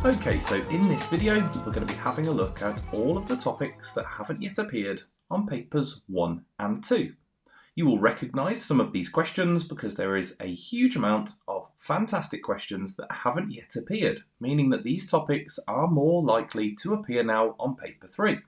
Okay, so in this video, we're going to be having a look at all of the topics that haven't yet appeared on papers 1 and 2. You will recognise some of these questions because there is a huge amount of fantastic questions that haven't yet appeared, meaning that these topics are more likely to appear now on paper 3.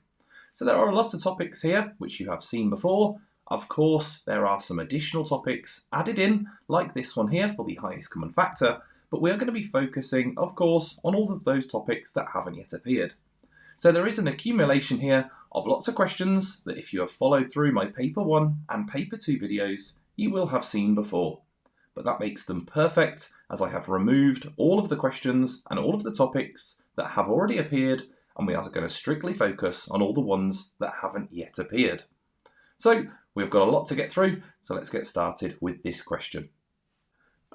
So there are a lot of topics here which you have seen before. Of course, there are some additional topics added in, like this one here for the highest common factor, but we are going to be focusing, of course, on all of those topics that haven't yet appeared. So there is an accumulation here of lots of questions that if you have followed through my paper 1 and paper 2 videos, you will have seen before. But that makes them perfect as I have removed all of the questions and all of the topics that have already appeared, and we are going to strictly focus on all the ones that haven't yet appeared. So we've got a lot to get through, so let's get started with this question.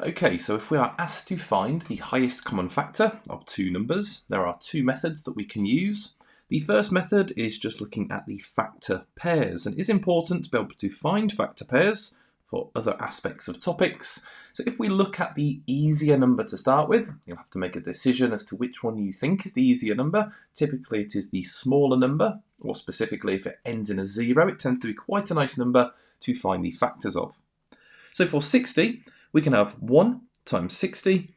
Okay, so if we are asked to find the highest common factor of two numbers, there are two methods that we can use. The first method is just looking at the factor pairs, and it is important to be able to find factor pairs for other aspects of topics. So if we look at the easier number to start with, you'll have to make a decision as to which one you think is the easier number. Typically it is the smaller number, or specifically if it ends in a 0, it tends to be quite a nice number to find the factors of. So for 60, we can have 1 times 60,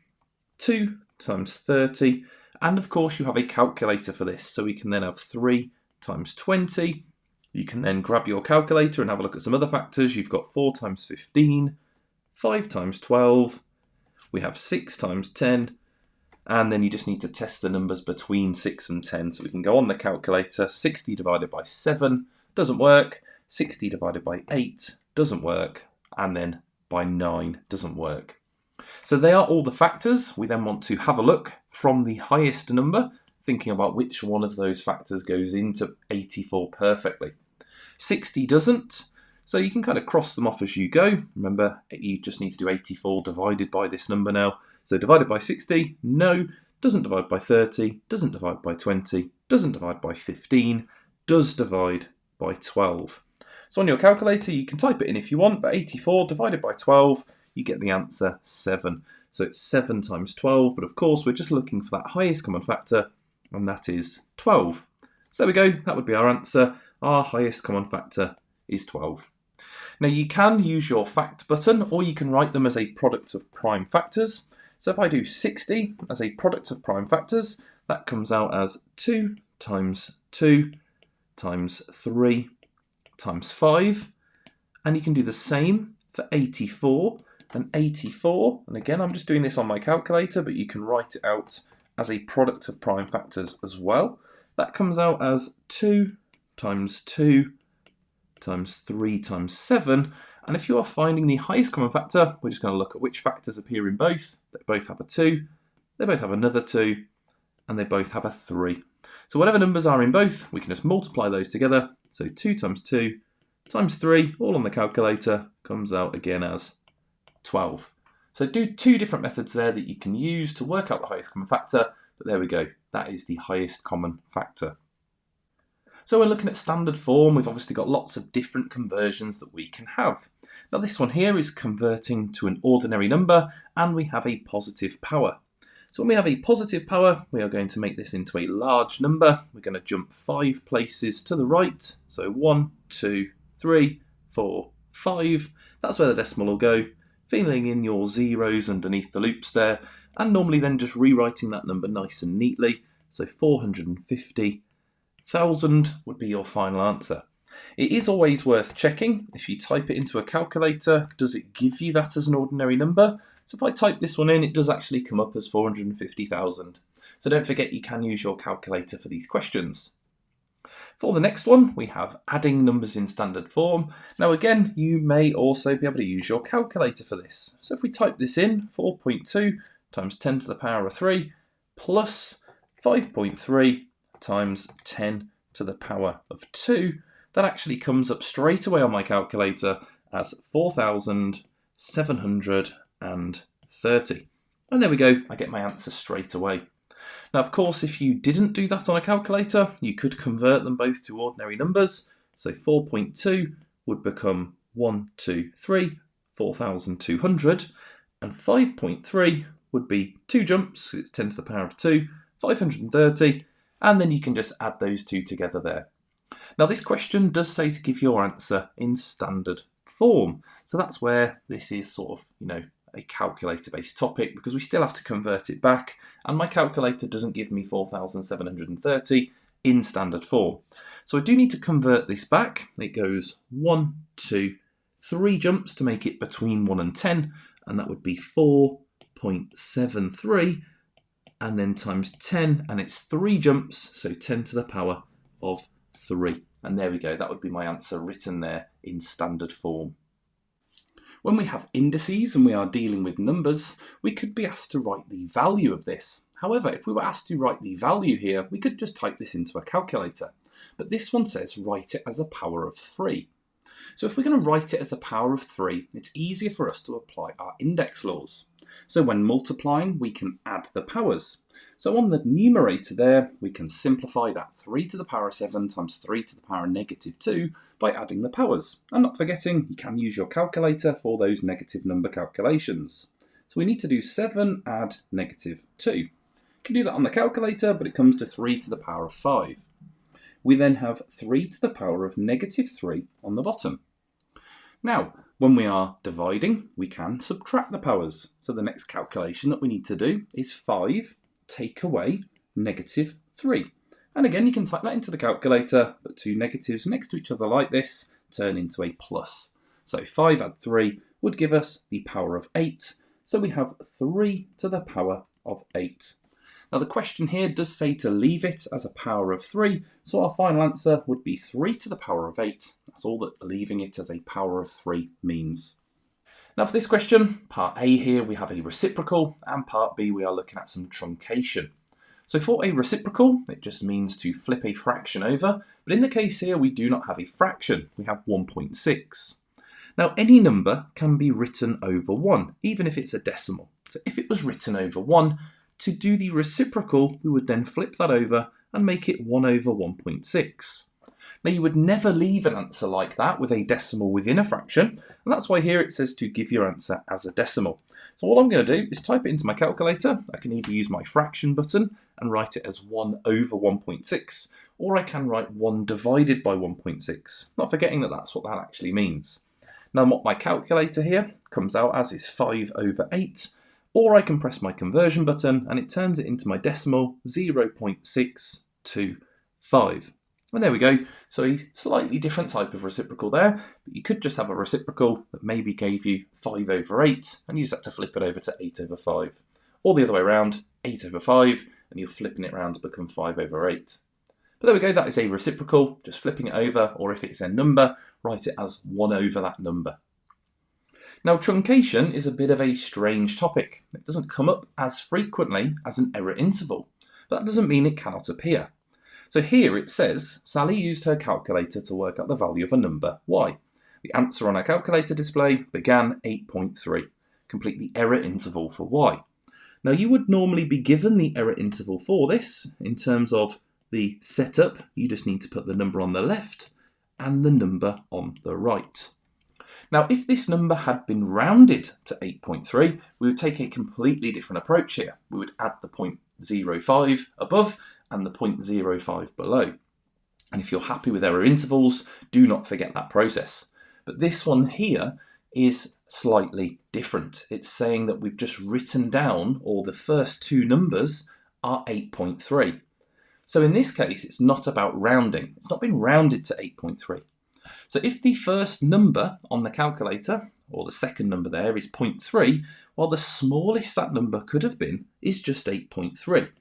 2 times 30, and of course you have a calculator for this, so we can then have 3 times 20. You can then grab your calculator and have a look at some other factors. You've got 4 times 15, 5 times 12, we have 6 times 10, and then you just need to test the numbers between 6 and 10. So we can go on the calculator, 60 divided by 7 doesn't work, 60 divided by 8 doesn't work, and then by 9 doesn't work. So they are all the factors. We then want to have a look from the highest number, thinking about which one of those factors goes into 84 perfectly. 60 doesn't, so you can kind of cross them off as you go. Remember, you just need to do 84 divided by this number now. So divided by 60, no, doesn't divide by 30, doesn't divide by 20, doesn't divide by 15, does divide by 12. So on your calculator, you can type it in if you want, but 84 divided by 12, you get the answer 7. So it's 7 times 12, but of course we're just looking for that highest common factor, and that is 12. So there we go, that would be our answer. Our highest common factor is 12. Now you can use your fact button, or you can write them as a product of prime factors. So if I do 60 as a product of prime factors, that comes out as 2 times 2 times 3 times 5, and you can do the same for 84, and 84, and again I'm just doing this on my calculator, but you can write it out as a product of prime factors as well. That comes out as 2 times 2 times 3 times 7, and if you are finding the highest common factor, we're just going to look at which factors appear in both. They both have a 2, they both have another 2, and they both have a 3. So whatever numbers are in both, we can just multiply those together. So 2 times 2 times 3, all on the calculator, comes out again as 12. So do two different methods there that you can use to work out the highest common factor, but there we go, that is the highest common factor. So we're looking at standard form. We've obviously got lots of different conversions that we can have. Now this one here is converting to an ordinary number, and we have a positive power. So when we have a positive power, we are going to make this into a large number. We're going to jump 5 places to the right. So 1, 2, 3, 4, 5. That's where the decimal will go. Filling in your zeros underneath the loops there, and normally then just rewriting that number nice and neatly. So 450,000 would be your final answer. It is always worth checking. If you type it into a calculator, does it give you that as an ordinary number? So if I type this one in, it does actually come up as 450,000. So don't forget you can use your calculator for these questions. For the next one, we have adding numbers in standard form. Now again, you may also be able to use your calculator for this. So if we type this in, 4.2 times 10 to the power of 3 plus 5.3 times 10 to the power of 2, that actually comes up straight away on my calculator as 4,730. And there we go, I get my answer straight away. Now of course if you didn't do that on a calculator, you could convert them both to ordinary numbers. So 4.2 would become 123, 4,200, and 5.3 would be 2 jumps, it's 10 to the power of 2, 530, and then you can just add those two together there. Now this question does say to give your answer in standard form, so that's where this is sort of, a calculator based topic, because we still have to convert it back, and my calculator doesn't give me 4,730 in standard form. So I do need to convert this back. It goes 1, 2, 3 jumps to make it between 1 and 10, and that would be 4.73, and then times 10, and it's 3 jumps, so 10 to the power of 3. And there we go, that would be my answer written there in standard form. When we have indices and we are dealing with numbers, we could be asked to write the value of this. However, if we were asked to write the value here, we could just type this into a calculator. But this one says write it as a power of 3. So if we're going to write it as a power of 3, it's easier for us to apply our index laws. So when multiplying, we can add the powers. So on the numerator there, we can simplify that 3 to the power of 7 times 3 to the power of negative 2 by adding the powers. And not forgetting, you can use your calculator for those negative number calculations. So we need to do 7 add negative 2. You can do that on the calculator, but it comes to 3 to the power of 5. We then have 3 to the power of negative 3 on the bottom. Now, when we are dividing, we can subtract the powers. So the next calculation that we need to do is 5 take away negative 3. And again, you can type that into the calculator, but two negatives next to each other like this turn into a plus. So 5 add 3 would give us the power of 8. So we have 3 to the power of 8. Now the question here does say to leave it as a power of 3, so our final answer would be 3 to the power of 8. That's all that leaving it as a power of 3 means. Now for this question, part A here we have a reciprocal, and part B we are looking at some truncation. So for a reciprocal, it just means to flip a fraction over, but in the case here we do not have a fraction, we have 1.6. Now any number can be written over 1, even if it's a decimal. So if it was written over 1, to do the reciprocal, we would then flip that over and make it 1 over 1.6. Now you would never leave an answer like that with a decimal within a fraction, and that's why here it says to give your answer as a decimal. So all I'm going to do is type it into my calculator. I can either use my fraction button and write it as 1 over 1.6, or I can write 1 divided by 1.6, not forgetting that that's what that actually means. Now what my calculator here comes out as is 5 over 8, or I can press my conversion button and it turns it into my decimal 0.625. And there we go. So a slightly different type of reciprocal there, but you could just have a reciprocal that maybe gave you 5 over 8 and you just have to flip it over to 8 over 5. Or the other way around, 8 over 5, and you're flipping it around to become 5 over 8. But there we go, that is a reciprocal, just flipping it over, or if it's a number, write it as 1 over that number. Now truncation is a bit of a strange topic. It doesn't come up as frequently as an error interval, but that doesn't mean it cannot appear. So here it says, Sally used her calculator to work out the value of a number y. The answer on our calculator display began 8.3. Complete the error interval for y. Now you would normally be given the error interval for this in terms of the setup. You just need to put the number on the left and the number on the right. Now if this number had been rounded to 8.3, we would take a completely different approach here. We would add the 0.05 above and the 0.05 below. And if you're happy with error intervals, do not forget that process. But this one here is slightly different. It's saying that we've just written down, or the first two numbers are 8.3. So in this case, it's not about rounding. It's not been rounded to 8.3. So if the first number on the calculator, or the second number there, is 0.3, well, the smallest that number could have been is just 8.3.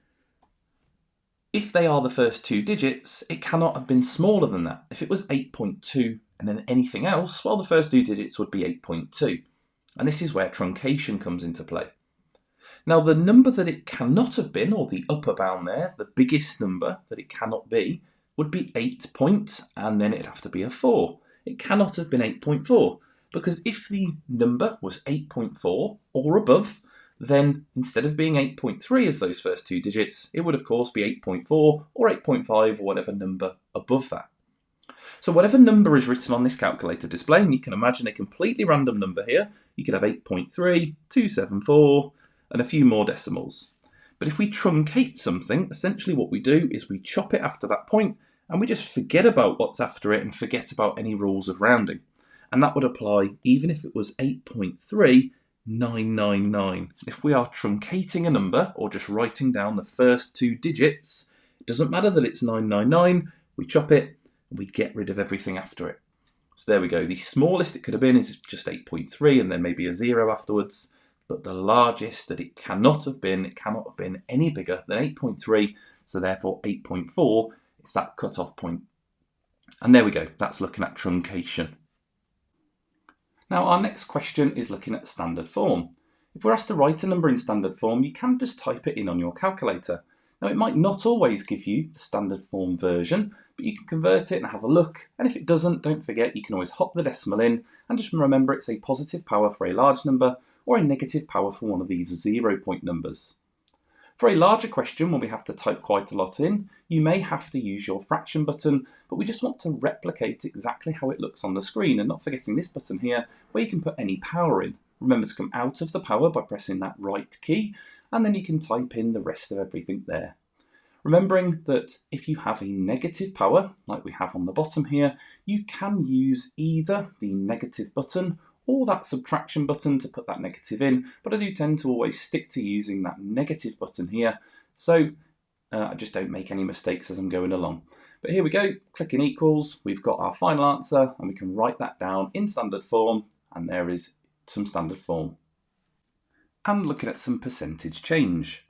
If they are the first two digits, it cannot have been smaller than that. If it was 8.2 and then anything else, well, the first two digits would be 8.2. And this is where truncation comes into play. Now, the number that it cannot have been, or the upper bound there, the biggest number that it cannot be, would be 8 point, and then it'd have to be a 4. It cannot have been 8.4, because if the number was 8.4 or above, then instead of being 8.3 as those first two digits, it would of course be 8.4 or 8.5 or whatever number above that. So whatever number is written on this calculator display, and you can imagine a completely random number here, you could have 8.3, 274, and a few more decimals. But if we truncate something, essentially what we do is we chop it after that point and we just forget about what's after it and forget about any rules of rounding. And that would apply even if it was 8.3999. If we are truncating a number or just writing down the first two digits, it doesn't matter that it's 999, we chop it and we get rid of everything after it. So there we go. The smallest it could have been is just 8.3 and then maybe a 0 afterwards. But the largest that it cannot have been any bigger than 8.3. So therefore 8.4 is that cut-off point. And there we go. That's looking at truncation. Now our next question is looking at standard form. If we're asked to write a number in standard form, you can just type it in on your calculator. Now it might not always give you the standard form version, but you can convert it and have a look. And if it doesn't, don't forget you can always hop the decimal in and just remember it's a positive power for a large number or a negative power for one of these 0-point numbers. For a larger question where we have to type quite a lot in, you may have to use your fraction button, but we just want to replicate exactly how it looks on the screen and not forgetting this button here where you can put any power in. Remember to come out of the power by pressing that right key, and then you can type in the rest of everything there. Remembering that if you have a negative power, like we have on the bottom here, you can use either the negative button or that subtraction button to put that negative in, but I do tend to always stick to using that negative button here, so I just don't make any mistakes as I'm going along. But here we go, clicking equals, we've got our final answer, and we can write that down in standard form, and there is some standard form. And looking at some percentage change.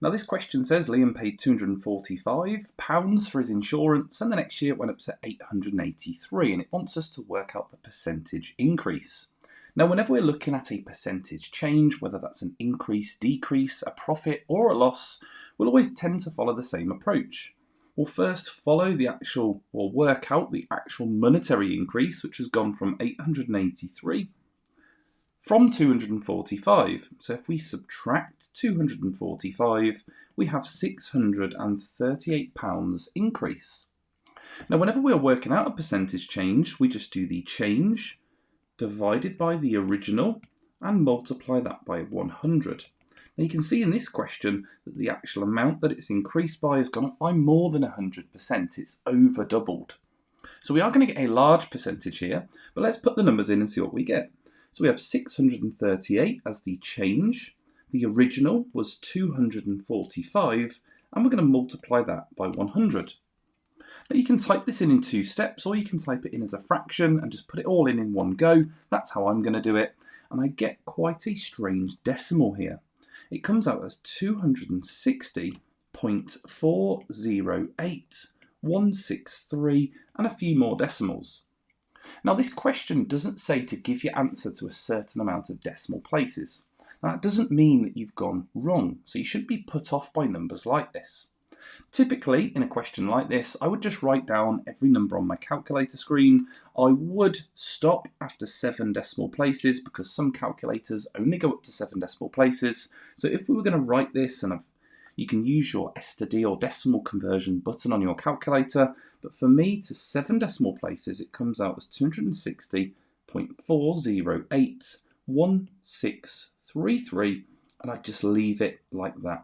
Now this question says Liam paid £245 for his insurance, and the next year it went up to £883, and it wants us to work out the percentage increase. Now whenever we're looking at a percentage change, whether that's an increase, decrease, a profit or a loss, we'll always tend to follow the same approach. We'll first follow the actual, or work out the actual monetary increase, which has gone from 883 from 245. So if we subtract 245, we have £638 increase. Now whenever we are working out a percentage change, we just do the change divided by the original and multiply that by 100. Now you can see in this question that the actual amount that it's increased by has gone up by more than 100%. It's over doubled. So we are going to get a large percentage here, but let's put the numbers in and see what we get. So we have 638 as the change. The original was 245, and we're going to multiply that by 100. Now you can type this in two steps, or you can type it in as a fraction and just put it all in one go. That's how I'm going to do it. And I get quite a strange decimal here. It comes out as 260.408163 and a few more decimals. Now this question doesn't say to give your answer to a certain amount of decimal places. Now that doesn't mean that you've gone wrong, so you shouldn't be put off by numbers like this. Typically, in a question like this, I would just write down every number on my calculator screen. I would stop after 7 decimal places because some calculators only go up to 7 decimal places. So if we were going to write this, and you can use your S to D or decimal conversion button on your calculator, but for me to 7 decimal places, it comes out as 260.4081633, and I just leave it like that.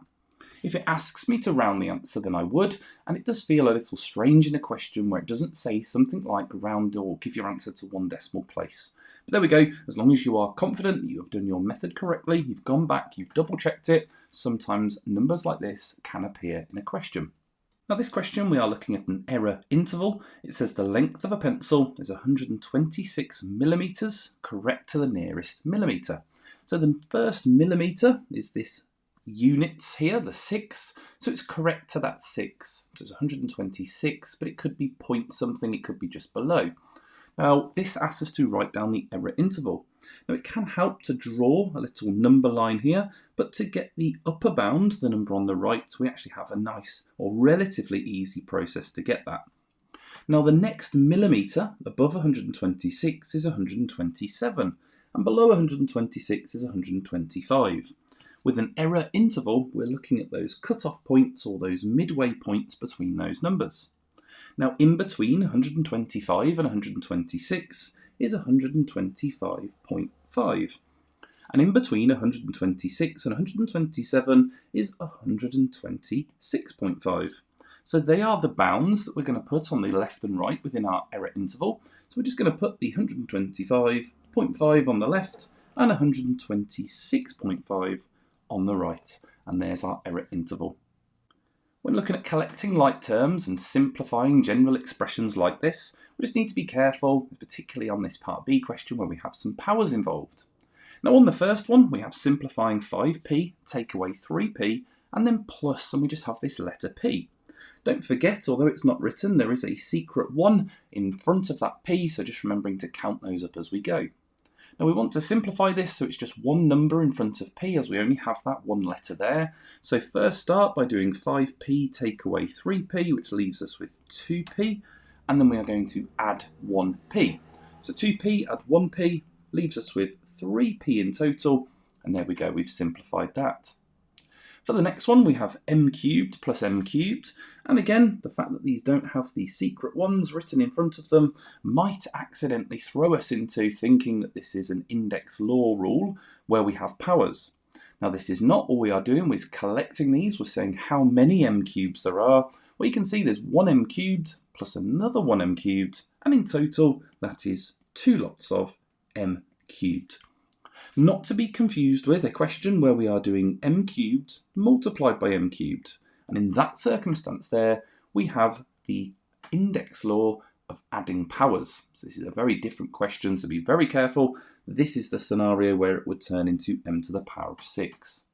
If it asks me to round the answer, then I would, and it does feel a little strange in a question where it doesn't say something like round or give your answer to 1 decimal place. But there we go, as long as you are confident that you have done your method correctly, you've gone back, you've double checked it, sometimes numbers like this can appear in a question. Now this question, we are looking at an error interval. It says the length of a pencil is 126 millimetres, correct to the nearest millimetre. So the first millimetre is this units here, the 6, so it's correct to that 6. So it's 126, but it could be point something, it could be just below. Now this asks us to write down the error interval. Now it can help to draw a little number line here, but to get the upper bound, the number on the right, we actually have a nice or relatively easy process to get that. Now the next millimetre above 126 is 127, and below 126 is 125. With an error interval, we're looking at those cut-off points or those midway points between those numbers. Now in between 125 and 126 is 125.5. And in between 126 and 127 is 126.5. So they are the bounds that we're going to put on the left and right within our error interval. So we're just going to put the 125.5 on the left and 126.5 on the right. And there's our error interval. When looking at collecting like terms and simplifying general expressions like this, we just need to be careful, particularly on this part B question where we have some powers involved. Now on the first one, we have simplifying 5p, take away 3p, and then plus, and we just have this letter p. Don't forget, although it's not written, there is a secret 1 in front of that p, so just remembering to count those up as we go. Now we want to simplify this so it's just one number in front of p, as we only have that one letter there. So first start by doing 5p take away 3p, which leaves us with 2p, and then we are going to add 1p. So 2p add 1p leaves us with 3p in total, and there we go, we've simplified that. For the next one, we have m cubed plus m cubed, and again, the fact that these don't have the secret ones written in front of them might accidentally throw us into thinking that this is an index law rule where we have powers. Now this is not all we are doing, we're collecting these, we're saying how many m cubes there are. Well, you can see there's 1m cubed plus another 1m cubed, and in total that is 2 lots of m cubed. Not to be confused with a question where we are doing m cubed multiplied by m cubed. And in that circumstance there, we have the index law of adding powers. So this is a very different question, so be very careful. This is the scenario where it would turn into m to the power of 6.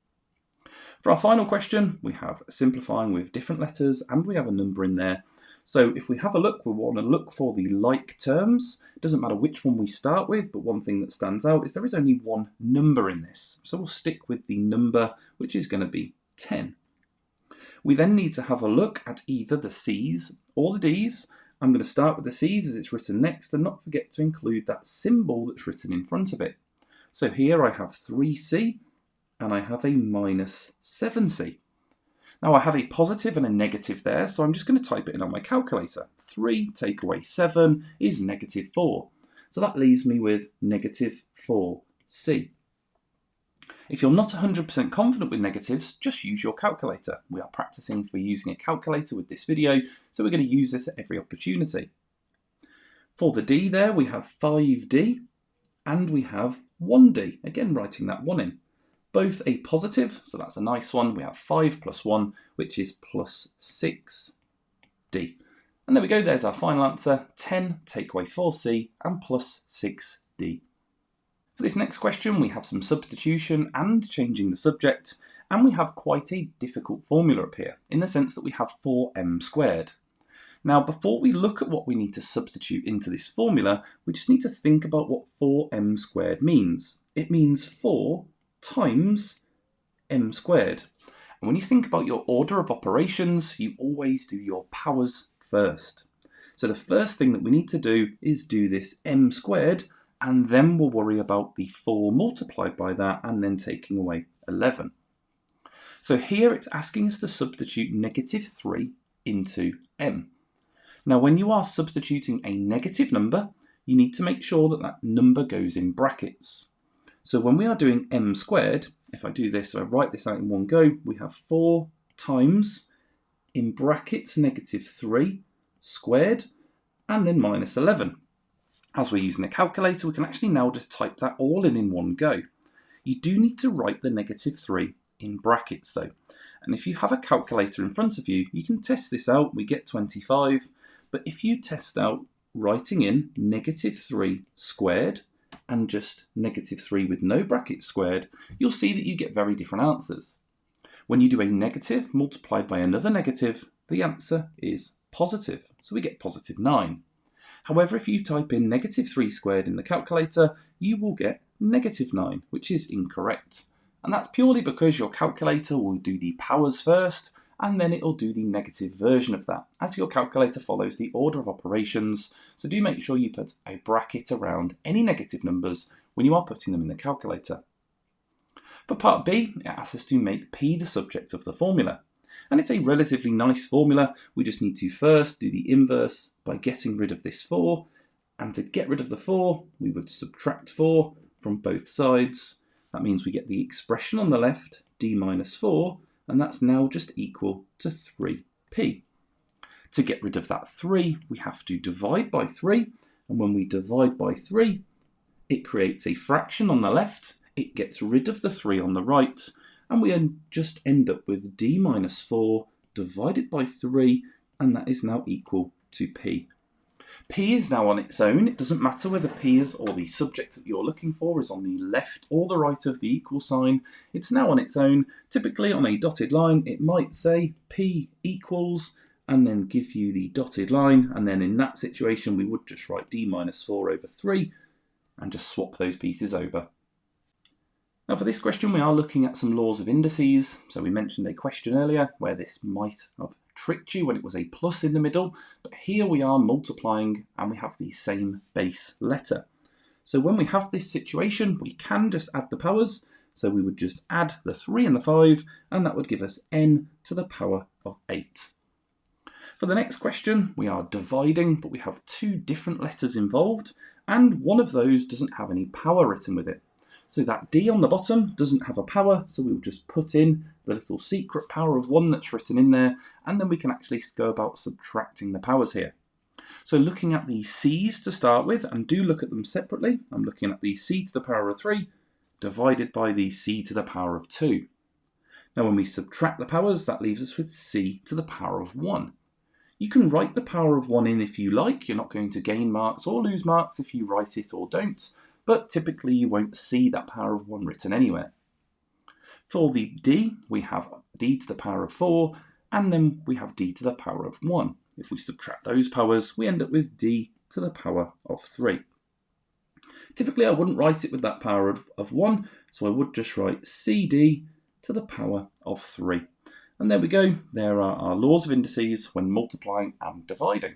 For our final question, we have simplifying with different letters and we have a number in there. So if we have a look, we want to look for the like terms. It doesn't matter which one we start with, but one thing that stands out is there is only one number in this. So we'll stick with the number, which is going to be 10. We then need to have a look at either the C's or the D's. I'm going to start with the C's as it's written next, and not forget to include that symbol that's written in front of it. So here I have 3C and I have a minus 7C. Now I have a positive and a negative there, so I'm just going to type it in on my calculator. 3 take away 7 is negative 4. So that leaves me with negative 4c. If you're not 100% confident with negatives, just use your calculator. We are practicing for using a calculator with this video, so we're going to use this at every opportunity. For the D there, we have 5d and we have 1d, again writing that 1 in. Both a positive, so that's a nice one. We have 5 plus 1, which is plus 6d. And there we go, there's our final answer, 10 take away 4c and plus 6d. For this next question, we have some substitution and changing the subject, and we have quite a difficult formula up here, in the sense that we have 4m squared. Now, before we look at what we need to substitute into this formula, we just need to think about what 4m squared means. It means 4 times m squared. And when you think about your order of operations, you always do your powers first. So the first thing that we need to do is do this m squared, and then we'll worry about the 4 multiplied by that and then taking away 11. So here it's asking us to substitute negative 3 into m. Now when you are substituting a negative number, you need to make sure that that number goes in brackets. So when we are doing m squared, if I do this, so I write this out in one go, we have 4 times, in brackets, negative 3 squared, and then minus 11. As we're using a calculator, we can actually now just type that all in one go. You do need to write the negative 3 in brackets though. And if you have a calculator in front of you, you can test this out, we get 25. But if you test out writing in negative 3 squared, and just negative 3 with no brackets squared, you'll see that you get very different answers. When you do a negative multiplied by another negative, the answer is positive, so we get positive 9. However, if you type in negative 3 squared in the calculator, you will get negative 9, which is incorrect. And that's purely because your calculator will do the powers first, and then it will do the negative version of that, as your calculator follows the order of operations, so do make sure you put a bracket around any negative numbers when you are putting them in the calculator. For part B, it asks us to make p the subject of the formula. And it's a relatively nice formula. We just need to first do the inverse by getting rid of this 4, and to get rid of the 4, we would subtract 4 from both sides, That means we get the expression on the left, d minus 4, and that's now just equal to 3p. To get rid of that 3, we have to divide by 3, and when we divide by 3, it creates a fraction on the left, it gets rid of the 3 on the right, and we just end up with d minus 4 divided by 3, and that is now equal to p. P is now on its own. It doesn't matter whether P is or the subject that you're looking for is on the left or the right of the equal sign. It's now on its own. Typically on a dotted line, it might say P equals and then give you the dotted line. And then in that situation, we would just write d minus 4 over 3 and just swap those pieces over. Now for this question, we are looking at some laws of indices. So we mentioned a question earlier where this might have tricked you when it was a plus in the middle, but here we are multiplying and we have the same base letter. So when we have this situation, we can just add the powers. So we would just add the 3 and the 5, and that would give us n to the power of 8. For the next question, we are dividing, but we have 2 different letters involved, and one of those doesn't have any power written with it. So that d on the bottom doesn't have a power, so we'll just put in the little secret power of 1 that's written in there, and then we can actually go about subtracting the powers here. So looking at the c's to start with, and do look at them separately, I'm looking at the c to the power of 3 divided by the c to the power of 2. Now when we subtract the powers, that leaves us with c to the power of 1. You can write the power of 1 in if you like. You're not going to gain marks or lose marks if you write it or don't, but typically you won't see that power of 1 written anywhere. For the d, we have d to the power of 4, and then we have d to the power of 1. If we subtract those powers, we end up with d to the power of 3. Typically I wouldn't write it with that power of 1, so I would just write cd to the power of 3. And there we go, there are our laws of indices when multiplying and dividing.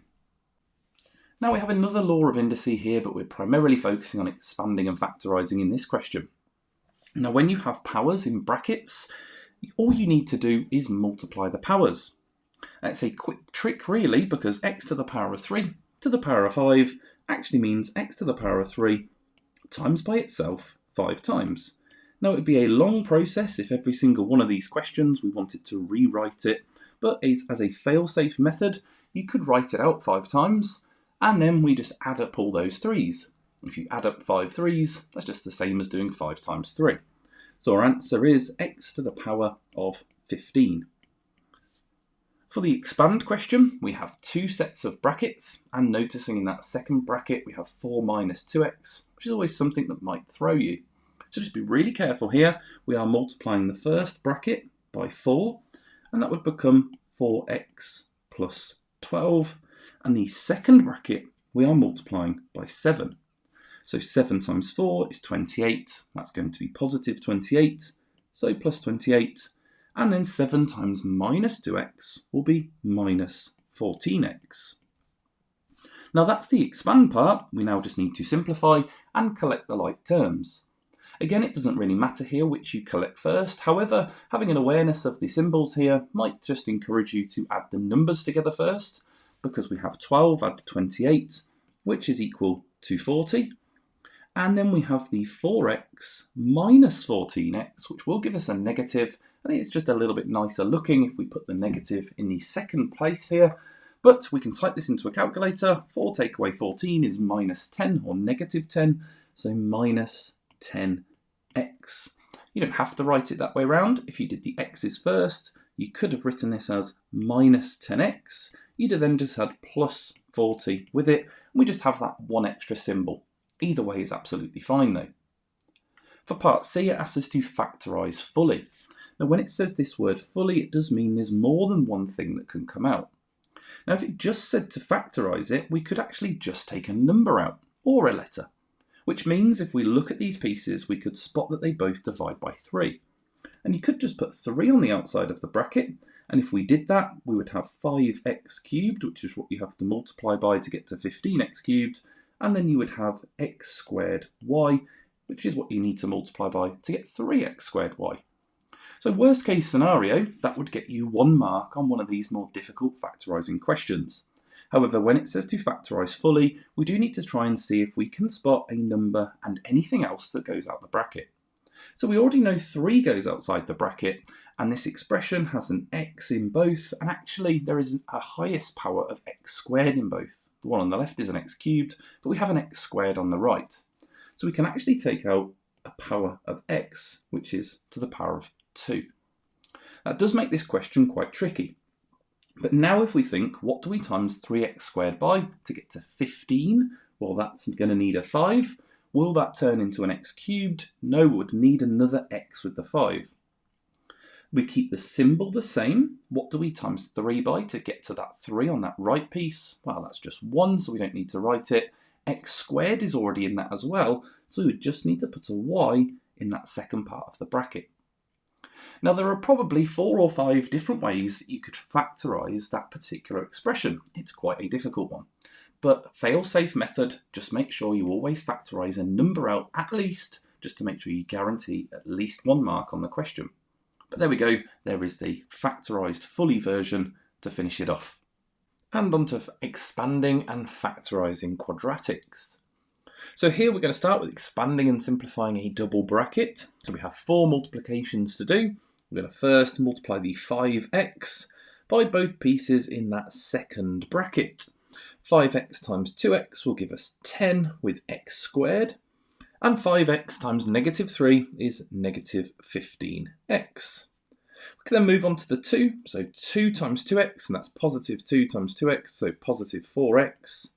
Now we have another law of indices here, but we're primarily focusing on expanding and factorising in this question. Now when you have powers in brackets, all you need to do is multiply the powers. It's a quick trick really, because x to the power of 3 to the power of 5 actually means x to the power of 3 times by itself 5 times. Now it would be a long process if every single one of these questions we wanted to rewrite it, but as a fail-safe method, you could write it out 5 times, and then we just add up all those 3's. If you add up 5 3's, that's just the same as doing 5 times 3. So our answer is x to the power of 15. For the expand question, we have 2 sets of brackets, and noticing in that second bracket we have 4 minus 2x, which is always something that might throw you. So just be really careful here. We are multiplying the first bracket by 4, and that would become 4x plus 12. And the second bracket, we are multiplying by 7. So 7 times 4 is 28. That's going to be positive 28, so plus 28. And then 7 times minus 2x will be minus 14x. Now that's the expand part. We now just need to simplify and collect the like terms. Again, it doesn't really matter here which you collect first. However, having an awareness of the symbols here might just encourage you to add the numbers together first, because we have 12 add to 28, which is equal to 40. And then we have the 4x minus 14x, which will give us a negative. I think it's just a little bit nicer looking if we put the negative in the second place here. But we can type this into a calculator. 4 take away 14 is minus 10 or negative 10, so minus 10x. You don't have to write it that way around. If you did the x's first, you could have written this as minus 10x. You'd have then just had plus 40 with it. We just have that one extra symbol. Either way is absolutely fine though. For part C, it asks us to factorise fully. Now when it says this word fully, it does mean there's more than one thing that can come out. Now if it just said to factorise it, we could actually just take a number out, or a letter. Which means if we look at these pieces, we could spot that they both divide by 3. And you could just put 3 on the outside of the bracket, and if we did that, we would have 5x cubed, which is what you have to multiply by to get to 15x cubed, and then you would have x squared y, which is what you need to multiply by to get 3x squared y. So worst case scenario, that would get you 1 mark on one of these more difficult factorising questions. However, when it says to factorise fully, we do need to try and see if we can spot a number and anything else that goes out the bracket. So we already know 3 goes outside the bracket, and this expression has an x in both, and actually there is a highest power of x squared in both. The one on the left is an x cubed, but we have an x squared on the right. So we can actually take out a power of x, which is to the power of 2. That does make this question quite tricky. But now if we think, what do we times 3x squared by to get to 15? Well, that's going to need a 5. Will that turn into an x cubed? No, we would need another x with the 5. We keep the symbol the same. What do we times 3 by to get to that 3 on that right piece? Well, that's just 1, so we don't need to write it. X squared is already in that as well, so we would just need to put a y in that second part of the bracket. Now there are probably 4 or 5 different ways that you could factorise that particular expression. It's quite a difficult one. But fail-safe method, just make sure you always factorise a number out at least, just to make sure you guarantee at least 1 mark on the question. But there we go, there is the factorised fully version to finish it off. And on to expanding and factorising quadratics. So here we're going to start with expanding and simplifying a double bracket. So we have 4 multiplications to do. We're going to first multiply the 5x by both pieces in that second bracket. 5x times 2x will give us 10 with x squared. And 5x times negative 3 is negative 15x. We can then move on to the 2, so 2 times 2x, and that's positive 2 times 2x, so positive 4x.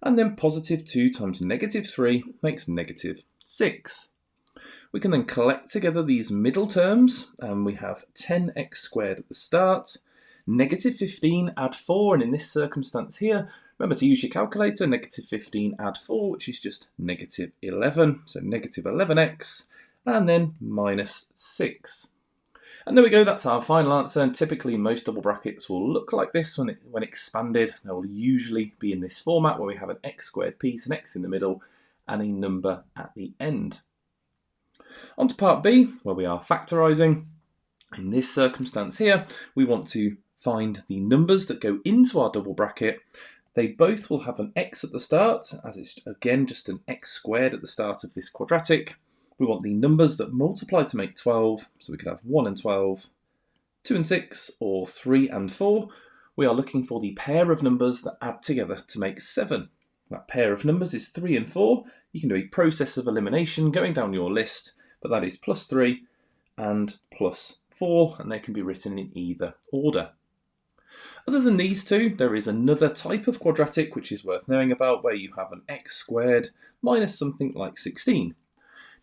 And then positive 2 times negative 3 makes negative 6. We can then collect together these middle terms, and we have 10x squared at the start, negative 15 add 4, and in this circumstance here, remember to use your calculator, negative 15 add 4, which is just negative 11, so negative 11x, and then minus 6. And there we go, that's our final answer, and typically most double brackets will look like this when expanded. They will usually be in this format where we have an x squared piece, an x in the middle, and a number at the end. On to part B, where we are factorising. In this circumstance here, we want to find the numbers that go into our double bracket. They both will have an x at the start, as it's again just an x squared at the start of this quadratic. We want the numbers that multiply to make 12, so we could have 1 and 12, 2 and 6, or 3 and 4. We are looking for the pair of numbers that add together to make 7. That pair of numbers is 3 and 4. You can do a process of elimination going down your list, but that is plus 3 and plus 4, and they can be written in either order. Other than these two, there is another type of quadratic which is worth knowing about, where you have an x squared minus something like 16.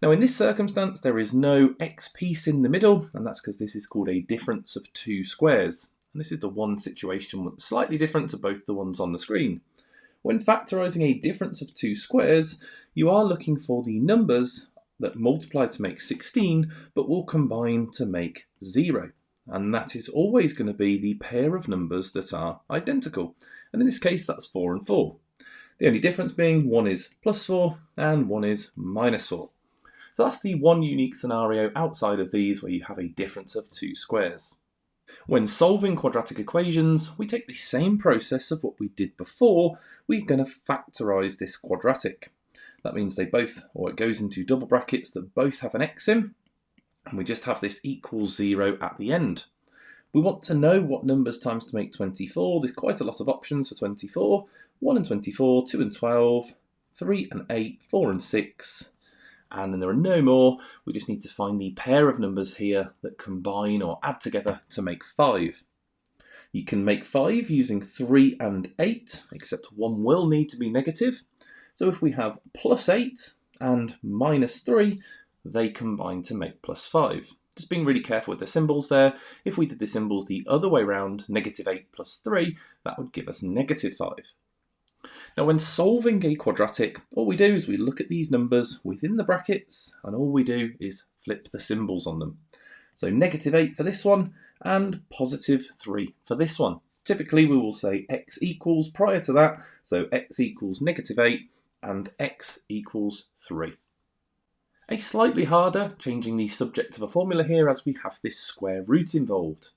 Now in this circumstance there is no x piece in the middle, and that's because this is called a difference of 2 squares. And this is the one situation that's slightly different to both the ones on the screen. When factorising a difference of 2 squares, you are looking for the numbers that multiply to make 16 but will combine to make 0. And that is always going to be the pair of numbers that are identical. And in this case that's 4 and 4. The only difference being one is plus 4 and one is minus 4. So that's the one unique scenario outside of these where you have a difference of 2 squares. When solving quadratic equations, we take the same process of what we did before. We're going to factorise this quadratic. That means they both, or it goes into double brackets that both have an x in, and we just have this equals 0 at the end. We want to know what numbers times to make 24. There's quite a lot of options for 24. 1 and 24, 2 and 12, 3 and 8, 4 and 6. And then there are no more. We just need to find the pair of numbers here that combine or add together to make 5. You can make 5 using 3 and 8, except one will need to be negative. So if we have plus 8 and minus 3, they combine to make plus 5. Just being really careful with the symbols there. If we did the symbols the other way around, negative 8 plus 3, that would give us negative 5. Now when solving a quadratic, all we do is we look at these numbers within the brackets, and all we do is flip the symbols on them. So negative 8 for this one, and positive 3 for this one. Typically we will say x equals prior to that, so x equals negative 8, and x equals 3. A slightly harder, changing the subject of a formula here, as we have this square root involved.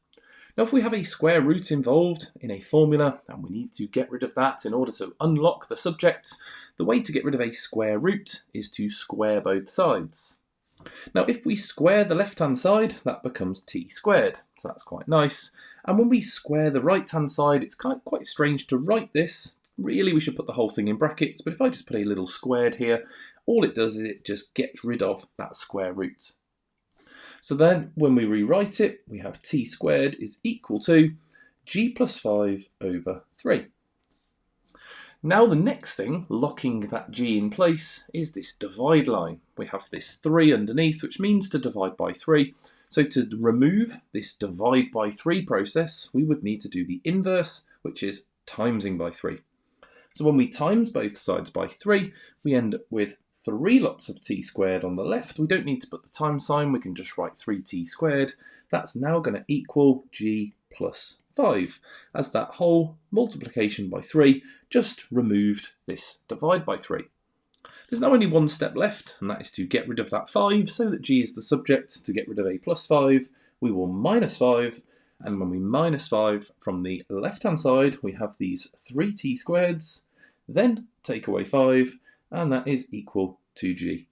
Now if we have a square root involved in a formula and we need to get rid of that in order to unlock the subject, the way to get rid of a square root is to square both sides. Now if we square the left hand side, that becomes t squared, so that's quite nice. And when we square the right hand side, it's quite strange to write this. Really we should put the whole thing in brackets, but if I just put a little squared here, all it does is it just gets rid of that square root. So then when we rewrite it, we have t squared is equal to g plus 5 over 3. Now the next thing, locking that g in place, is this divide line. We have this 3 underneath, which means to divide by 3. So to remove this divide by 3 process, we would need to do the inverse, which is timesing by 3. So when we times both sides by 3, we end up with 3 lots of t squared on the left. We don't need to put the times sign, we can just write 3t squared. That's now going to equal g plus 5, as that whole multiplication by 3 just removed this divide by 3. There's now only one step left, and that is to get rid of that 5, so that g is the subject. To get rid of a plus 5, we will minus 5, and when we minus 5 from the left-hand side, we have these 3t squareds, then take away 5, and that is equal to g.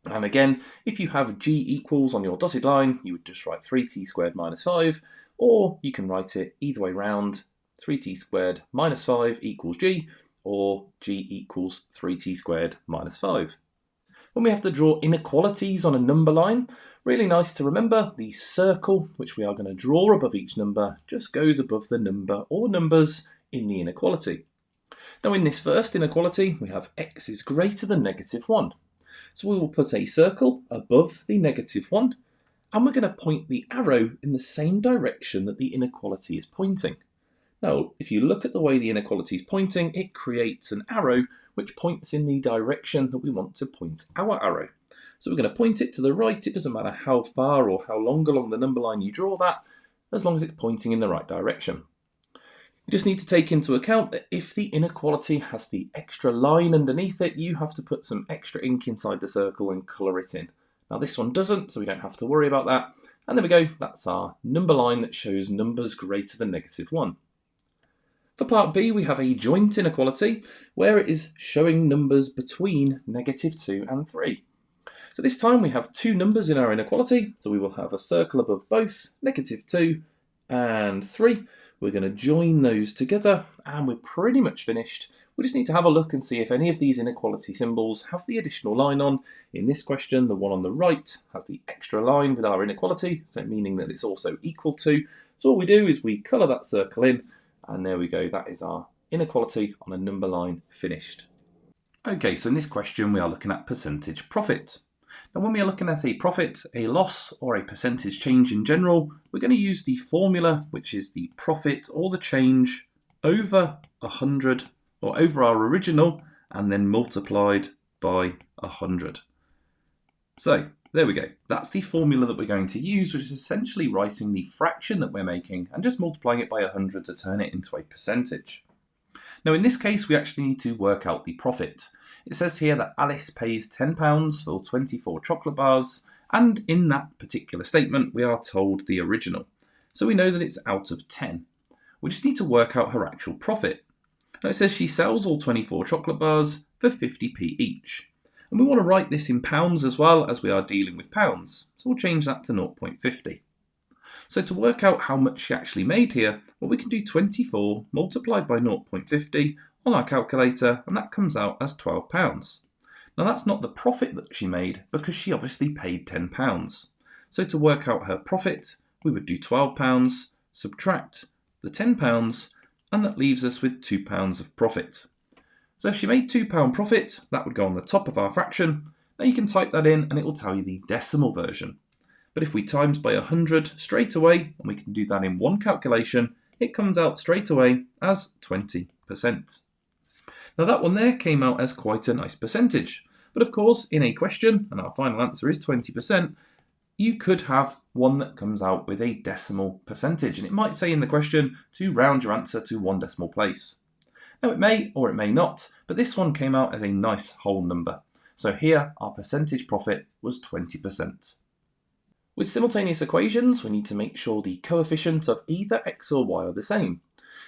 And again, if you have g equals on your dotted line, you would just write 3t squared minus 5, or you can write it either way round, 3t squared minus 5 equals g, or g equals 3t squared minus 5. When we have to draw inequalities on a number line, really nice to remember the circle, which we are going to draw above each number, just goes above the number or numbers in the inequality. Now in this first inequality, we have x is greater than negative 1. So we will put a circle above the negative 1, and we're going to point the arrow in the same direction that the inequality is pointing. Now, if you look at the way the inequality is pointing, it creates an arrow which points in the direction that we want to point our arrow. So we're going to point it to the right. It doesn't matter how far or how long along the number line you draw that, as long as it's pointing in the right direction. You just need to take into account that if the inequality has the extra line underneath it, you have to put some extra ink inside the circle and colour it in. Now this one doesn't, so we don't have to worry about that. And there we go, that's our number line that shows numbers greater than negative 1. For part B, we have a joint inequality where it is showing numbers between negative 2 and 3. So this time we have two numbers in our inequality, so we will have a circle above both, negative 2 and 3. We're going to join those together and we're pretty much finished. We just need to have a look and see if any of these inequality symbols have the additional line on. In this question, the one on the right has the extra line with our inequality, so meaning that it's also equal to. So all we do is we colour that circle in, and there we go, that is our inequality on a number line finished. Okay, so in this question we are looking at percentage profit. Now when we are looking at a profit, a loss, or a percentage change in general, we're going to use the formula, which is the profit or the change over 100, or over our original, and then multiplied by 100. So there we go. That's the formula that we're going to use, which is essentially writing the fraction that we're making and just multiplying it by 100 to turn it into a percentage. Now in this case, we actually need to work out the profit. It says here that Alice pays £10 for 24 chocolate bars, and in that particular statement, we are told the original. So we know that it's out of 10. We just need to work out her actual profit. Now it says she sells all 24 chocolate bars for 50p each. And we want to write this in pounds as well, as we are dealing with pounds. So we'll change that to 0.50. So to work out how much she actually made here, well, we can do 24 multiplied by 0.50 on our calculator, and that comes out as £12. Now that's not the profit that she made, because she obviously paid £10. So to work out her profit, we would do £12, subtract the £10, and that leaves us with £2 of profit. So if she made £2 profit, that would go on the top of our fraction. Now you can type that in and it will tell you the decimal version. But if we times by 100 straight away, and we can do that in one calculation, it comes out straight away as 20%. Now that one there came out as quite a nice percentage. But of course, in a question, and our final answer is 20%, you could have one that comes out with a decimal percentage. And it might say in the question to round your answer to one decimal place. Now it may or it may not, but this one came out as a nice whole number. So here our percentage profit was 20%. With simultaneous equations, we need to make sure the coefficient of either x or y are the same.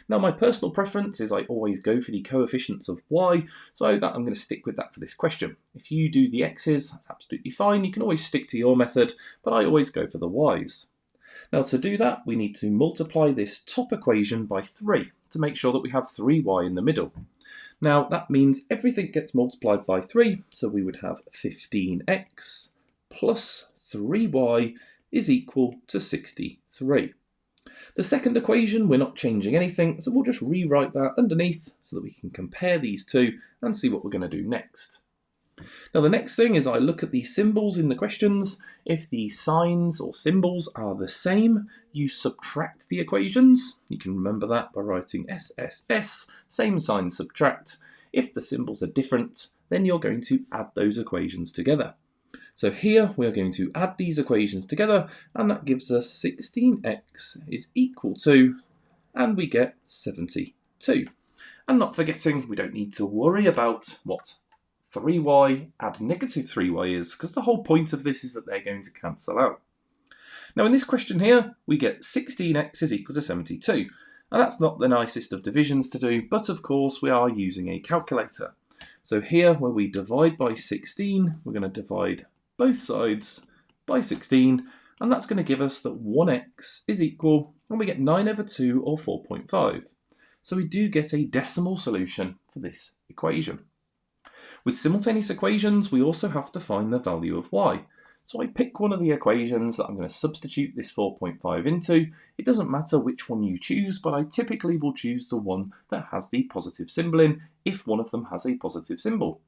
Now my personal preference is I always go for the coefficients of y, so that I'm going to stick with that for this question. If you do the x's, that's absolutely fine, you can always stick to your method, but I always go for the y's. Now to do that, we need to multiply this top equation by 3 to make sure that we have 3y in the middle. Now that means everything gets multiplied by 3, so we would have 15x plus 3y is equal to 63. The second equation, we're not changing anything, so we'll just rewrite that underneath so that we can compare these two and see what we're going to do next. Now the next thing is I look at the symbols in the questions. If the signs or symbols are the same, you subtract the equations. You can remember that by writing SSS, same sign subtract. If the symbols are different, then you're going to add those equations together. So here we're going to add these equations together, and that gives us 16x is equal to, and we get 72. And not forgetting, we don't need to worry about what 3y add negative 3y is, because the whole point of this is that they're going to cancel out. Now in this question here, we get 16x is equal to 72. Now that's not the nicest of divisions to do, but of course we are using a calculator. So here, where we divide by 16, we're going to divide both sides by 16, and that's going to give us that 1x is equal, and we get 9/2 or 4.5. So we do get a decimal solution for this equation. With simultaneous equations, we also have to find the value of y. So I pick one of the equations that I'm going to substitute this 4.5 into. It doesn't matter which one you choose, but I typically will choose the one that has the positive symbol in, if one of them has a positive symbol.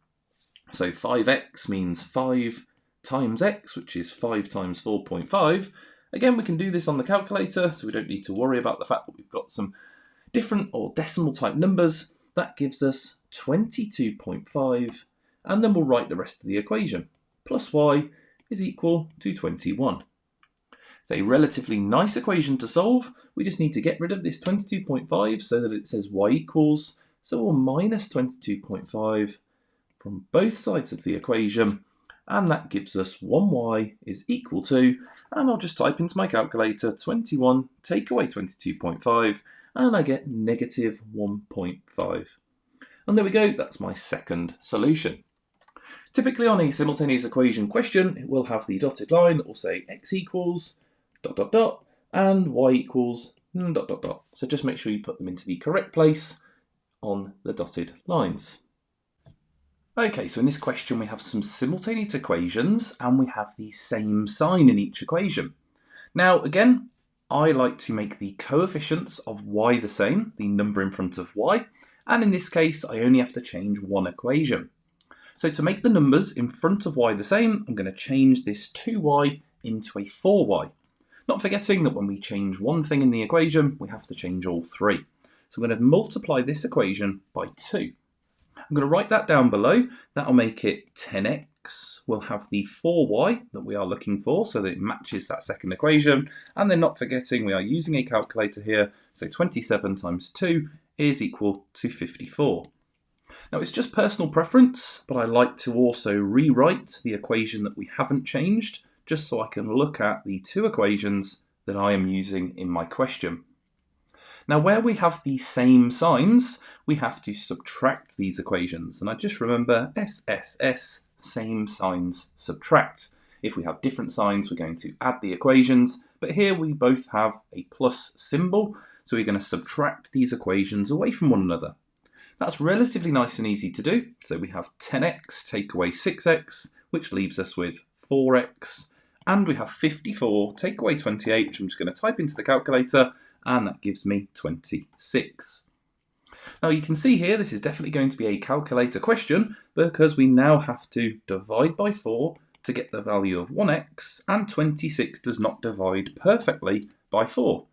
So 5x means 5 times x, which is 5 times 4.5. Again, we can do this on the calculator, so we don't need to worry about the fact that we've got some different or decimal type numbers. That gives us 22.5, and then we'll write the rest of the equation. Plus y is equal to 21. It's a relatively nice equation to solve. We just need to get rid of this 22.5 so that it says y equals, so we'll minus 22.5 from both sides of the equation, and that gives us 1y is equal to, and I'll just type into my calculator 21, take away 22.5, and I get negative 1.5. And there we go, that's my second solution. Typically on a simultaneous equation question, it will have the dotted line that will say x equals ... and y equals ... So just make sure you put them into the correct place on the dotted lines. Okay, so in this question we have some simultaneous equations and we have the same sign in each equation. Now again, I like to make the coefficients of y the same, the number in front of y, and in this case I only have to change one equation. So to make the numbers in front of y the same, I'm going to change this 2y into a 4y. Not forgetting that when we change one thing in the equation, we have to change all three. So I'm going to multiply this equation by 2. I'm going to write that down below. That'll make it 10x. We'll have the 4y that we are looking for so that it matches that second equation. And then not forgetting we are using a calculator here. So 27 times 2 is equal to 54. Now it's just personal preference, but I like to also rewrite the equation that we haven't changed, just so I can look at the two equations that I am using in my question. Now where we have the same signs, we have to subtract these equations. And I just remember SSS, same signs, subtract. If we have different signs, we're going to add the equations, but here we both have a plus symbol, so we're going to subtract these equations away from one another. That's relatively nice and easy to do. So we have 10x take away 6x, which leaves us with 4x, and we have 54 take away 28, which I'm just going to type into the calculator, and that gives me 26. Now you can see here this is definitely going to be a calculator question because we now have to divide by 4 to get the value of 1x, and 26 does not divide perfectly by 4.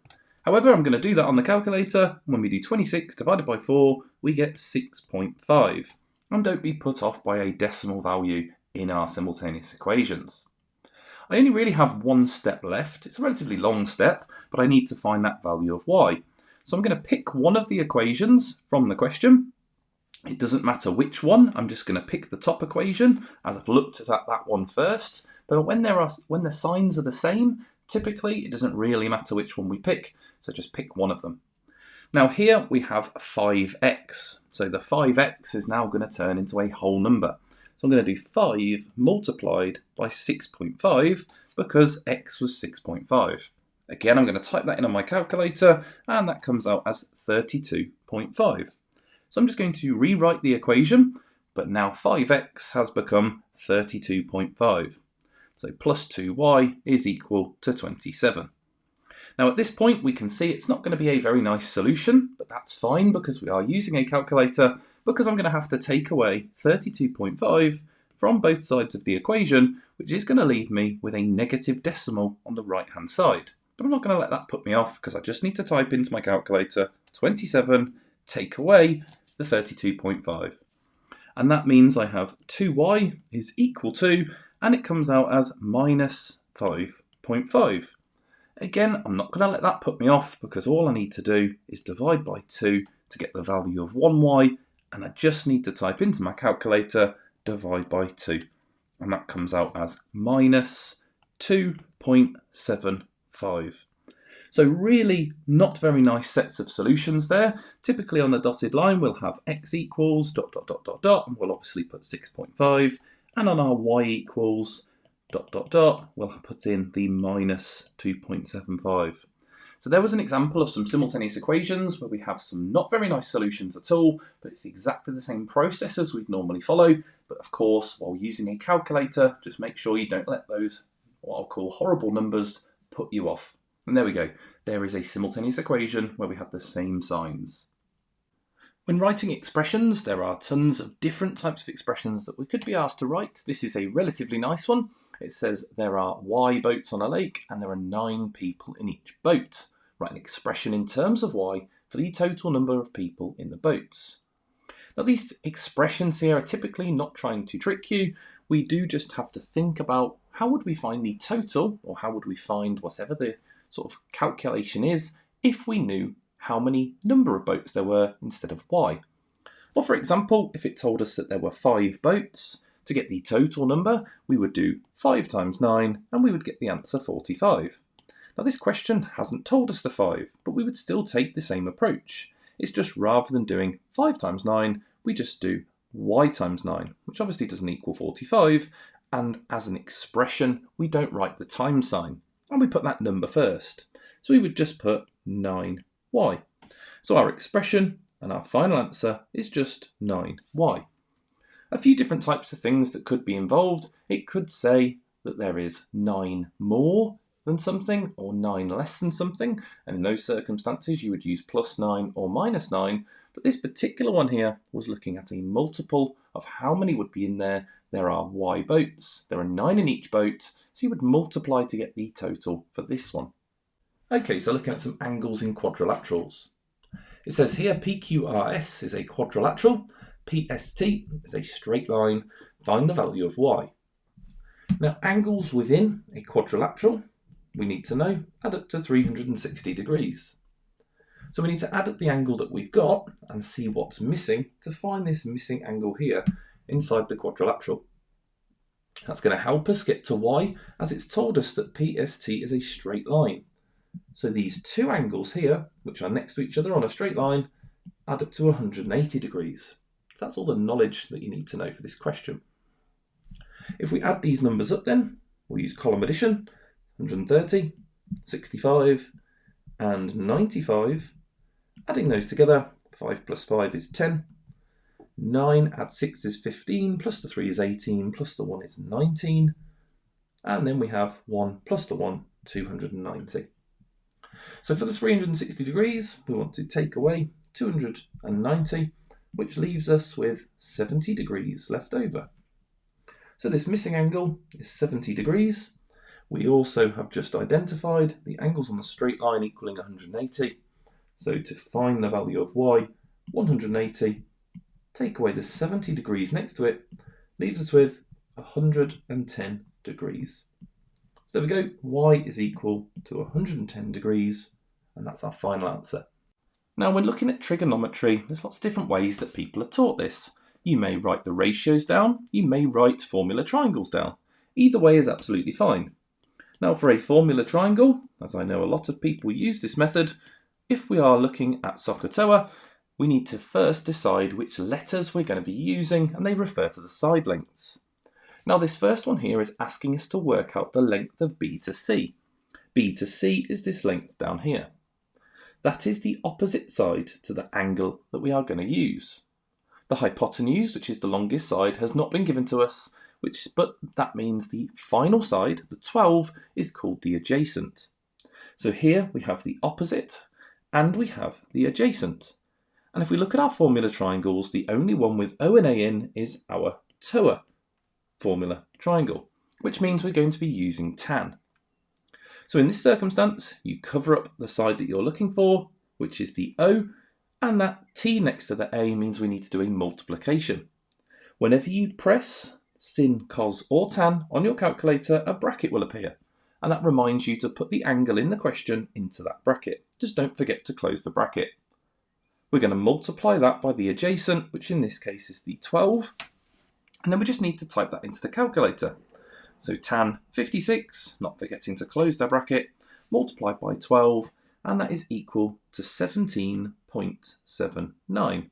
However, I'm going to do that on the calculator. When we do 26 divided by 4, we get 6.5. And don't be put off by a decimal value in our simultaneous equations. I only really have one step left. It's a relatively long step, but I need to find that value of y. So I'm going to pick one of the equations from the question. It doesn't matter which one. I'm just going to pick the top equation as I've looked at that one first. But when the signs are the same, typically it doesn't really matter which one we pick. So just pick one of them. Now here we have 5x, so the 5x is now going to turn into a whole number. So I'm going to do 5 multiplied by 6.5 because x was 6.5. Again, I'm going to type that in on my calculator and that comes out as 32.5. So I'm just going to rewrite the equation, but now 5x has become 32.5. So plus 2y is equal to 27. Now at this point we can see it's not going to be a very nice solution, but that's fine because we are using a calculator, because I'm going to have to take away 32.5 from both sides of the equation, which is going to leave me with a negative decimal on the right hand side. But I'm not going to let that put me off because I just need to type into my calculator 27, take away the 32.5. And that means I have 2y is equal to, and it comes out as minus 5.5. Again, I'm not going to let that put me off because all I need to do is divide by 2 to get the value of 1y, and I just need to type into my calculator divide by 2, and that comes out as minus 2.75. So really not very nice sets of solutions there. Typically on the dotted line we'll have x equals ... and we'll obviously put 6.5, and on our y equals ... we'll put in the minus 2.75. So there was an example of some simultaneous equations where we have some not very nice solutions at all, but it's exactly the same process as we'd normally follow. But of course, while using a calculator, just make sure you don't let those, what I'll call horrible numbers, put you off. And there we go. There is a simultaneous equation where we have the same signs. When writing expressions, there are tons of different types of expressions that we could be asked to write. This is a relatively nice one. It says there are y boats on a lake and there are 9 people in each boat. Write an expression in terms of y for the total number of people in the boats. Now these expressions here are typically not trying to trick you. We do just have to think about how would we find the total, or how would we find whatever the sort of calculation is if we knew how many number of boats there were instead of y. Well, for example, if it told us that there were 5 boats, to get the total number, we would do 5 times 9 and we would get the answer 45. Now this question hasn't told us the 5, but we would still take the same approach. It's just rather than doing 5 times 9, we just do y times 9, which obviously doesn't equal 45, and as an expression, we don't write the times sign, and we put that number first. So we would just put 9y. So our expression and our final answer is just 9y. A few different types of things that could be involved. It could say that there is 9 more than something or 9 less than something, and in those circumstances you would use plus 9 or minus 9, but this particular one here was looking at a multiple of how many would be in there. There are y boats, there are 9 in each boat, so you would multiply to get the total for this one. Okay, so looking at some angles in quadrilaterals. It says here PQRS is a quadrilateral, PST is a straight line, find the value of y. Now angles within a quadrilateral, we need to know, add up to 360 degrees. So we need to add up the angle that we've got and see what's missing to find this missing angle here inside the quadrilateral. That's going to help us get to y, as it's told us that PST is a straight line. So these two angles here, which are next to each other on a straight line, add up to 180 degrees. So that's all the knowledge that you need to know for this question. If we add these numbers up then, we'll use column addition, 130, 65 and 95. Adding those together, 5 plus 5 is 10. 9 add 6 is 15, plus the 3 is 18, plus the 1 is 19. And then we have 1 plus the 1, 290. So for the 360 degrees, we want to take away 290, which leaves us with 70 degrees left over. So this missing angle is 70 degrees. We also have just identified the angles on the straight line equaling 180. So to find the value of y, 180, take away the 70 degrees next to it, leaves us with 110 degrees. So there we go, y is equal to 110 degrees, and that's our final answer. Now when looking at trigonometry, there's lots of different ways that people are taught this. You may write the ratios down, you may write formula triangles down. Either way is absolutely fine. Now for a formula triangle, as I know a lot of people use this method, If we are looking at SOHCAHTOA, we need to first decide which letters we're going to be using, and they refer to the side lengths. Now this first one here is asking us to work out the length of B to C. B to C is this length down here. That is the opposite side to the angle that we are going to use. The hypotenuse, which is the longest side, has not been given to us, but that means the final side, the 12, is called the adjacent. So here we have the opposite and we have the adjacent. And if we look at our formula triangles, the only one with O and A in is our TOA formula triangle, which means we're going to be using tan. So in this circumstance, you cover up the side that you're looking for, which is the O, and that T next to the A means we need to do a multiplication. Whenever you press sin, cos or tan on your calculator, a bracket will appear, and that reminds you to put the angle in the question into that bracket. Just don't forget to close the bracket. We're going to multiply that by the adjacent, which in this case is the 12, and then we just need to type that into the calculator. So tan 56, not forgetting to close the bracket, multiplied by 12, and that is equal to 17.79.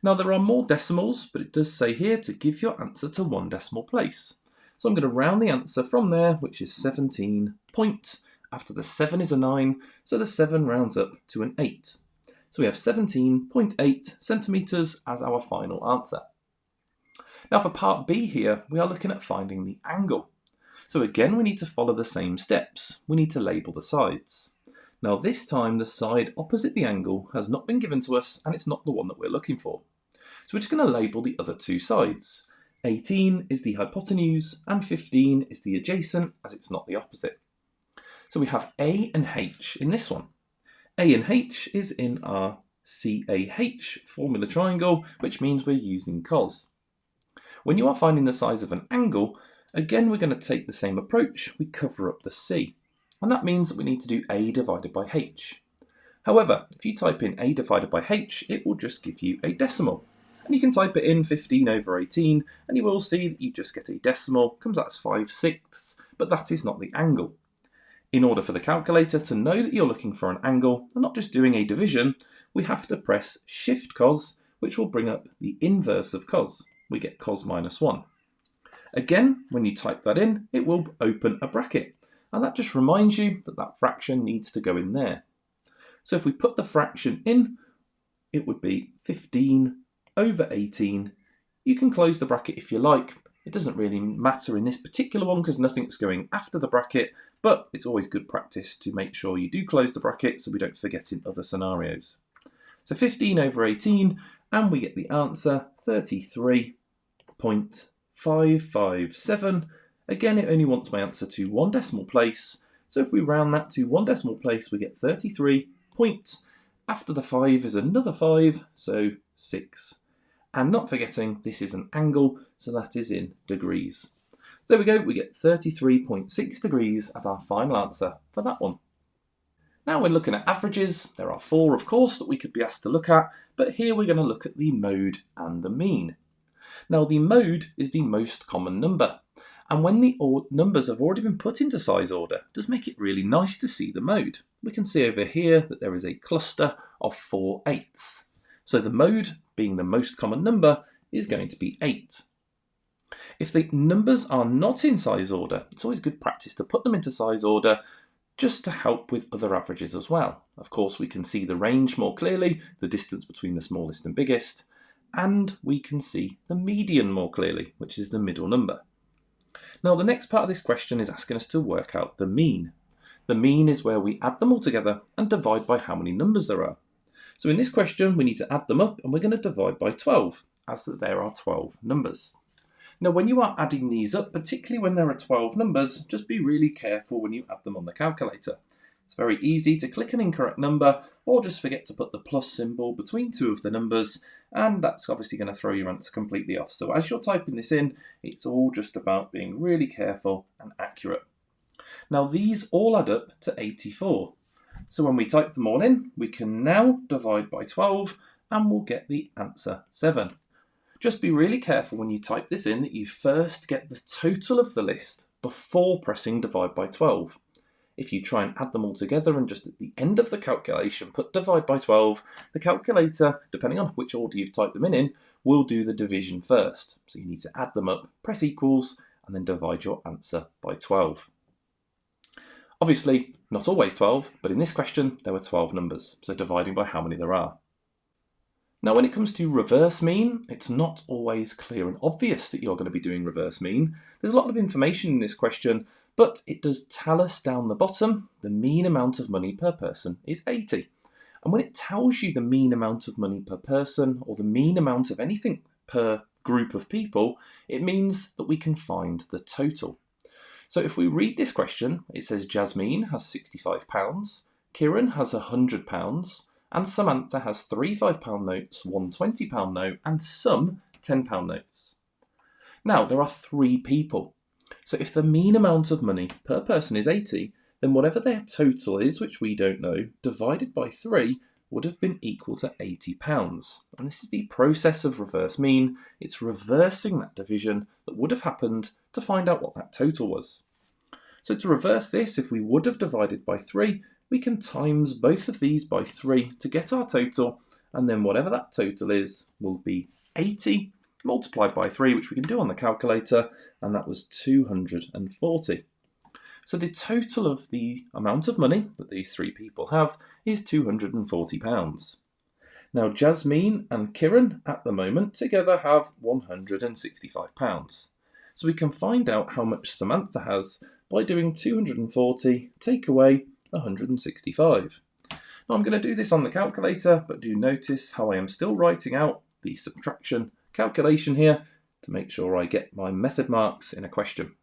Now there are more decimals, but it does say here to give your answer to one decimal place. So I'm going to round the answer from there, which is 17 point. After the 7 is a 9, so the 7 rounds up to an 8. So we have 17.8 centimetres as our final answer. Now for part B here, we are looking at finding the angle. So again, we need to follow the same steps. We need to label the sides. Now this time, the side opposite the angle has not been given to us, and it's not the one that we're looking for. So we're just going to label the other two sides. 18 is the hypotenuse, and 15 is the adjacent, as it's not the opposite. So we have A and H in this one. A and H is in our CAH formula triangle, which means we're using cos. When you are finding the size of an angle, again we're going to take the same approach. We cover up the C, and that means that we need to do A divided by H. However, if you type in A divided by H, it will just give you a decimal. And you can type it in 15 over 18, and you will see that you just get a decimal, comes out as 5/6, but that is not the angle. In order for the calculator to know that you're looking for an angle and not just doing a division, we have to press Shift cos, which will bring up the inverse of cos. We get cos minus 1. Again, when you type that in, it will open a bracket, and that just reminds you that that fraction needs to go in there. So if we put the fraction in, it would be 15 over 18. You can close the bracket if you like. It doesn't really matter in this particular one because nothing's going after the bracket, but it's always good practice to make sure you do close the bracket so we don't forget in other scenarios. So 15 over 18, and we get the answer 33.557. Again, it only wants my answer to one decimal place. So if we round that to one decimal place, we get 33 point. After the 5 is another 5, so 6. And not forgetting, this is an angle, so that is in degrees. There we go, we get 33.6 degrees as our final answer for that one. Now when looking at averages, there are 4 of course that we could be asked to look at, but here we're going to look at the mode and the mean. Now the mode is the most common number, and when the numbers have already been put into size order, it does make it really nice to see the mode. We can see over here that there is a cluster of 4 8s. So the mode, being the most common number, is going to be 8. If the numbers are not in size order, it's always good practice to put them into size order just to help with other averages as well. Of course, we can see the range more clearly, the distance between the smallest and biggest, and we can see the median more clearly, which is the middle number. Now, the next part of this question is asking us to work out the mean. The mean is where we add them all together and divide by how many numbers there are. So in this question, we need to add them up, and we're going to divide by 12, as that there are 12 numbers. Now, when you are adding these up, particularly when there are 12 numbers, just be really careful when you add them on the calculator. It's very easy to click an incorrect number, or just forget to put the plus symbol between 2 of the numbers, and that's obviously going to throw your answer completely off. So as you're typing this in, it's all just about being really careful and accurate. Now, these all add up to 84. So when we type them all in, we can now divide by 12 and we'll get the answer 7. Just be really careful when you type this in that you first get the total of the list before pressing divide by 12. if you try and add them all together and just at the end of the calculation put divide by 12, the calculator, depending on which order you've typed them in, will do the division first. So you need to add them up, press equals, and then divide your answer by 12. Obviously, not always 12, but in this question there were 12 numbers, so dividing by how many there are. Now when it comes to reverse mean, it's not always clear and obvious that you're going to be doing reverse mean. There's a lot of information in this question, but it does tell us down the bottom the mean amount of money per person is 80. And when it tells you the mean amount of money per person, or the mean amount of anything per group of people, it means that we can find the total. So if we read this question, it says Jasmine has £65, Kieran has £100, and Samantha has 3 £5 notes, 1 £20 note, and some £10 notes. Now, there are 3 people. So if the mean amount of money per person is 80, then whatever their total is, which we don't know, divided by 3 would have been equal to £80. And this is the process of reverse mean. It's reversing that division that would have happened to find out what that total was. So to reverse this, if we would have divided by 3, we can times both of these by 3 to get our total, and then whatever that total is will be 80 multiplied by 3, which we can do on the calculator, and that was 240. So the total of the amount of money that these 3 people have is £240. Now Jasmine and Kieran at the moment together have £165. So we can find out how much Samantha has by doing 240 take away 165. Now I'm going to do this on the calculator, but do notice how I am still writing out the subtraction calculation here to make sure I get my method marks in a question.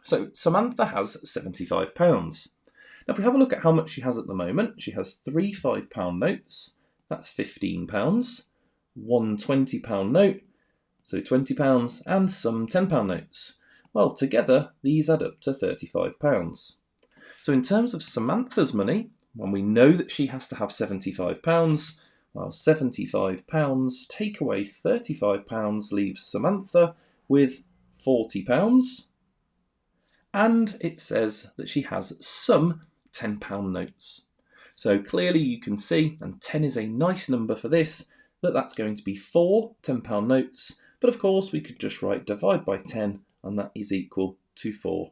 So Samantha has £75. Now if we have a look at how much she has at the moment, she has 3 £5 notes, that's £15, 1 £20 note, so £20, and some £10 notes. Well, together these add up to £35. So in terms of Samantha's money, when we know that she has to have £75, well, £75 take away £35 leaves Samantha with £40. And it says that she has some £10 notes. So clearly you can see, and 10 is a nice number for this, that that's going to be 4 £10 notes. But of course we could just write divide by 10, and that is equal to 4.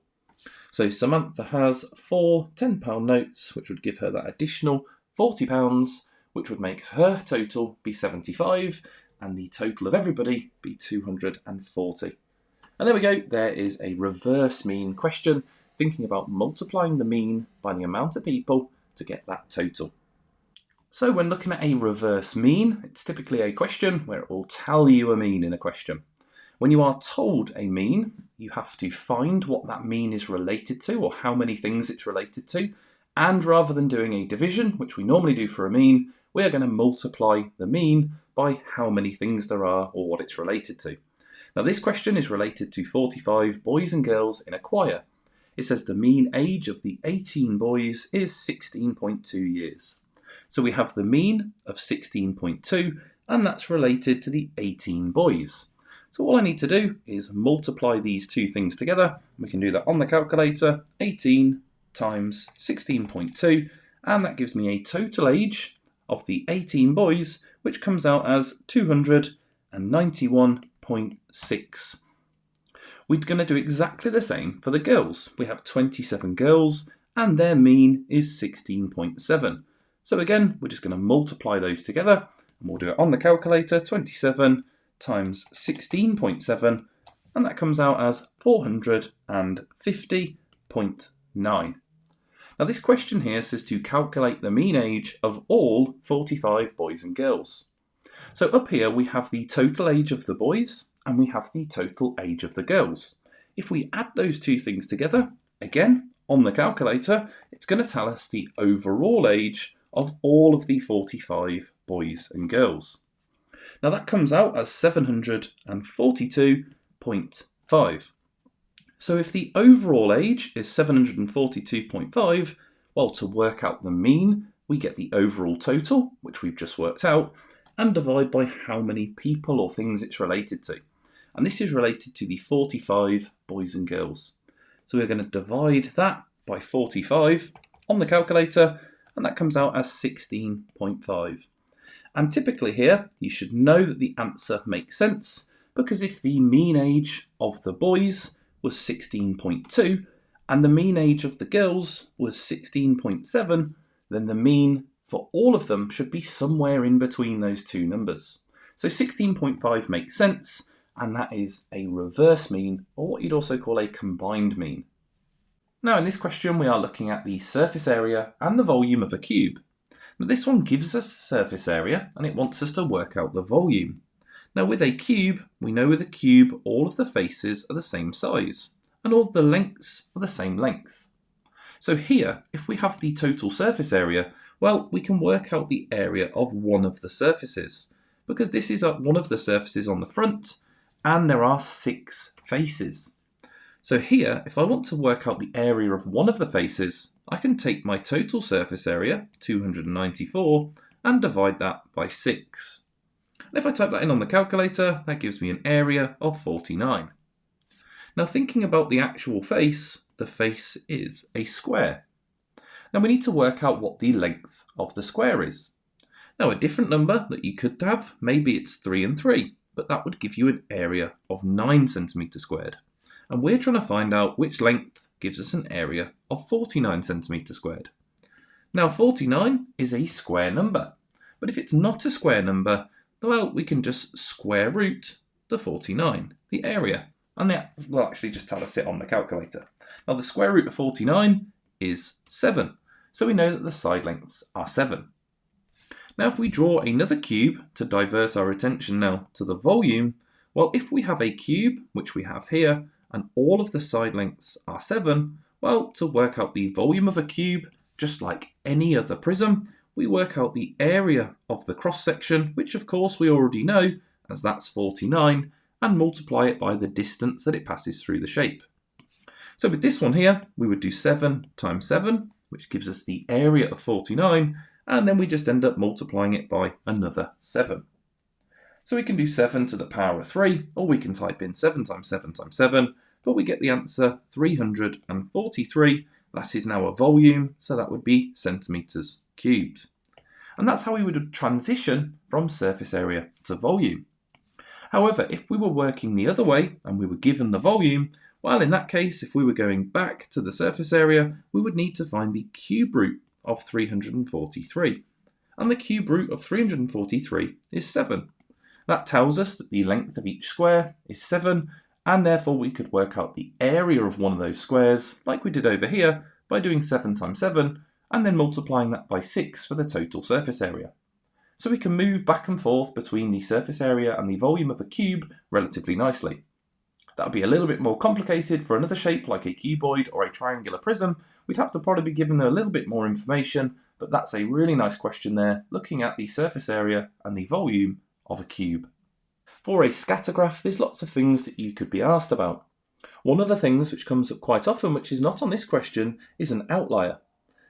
So Samantha has 4 £10 notes, which would give her that additional £40, which would make her total be 75, and the total of everybody be 240. And there we go, there is a reverse mean question, thinking about multiplying the mean by the amount of people to get that total. So when looking at a reverse mean, it's typically a question where it will tell you a mean in a question. When you are told a mean, you have to find what that mean is related to, or how many things it's related to, and rather than doing a division, which we normally do for a mean, we are going to multiply the mean by how many things there are or what it's related to. Now this question is related to 45 boys and girls in a choir. It says the mean age of the 18 boys is 16.2 years. So we have the mean of 16.2, and that's related to the 18 boys. So all I need to do is multiply these two things together. We can do that on the calculator, 18 times 16.2, and that gives me a total age of the 18 boys, which comes out as 291.6. We're going to do exactly the same for the girls. We have 27 girls, and their mean is 16.7. So again, we're just going to multiply those together, and we'll do it on the calculator, 27 times 16.7, and that comes out as 450.9. Now this question here says to calculate the mean age of all 45 boys and girls. So up here we have the total age of the boys and we have the total age of the girls. If we add those two things together, again on the calculator, it's going to tell us the overall age of all of the 45 boys and girls. Now that comes out as 742.5. So if the overall age is 742.5, well, to work out the mean, we get the overall total, which we've just worked out, and divide by how many people or things it's related to. And this is related to the 45 boys and girls. So we're going to divide that by 45 on the calculator, and that comes out as 16.5. And typically here, you should know that the answer makes sense, because if the mean age of the boys was 16.2 and the mean age of the girls was 16.7, then the mean for all of them should be somewhere in between those two numbers. So 16.5 makes sense, and that is a reverse mean, or what you'd also call a combined mean. Now in this question we are looking at the surface area and the volume of a cube. Now this one gives us surface area and it wants us to work out the volume. Now with a cube, we know with a cube all of the faces are the same size and all of the lengths are the same length. So here, if we have the total surface area, well, we can work out the area of one of the surfaces, because this is one of the surfaces on the front and there are 6 faces. So here, if I want to work out the area of one of the faces, I can take my total surface area, 294, and divide that by 6. And if I type that in on the calculator, that gives me an area of 49. Now thinking about the actual face, the face is a square. Now we need to work out what the length of the square is. Now a different number that you could have, maybe it's 3 and 3, but that would give you an area of 9 centimetres squared. And we're trying to find out which length gives us an area of 49 centimetres squared. Now 49 is a square number, but if it's not a square number, well, we can just square root the 49, the area, and that will actually just tell us it on the calculator. Now the square root of 49 is 7, so we know that the side lengths are 7. Now if we draw another cube to divert our attention now to the volume, well, if we have a cube, which we have here, and all of the side lengths are 7, well, to work out the volume of a cube, just like any other prism, we work out the area of the cross section, which of course we already know, as that's 49, and multiply it by the distance that it passes through the shape. So with this one here, we would do 7 times 7, which gives us the area of 49, and then we just end up multiplying it by another 7. So we can do 7 to the power of 3, or we can type in 7 times 7 times 7, but we get the answer 343. That is now a volume, so that would be centimetres cubed. And that's how we would transition from surface area to volume. However, if we were working the other way and we were given the volume, well, in that case, if we were going back to the surface area, we would need to find the cube root of 343. And the cube root of 343 is 7. That tells us that the length of each square is 7, and therefore we could work out the area of one of those squares, like we did over here, by doing 7 times 7, and then multiplying that by 6 for the total surface area. So we can move back and forth between the surface area and the volume of a cube relatively nicely. That would be a little bit more complicated for another shape like a cuboid or a triangular prism. We'd have to probably be given a little bit more information, but that's a really nice question there, looking at the surface area and the volume of a cube. For a scatter graph, there's lots of things that you could be asked about. One of the things which comes up quite often, which is not on this question, is an outlier.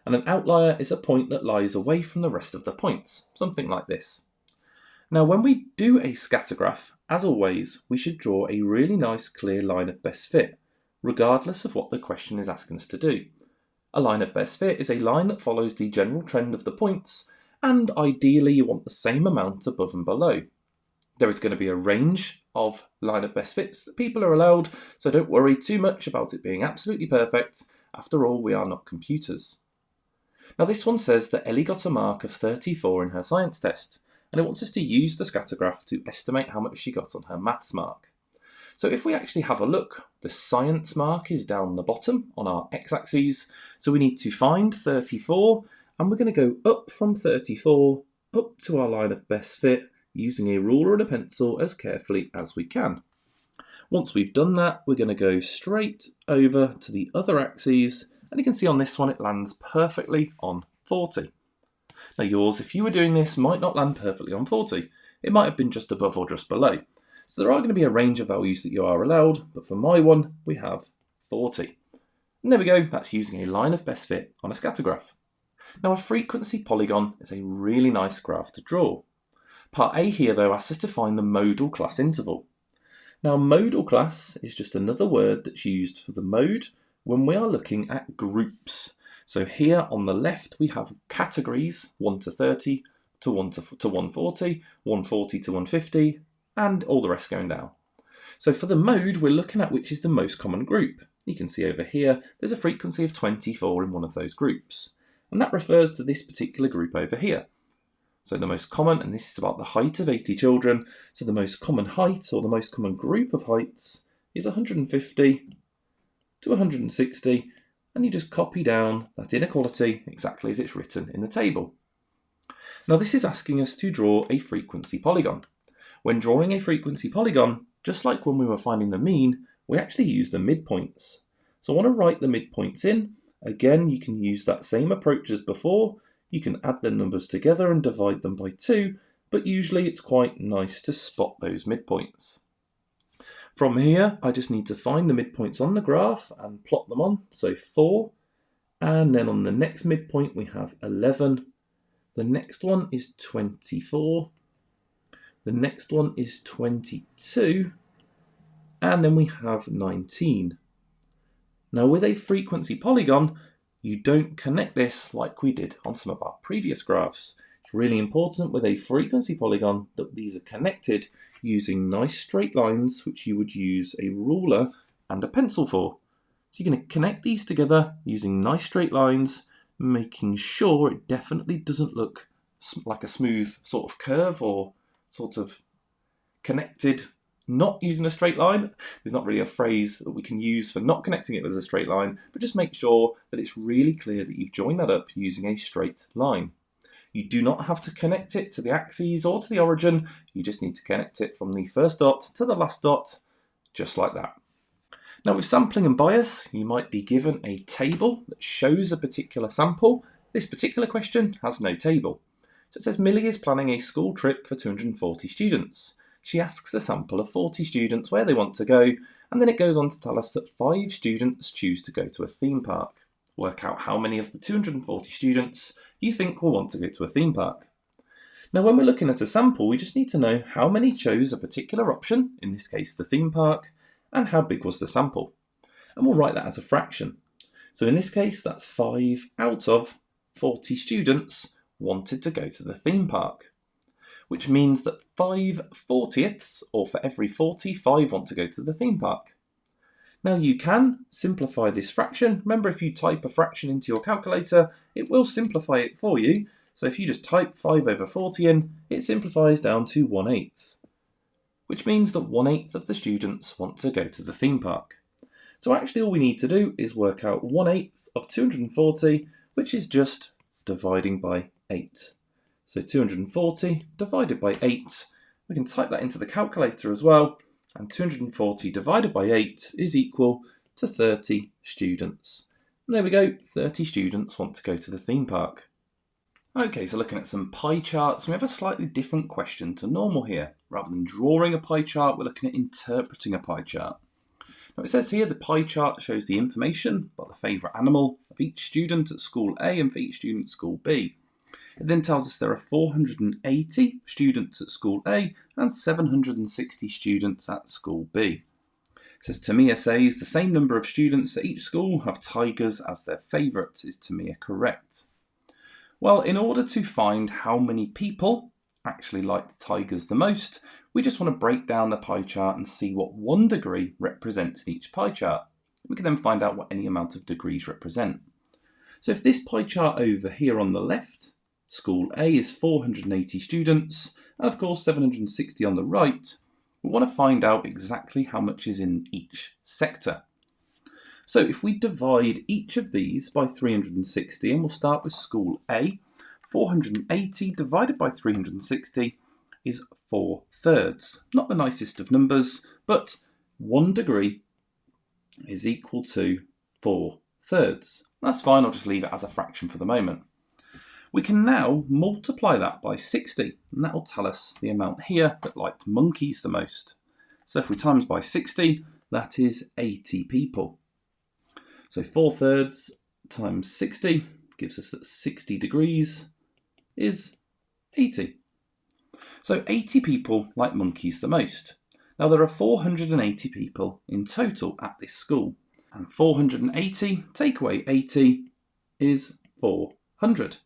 And an outlier is a point that lies away from the rest of the points, something like this. Now when we do a scatter graph, as always, we should draw a really nice clear line of best fit, regardless of what the question is asking us to do. A line of best fit is a line that follows the general trend of the points, and ideally you want the same amount above and below. There is going to be a range of line of best fits that people are allowed, so don't worry too much about it being absolutely perfect. After all, we are not computers. Now this one says that Ellie got a mark of 34 in her science test, and it wants us to use the scatter graph to estimate how much she got on her maths mark. So if we actually have a look, the science mark is down the bottom on our x-axis, so we need to find 34, and we're going to go up from 34 up to our line of best fit using a ruler and a pencil as carefully as we can. Once we've done that, we're going to go straight over to the other axes, and you can see on this one it lands perfectly on 40. Now yours, if you were doing this, might not land perfectly on 40. It might have been just above or just below. So there are going to be a range of values that you are allowed, but for my one, we have 40. And there we go, that's using a line of best fit on a scatter graph. Now a frequency polygon is a really nice graph to draw. Part A here though asks us to find the modal class interval. Now modal class is just another word that's used for the mode when we are looking at groups. So here on the left we have categories 1 to 30 to 140, 140 to 150, and all the rest going down. So for the mode, we're looking at which is the most common group. You can see over here there's a frequency of 24 in one of those groups, and that refers to this particular group over here. So the most common, and this is about the height of 80 children, so the most common height or the most common group of heights is 150 to 160, and you just copy down that inequality exactly as it's written in the table. Now this is asking us to draw a frequency polygon. When drawing a frequency polygon, just like when we were finding the mean, we actually use the midpoints. So I want to write the midpoints in. Again, you can use that same approach as before. You can add the numbers together and divide them by 2, but usually it's quite nice to spot those midpoints. From here, I just need to find the midpoints on the graph and plot them on. So 4, and then on the next midpoint we have 11. The next one is 24. The next one is 22. And then we have 19. Now with a frequency polygon, you don't connect this like we did on some of our previous graphs. It's really important with a frequency polygon that these are connected using nice straight lines, which you would use a ruler and a pencil for. So you're going to connect these together using nice straight lines, making sure it definitely doesn't look like a smooth sort of curve or sort of connected not using a straight line. There's not really a phrase that we can use for not connecting it as a straight line, but just make sure that it's really clear that you've joined that up using a straight line. You do not have to connect it to the axes or to the origin, you just need to connect it from the first dot to the last dot, just like that. Now with sampling and bias, you might be given a table that shows a particular sample. This particular question has no table. So it says Millie is planning a school trip for 240 students. She asks a sample of 40 students where they want to go, and then it goes on to tell us that 5 students choose to go to a theme park. Work out how many of the 240 students you think will want to go to a theme park. Now when we're looking at a sample, we just need to know how many chose a particular option, in this case the theme park, and how big was the sample. And we'll write that as a fraction. So in this case, that's 5 out of 40 students wanted to go to the theme park, which means that 5/40ths, or for every 40, 5 want to go to the theme park. Now you can simplify this fraction. Remember, if you type a fraction into your calculator, it will simplify it for you. So if you just type 5/40 in, it simplifies down to 1/8, which means that 1/8 of the students want to go to the theme park. So actually all we need to do is work out 1/8 of 240, which is just dividing by 8. So 240 divided by 8, we can type that into the calculator as well, and 240 divided by 8 is equal to 30 students. And there we go, 30 students want to go to the theme park. Okay, so looking at some pie charts, we have a slightly different question to normal here. Rather than drawing a pie chart, we're looking at interpreting a pie chart. Now it says here the pie chart shows the information about the favourite animal of each student at school A and for each student at school B. It then tells us there are 480 students at school A and 760 students at school B. It says Tamia says the same number of students at each school have tigers as their favourite. Is Tamia correct? Well, in order to find how many people actually like tigers the most, we just want to break down the pie chart and see what 1 degree represents in each pie chart. We can then find out what any amount of degrees represent. So if this pie chart over here on the left, School A is 480 students, and of course 760 on the right, we want to find out exactly how much is in each sector. So if we divide each of these by 360, and we'll start with School A, 480 divided by 360 is 4/3. Not the nicest of numbers, but 1 degree is equal to 4/3. That's fine, I'll just leave it as a fraction for the moment. We can now multiply that by 60, and that will tell us the amount here that liked monkeys the most. So if we times by 60, that is 80 people. So 4/3 times 60 gives us that 60 degrees is 80. So 80 people like monkeys the most. Now there are 480 people in total at this school. And 480 take away 80 is 400.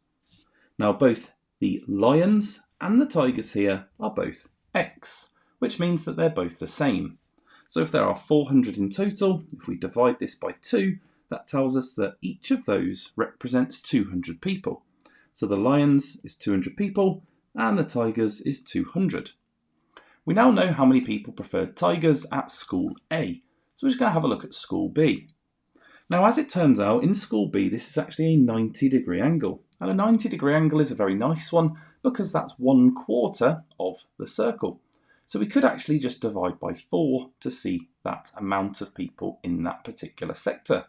Now both the lions and the tigers here are both x, which means that they're both the same. So if there are 400 in total, if we divide this by 2, that tells us that each of those represents 200 people. So the lions is 200 people and the tigers is 200. We now know how many people preferred tigers at school A. So we're just going to have a look at school B. Now, as it turns out, in school B, this is actually a 90-degree angle. And a 90-degree angle is a very nice one because that's 1/4 of the circle. So we could actually just divide by 4 to see that amount of people in that particular sector.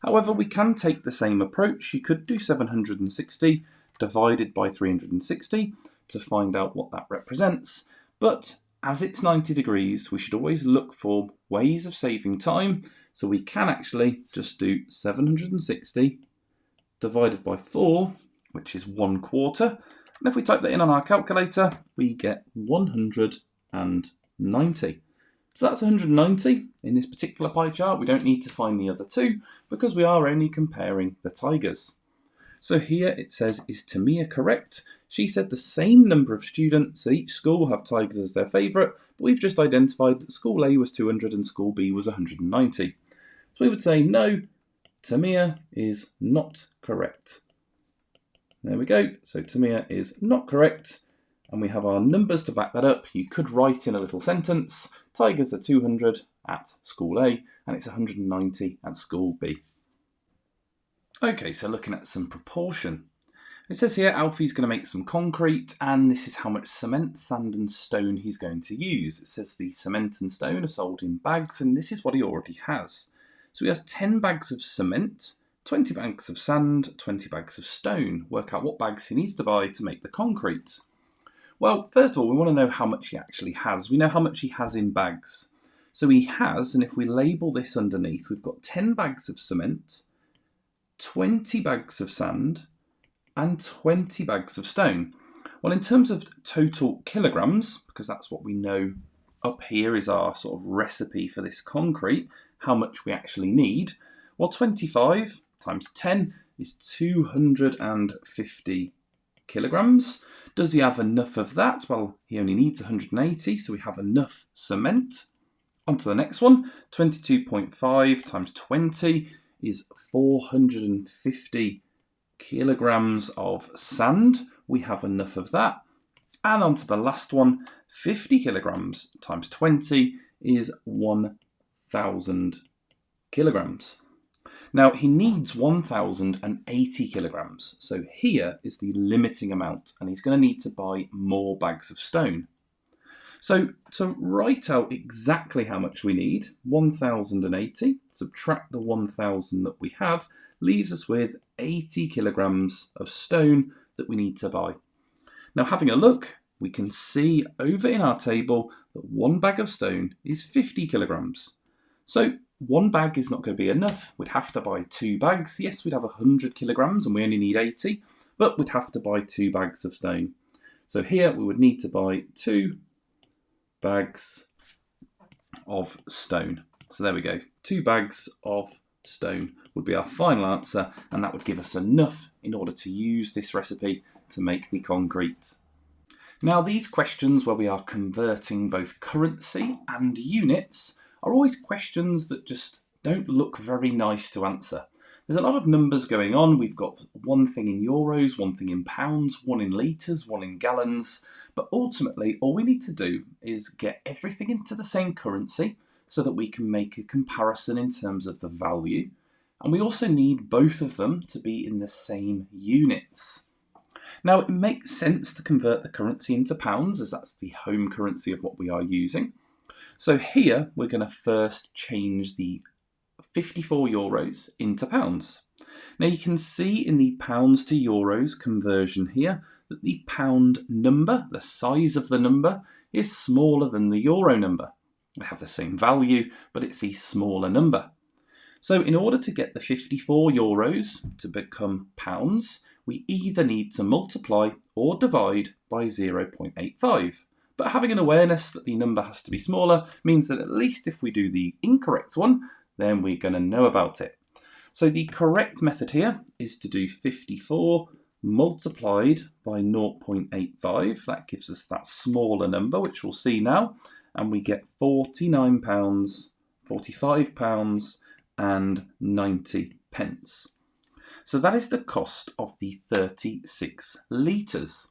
However, we can take the same approach. You could do 760 divided by 360 to find out what that represents. But as it's 90 degrees, we should always look for ways of saving time. So we can actually just do 760 divided by 4, which is 1/4. And if we type that in on our calculator, we get 190. So that's 190 in this particular pie chart. We don't need to find the other two because we are only comparing the tigers. So here it says, is Tamia correct? She said the same number of students at each school have tigers as their favourite, but we've just identified that school A was 200 and school B was 190. So we would say no, Tamia is not correct. There we go. So Tamia is not correct. And we have our numbers to back that up. You could write in a little sentence, tigers are 200 at school A and it's 190 at school B. Okay, so looking at some proportion. It says here Alfie's going to make some concrete and this is how much cement, sand and stone he's going to use. It says the cement and stone are sold in bags and this is what he already has. So he has 10 bags of cement, 20 bags of sand, 20 bags of stone. Work out what bags he needs to buy to make the concrete. Well, first of all, we want to know how much he actually has. We know how much he has in bags. So he has, and if we label this underneath, we've got 10 bags of cement, 20 bags of sand, and 20 bags of stone. Well, in terms of total kilograms, because that's what we know up here is our sort of recipe for this concrete, how much we actually need. Well, 25 times 10 is 250 kilograms. Does he have enough of that? Well, he only needs 180, so we have enough cement. On to the next one, 22.5 times 20 is 450 kilograms of sand. We have enough of that. And on to the last one, 50 kilograms times 20 is 1,000 kilograms. Now, he needs 1,080 kilograms. So here is the limiting amount, and he's going to need to buy more bags of stone. So to write out exactly how much we need, 1,080, subtract the 1,000 that we have, leaves us with 80 kilograms of stone that we need to buy. Now, having a look, we can see over in our table that one bag of stone is 50 kilograms. So one bag is not going to be enough. We'd have to buy 2 bags. Yes, we'd have 100 kilograms and we only need 80, but we'd have to buy 2 bags of stone. So here we would need to buy 2 bags of stone. So there we go. 2 bags of stone would be our final answer, and that would give us enough in order to use this recipe to make the concrete. Now, these questions where we are converting both currency and units are always questions that just don't look very nice to answer. There's a lot of numbers going on. We've got one thing in euros, one thing in pounds, one in litres, one in gallons. But ultimately, all we need to do is get everything into the same currency so that we can make a comparison in terms of the value. And we also need both of them to be in the same units. Now, it makes sense to convert the currency into pounds, as that's the home currency of what we are using. So here, we're going to first change the 54 euros into pounds. Now, you can see in the pounds to euros conversion here that the pound number, the size of the number, is smaller than the euro number. They have the same value, but it's a smaller number. So in order to get the 54 euros to become pounds, we either need to multiply or divide by 0.85. But having an awareness that the number has to be smaller means that at least if we do the incorrect one, then we're going to know about it. So the correct method here is to do 54 multiplied by 0.85. That gives us that smaller number, which we'll see now. And we get £49, £45 and 90 pence. So that is the cost of the 36 litres.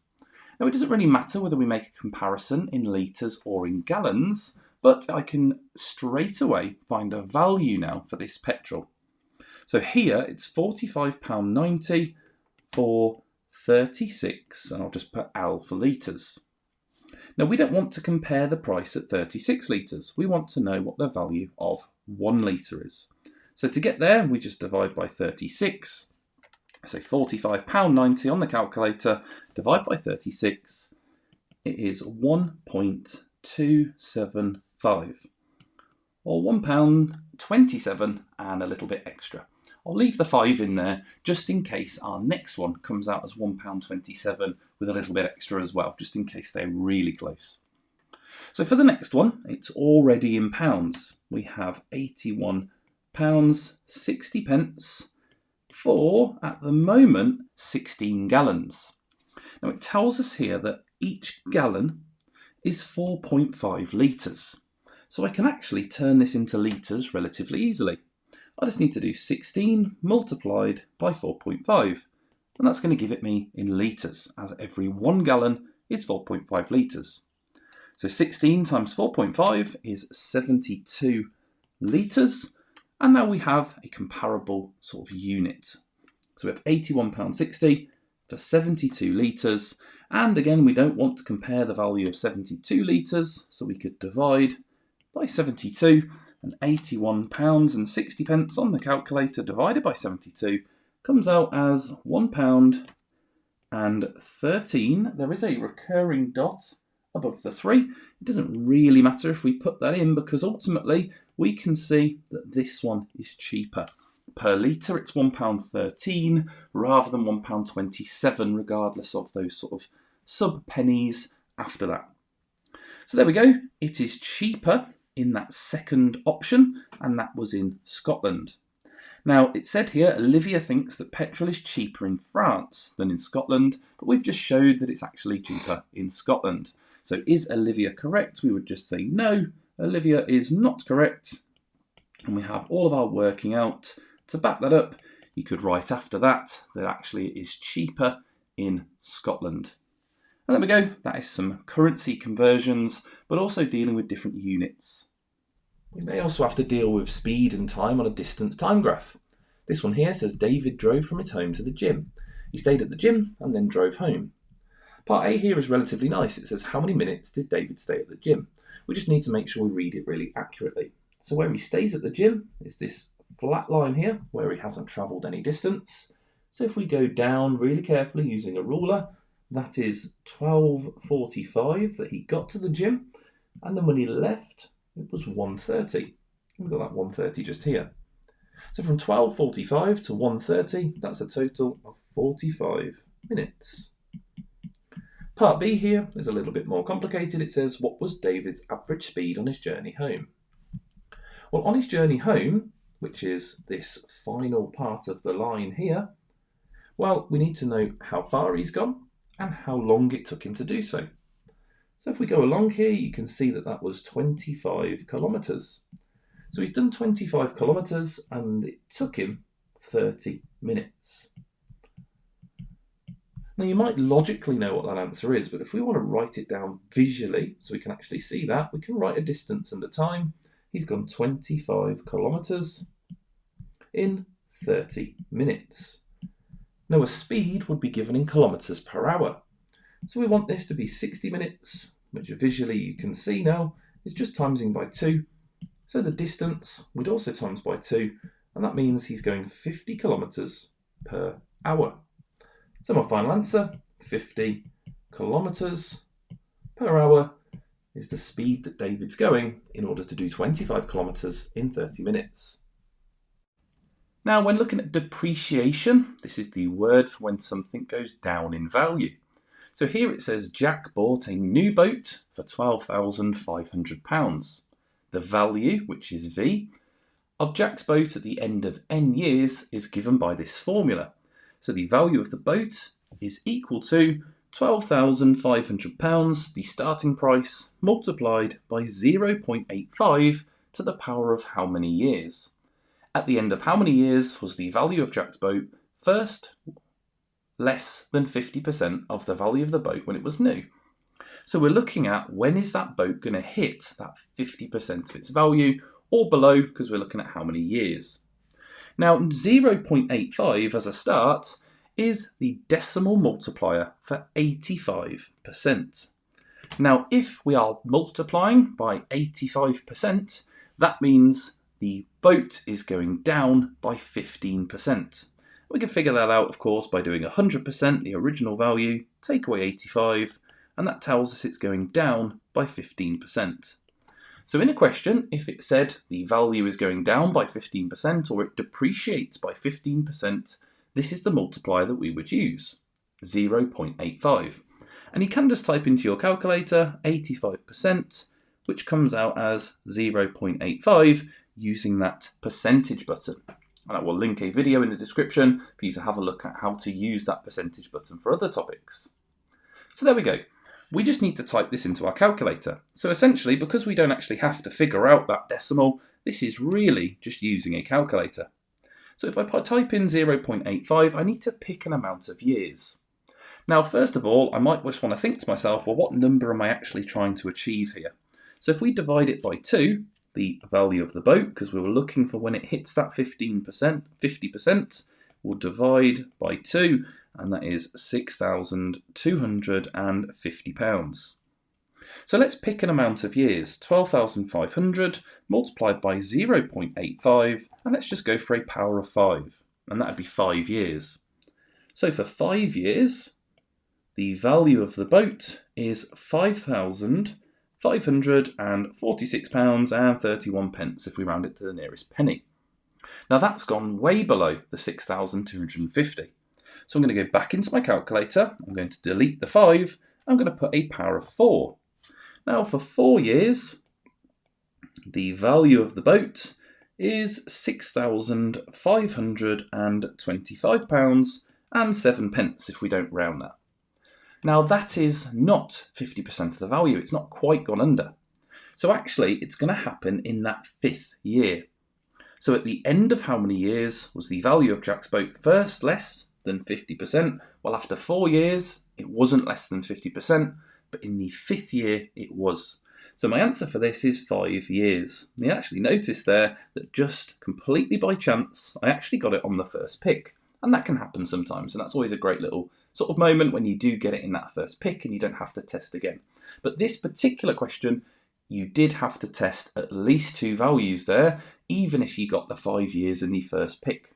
Now it doesn't really matter whether we make a comparison in litres or in gallons, but I can straight away find a value now for this petrol. So here it's £45.90 for 36, and I'll just put L for litres. Now we don't want to compare the price at 36 litres, we want to know what the value of 1 litre is. So to get there, we just divide by 36, so £45.90 on the calculator, divide by 36, it is 1.275, or £1.27 and a little bit extra. I'll leave the 5 in there just in case our next one comes out as £1.27 with a little bit extra as well, just in case they're really close. So for the next one, it's already in pounds. We have £81.60 for, at the moment, 16 gallons. Now it tells us here that each gallon is 4.5 litres. So I can actually turn this into litres relatively easily. I just need to do 16 multiplied by 4.5, and that's going to give it me in litres, as every 1 gallon is 4.5 litres. So 16 times 4.5 is 72 litres, and now we have a comparable sort of unit. So we have £81.60 for 72 litres, and again we don't want to compare the value of 72 litres, so we could divide by 72, and £81.60 on the calculator divided by 72 comes out as £1.13. There is a recurring dot above the 3. It doesn't really matter if we put that in, because ultimately we can see that this one is cheaper. Per litre it's £1.13 rather than £1.27, regardless of those sort of sub pennies after that. So there we go, it is cheaper in that second option, and that was in Scotland. Now it said here Olivia thinks that petrol is cheaper in France than in Scotland, but we've just showed that it's actually cheaper in Scotland. So is Olivia correct? We would just say no, Olivia is not correct, and we have all of our working out to back that up. You could write after that actually it is cheaper in Scotland. And there we go, that is some currency conversions, but also dealing with different units. We may also have to deal with speed and time on a distance time graph. This one here says David drove from his home to the gym. He stayed at the gym and then drove home. Part A here is relatively nice. It says how many minutes did David stay at the gym? We just need to make sure we read it really accurately. So where he stays at the gym is this flat line here where he hasn't travelled any distance. So if we go down really carefully using a ruler, that is 12:45 that he got to the gym, and then when he left it was 1:30. We've got that 1:30 just here. So from 12:45 to 1:30, that's a total of 45 minutes. Part B here is a little bit more complicated. It says, what was David's average speed on his journey home? Well, on his journey home, which is this final part of the line here, well, we need to know how far he's gone and how long it took him to do so. So if we go along here, you can see that that was 25 kilometres. So he's done 25 kilometres and it took him 30 minutes. Now you might logically know what that answer is, but if we want to write it down visually so we can actually see that, we can write a distance and a time. He's gone 25 kilometres in 30 minutes. Now a speed would be given in kilometres per hour. So we want this to be 60 minutes, which visually you can see now is just timesing by 2. So the distance would also times by 2, and that means he's going 50 kilometres per hour. So my final answer, 50 kilometres per hour, is the speed that David's going in order to do 25 kilometres in 30 minutes. Now, when looking at depreciation, this is the word for when something goes down in value. So here it says Jack bought a new boat for £12,500. The value, which is V, of Jack's boat at the end of n years is given by this formula. So the value of the boat is equal to £12,500, the starting price, multiplied by 0.85 to the power of how many years? At the end of how many years was the value of Jack's boat first less than 50% of the value of the boat when it was new? So we're looking at when is that boat going to hit that 50% of its value or below, because we're looking at how many years. Now 0.85 as a start is the decimal multiplier for 85%. Now if we are multiplying by 85%, that means the boat is going down by 15%. We can figure that out, of course, by doing 100%, the original value, take away 85, and that tells us it's going down by 15%. So in a question, if it said the value is going down by 15% or it depreciates by 15%, this is the multiplier that we would use, 0.85. And you can just type into your calculator 85%, which comes out as 0.85 using that percentage button. And I will link a video in the description for you to have a look at how to use that percentage button for other topics. So there we go. We just need to type this into our calculator. So essentially, because we don't actually have to figure out that decimal, this is really just using a calculator. So if I type in 0.85, I need to pick an amount of years. Now, first of all, I might just want to think to myself, well, what number am I actually trying to achieve here? So if we divide it by 2, the value of the boat, because we were looking for when it hits that 50%, we'll divide by 2, and that is £6,250. So let's pick an amount of years, 12,500 multiplied by 0.85, and let's just go for a power of 5, and that would be 5 years. So for 5 years, the value of the boat is £5,546.31 if we round it to the nearest penny. Now that's gone way below the 6,250. So I'm going to go back into my calculator, I'm going to delete the 5, I'm going to put a power of 4. Now for 4 years, the value of the boat is £6,525.07 if we don't round that. Now that is not 50% of the value, it's not quite gone under. So actually it's going to happen in that 5th year. So at the end of how many years was the value of Jack's boat first less than 50%? Well, after 4 years, it wasn't less than 50%, but in the 5th year, it was. So my answer for this is 5 years. And you actually notice there that just completely by chance, I actually got it on the first pick. And that can happen sometimes, and that's always a great little sort of moment when you do get it in that first pick and you don't have to test again. But this particular question, you did have to test at least 2 values there, even if you got the 5 years in the first pick.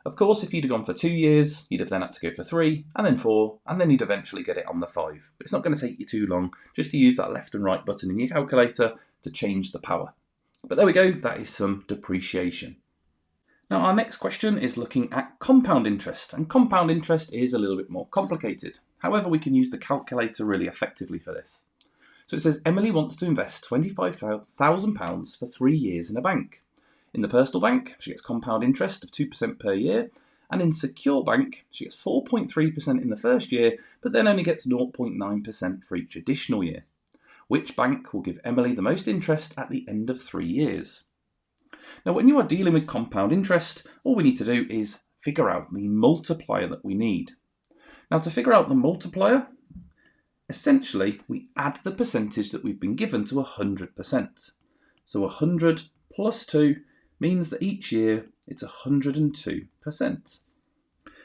Of course, if you'd have gone for 2 years, you'd have then had to go for 3, and then 4, and then you'd eventually get it on the 5. But it's not going to take you too long just to use that left and right button in your calculator to change the power. But there we go, that is some depreciation. Now our next question is looking at compound interest, and compound interest is a little bit more complicated. However, we can use the calculator really effectively for this. So it says Emily wants to invest £25,000 for 3 years in a bank. In the personal bank, she gets compound interest of 2% per year, and in secure bank, she gets 4.3% in the first year, but then only gets 0.9% for each additional year. Which bank will give Emily the most interest at the end of 3 years? Now, when you are dealing with compound interest, all we need to do is figure out the multiplier that we need. Now, to figure out the multiplier, essentially, we add the percentage that we've been given to 100%. So 100 plus 2 means that each year it's 102%.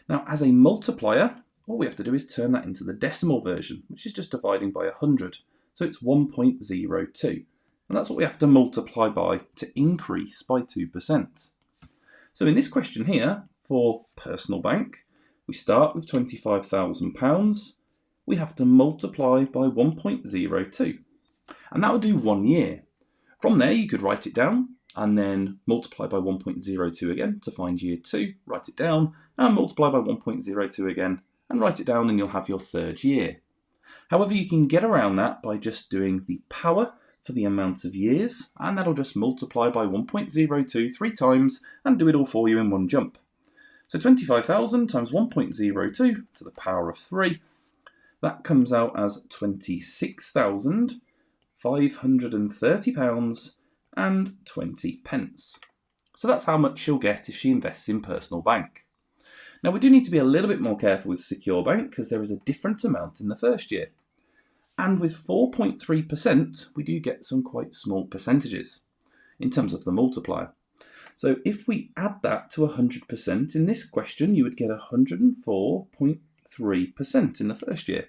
Now, as a multiplier, all we have to do is turn that into the decimal version, which is just dividing by 100. So it's 1.02. And that's what we have to multiply by to increase by 2%. So in this question here, for personal bank, we start with £25,000. We have to multiply by 1.02. And that will do 1 year. From there, you could write it down and then multiply by 1.02 again to find year 2, write it down, and multiply by 1.02 again, and write it down, and you'll have your 3rd year. However, you can get around that by just doing the power for the amount of years, and that'll just multiply by 1.02 3 times and do it all for you in one jump. So 25,000 times 1.02 to the power of 3, that comes out as £26,530 and 20 pence. So that's how much she'll get if she invests in personal bank. Now we do need to be a little bit more careful with secure bank because there is a different amount in the first year. And with 4.3%, we do get some quite small percentages in terms of the multiplier. So if we add that to 100%, in this question you would get 104.3% in the first year.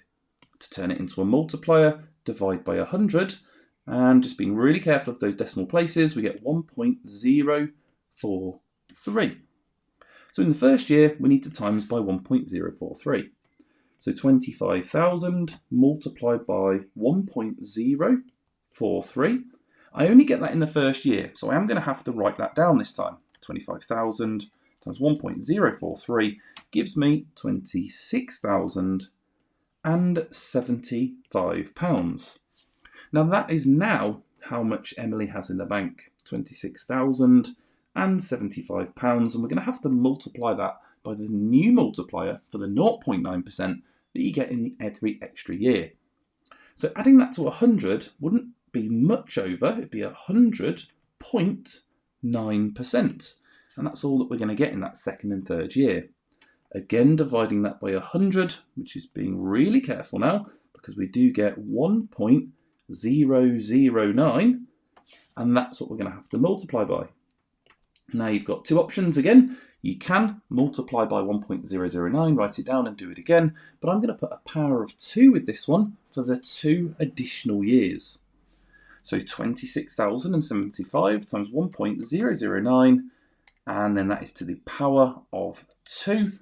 To turn it into a multiplier, divide by 100, and just being really careful of those decimal places, we get 1.043. So in the first year, we need to times by 1.043. So 25,000 multiplied by 1.043. I only get that in the first year, so I am going to have to write that down this time. 25,000 times 1.043 gives me £26,075. Now that is now how much Emily has in the bank, £26,075, and we're going to have to multiply that by the new multiplier for the 0.9% that you get in every extra year. So adding that to 100 wouldn't be much over, it'd be 100.9%, and that's all that we're going to get in that second and third year. Again, dividing that by 100, which is being really careful now, because we do get 1.009, and that's what we're going to have to multiply by. Now you've got two options again. You can multiply by 1.009, write it down and do it again, but I'm going to put a power of 2 with this one for the 2 additional years. So 26,075 times 1.009, and then that is to the power of 2,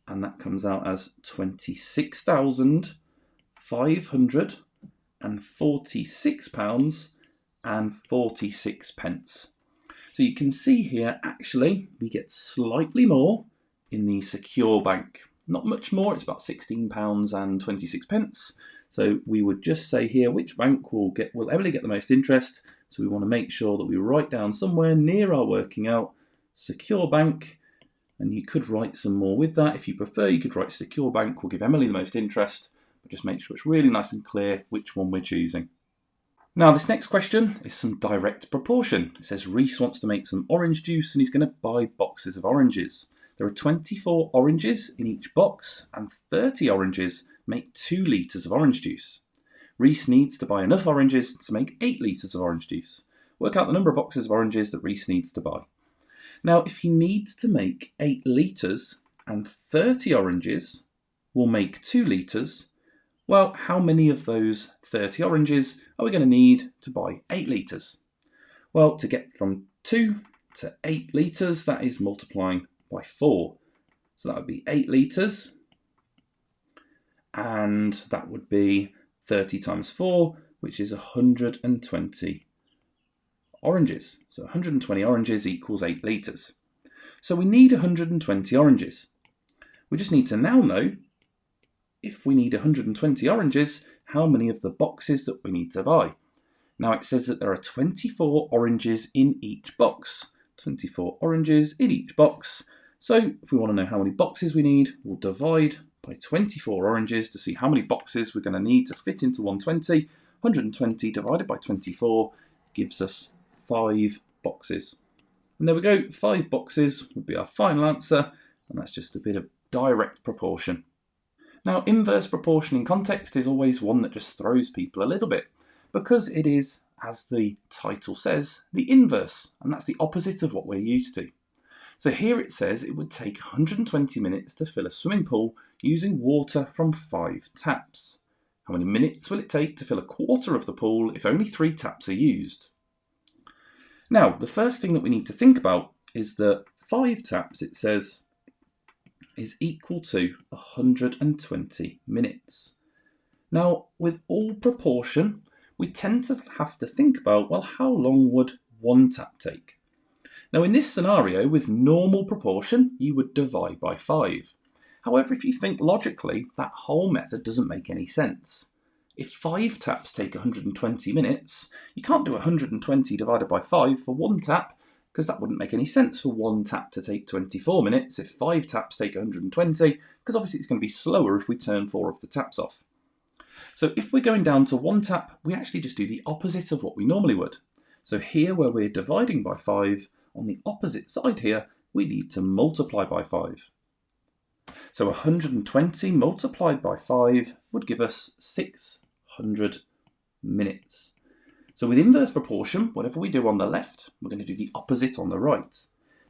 and that comes out as £26,546 and 46 pence. So you can see here, actually, we get slightly more in the secure bank. Not much more, it's about £16 and 26 pence. So we would just say here, which bank will Emily get the most interest? So we want to make sure that we write down somewhere near our working out, secure bank, and you could write some more with that. If you prefer, you could write secure bank will give Emily the most interest, but just make sure it's really nice and clear which one we're choosing. Now this next question is some direct proportion. It says Reese wants to make some orange juice and he's going to buy boxes of oranges. There are 24 oranges in each box and 30 oranges make 2 litres of orange juice. Reese needs to buy enough oranges to make 8 litres of orange juice. Work out the number of boxes of oranges that Reese needs to buy. Now if he needs to make 8 litres and 30 oranges will make 2 litres, well, how many of those 30 oranges are we going to need to buy 8 litres? Well, to get from 2 to 8 litres, that is multiplying by 4. So that would be 8 litres, and that would be 30 times 4, which is 120 oranges. So 120 oranges equals 8 litres. So we need 120 oranges. We just need to now know, if we need 120 oranges, how many of the boxes that we need to buy. Now it says that there are 24 oranges in each box. 24 oranges in each box. So if we want to know how many boxes we need, we'll divide by 24 oranges to see how many boxes we're going to need to fit into 120. 120 divided by 24 gives us 5 boxes. And there we go, 5 boxes would be our final answer, and that's just a bit of direct proportion. Now, inverse proportion in context is always one that just throws people a little bit, because it is, as the title says, the inverse, and that's the opposite of what we're used to. So here it says it would take 120 minutes to fill a swimming pool using water from 5 taps. How many minutes will it take to fill a quarter of the pool if only 3 taps are used? Now, the first thing that we need to think about is that 5 taps, it says, is equal to 120 minutes. Now, with all proportion, we tend to have to think about, well, how long would 1 tap take? Now, in this scenario, with normal proportion, you would divide by 5. However, if you think logically, that whole method doesn't make any sense. if 5 taps take 120 minutes, you can't do 120 divided by 5 for 1 tap, because that wouldn't make any sense for 1 tap to take 24 minutes if 5 taps take 120, because obviously it's going to be slower if we turn 4 of the taps off. So if we're going down to 1 tap, we actually just do the opposite of what we normally would. So here where we're dividing by 5, on the opposite side here, we need to multiply by 5. So 120 multiplied by 5 would give us 600 minutes. So with inverse proportion, whatever we do on the left, we're going to do the opposite on the right.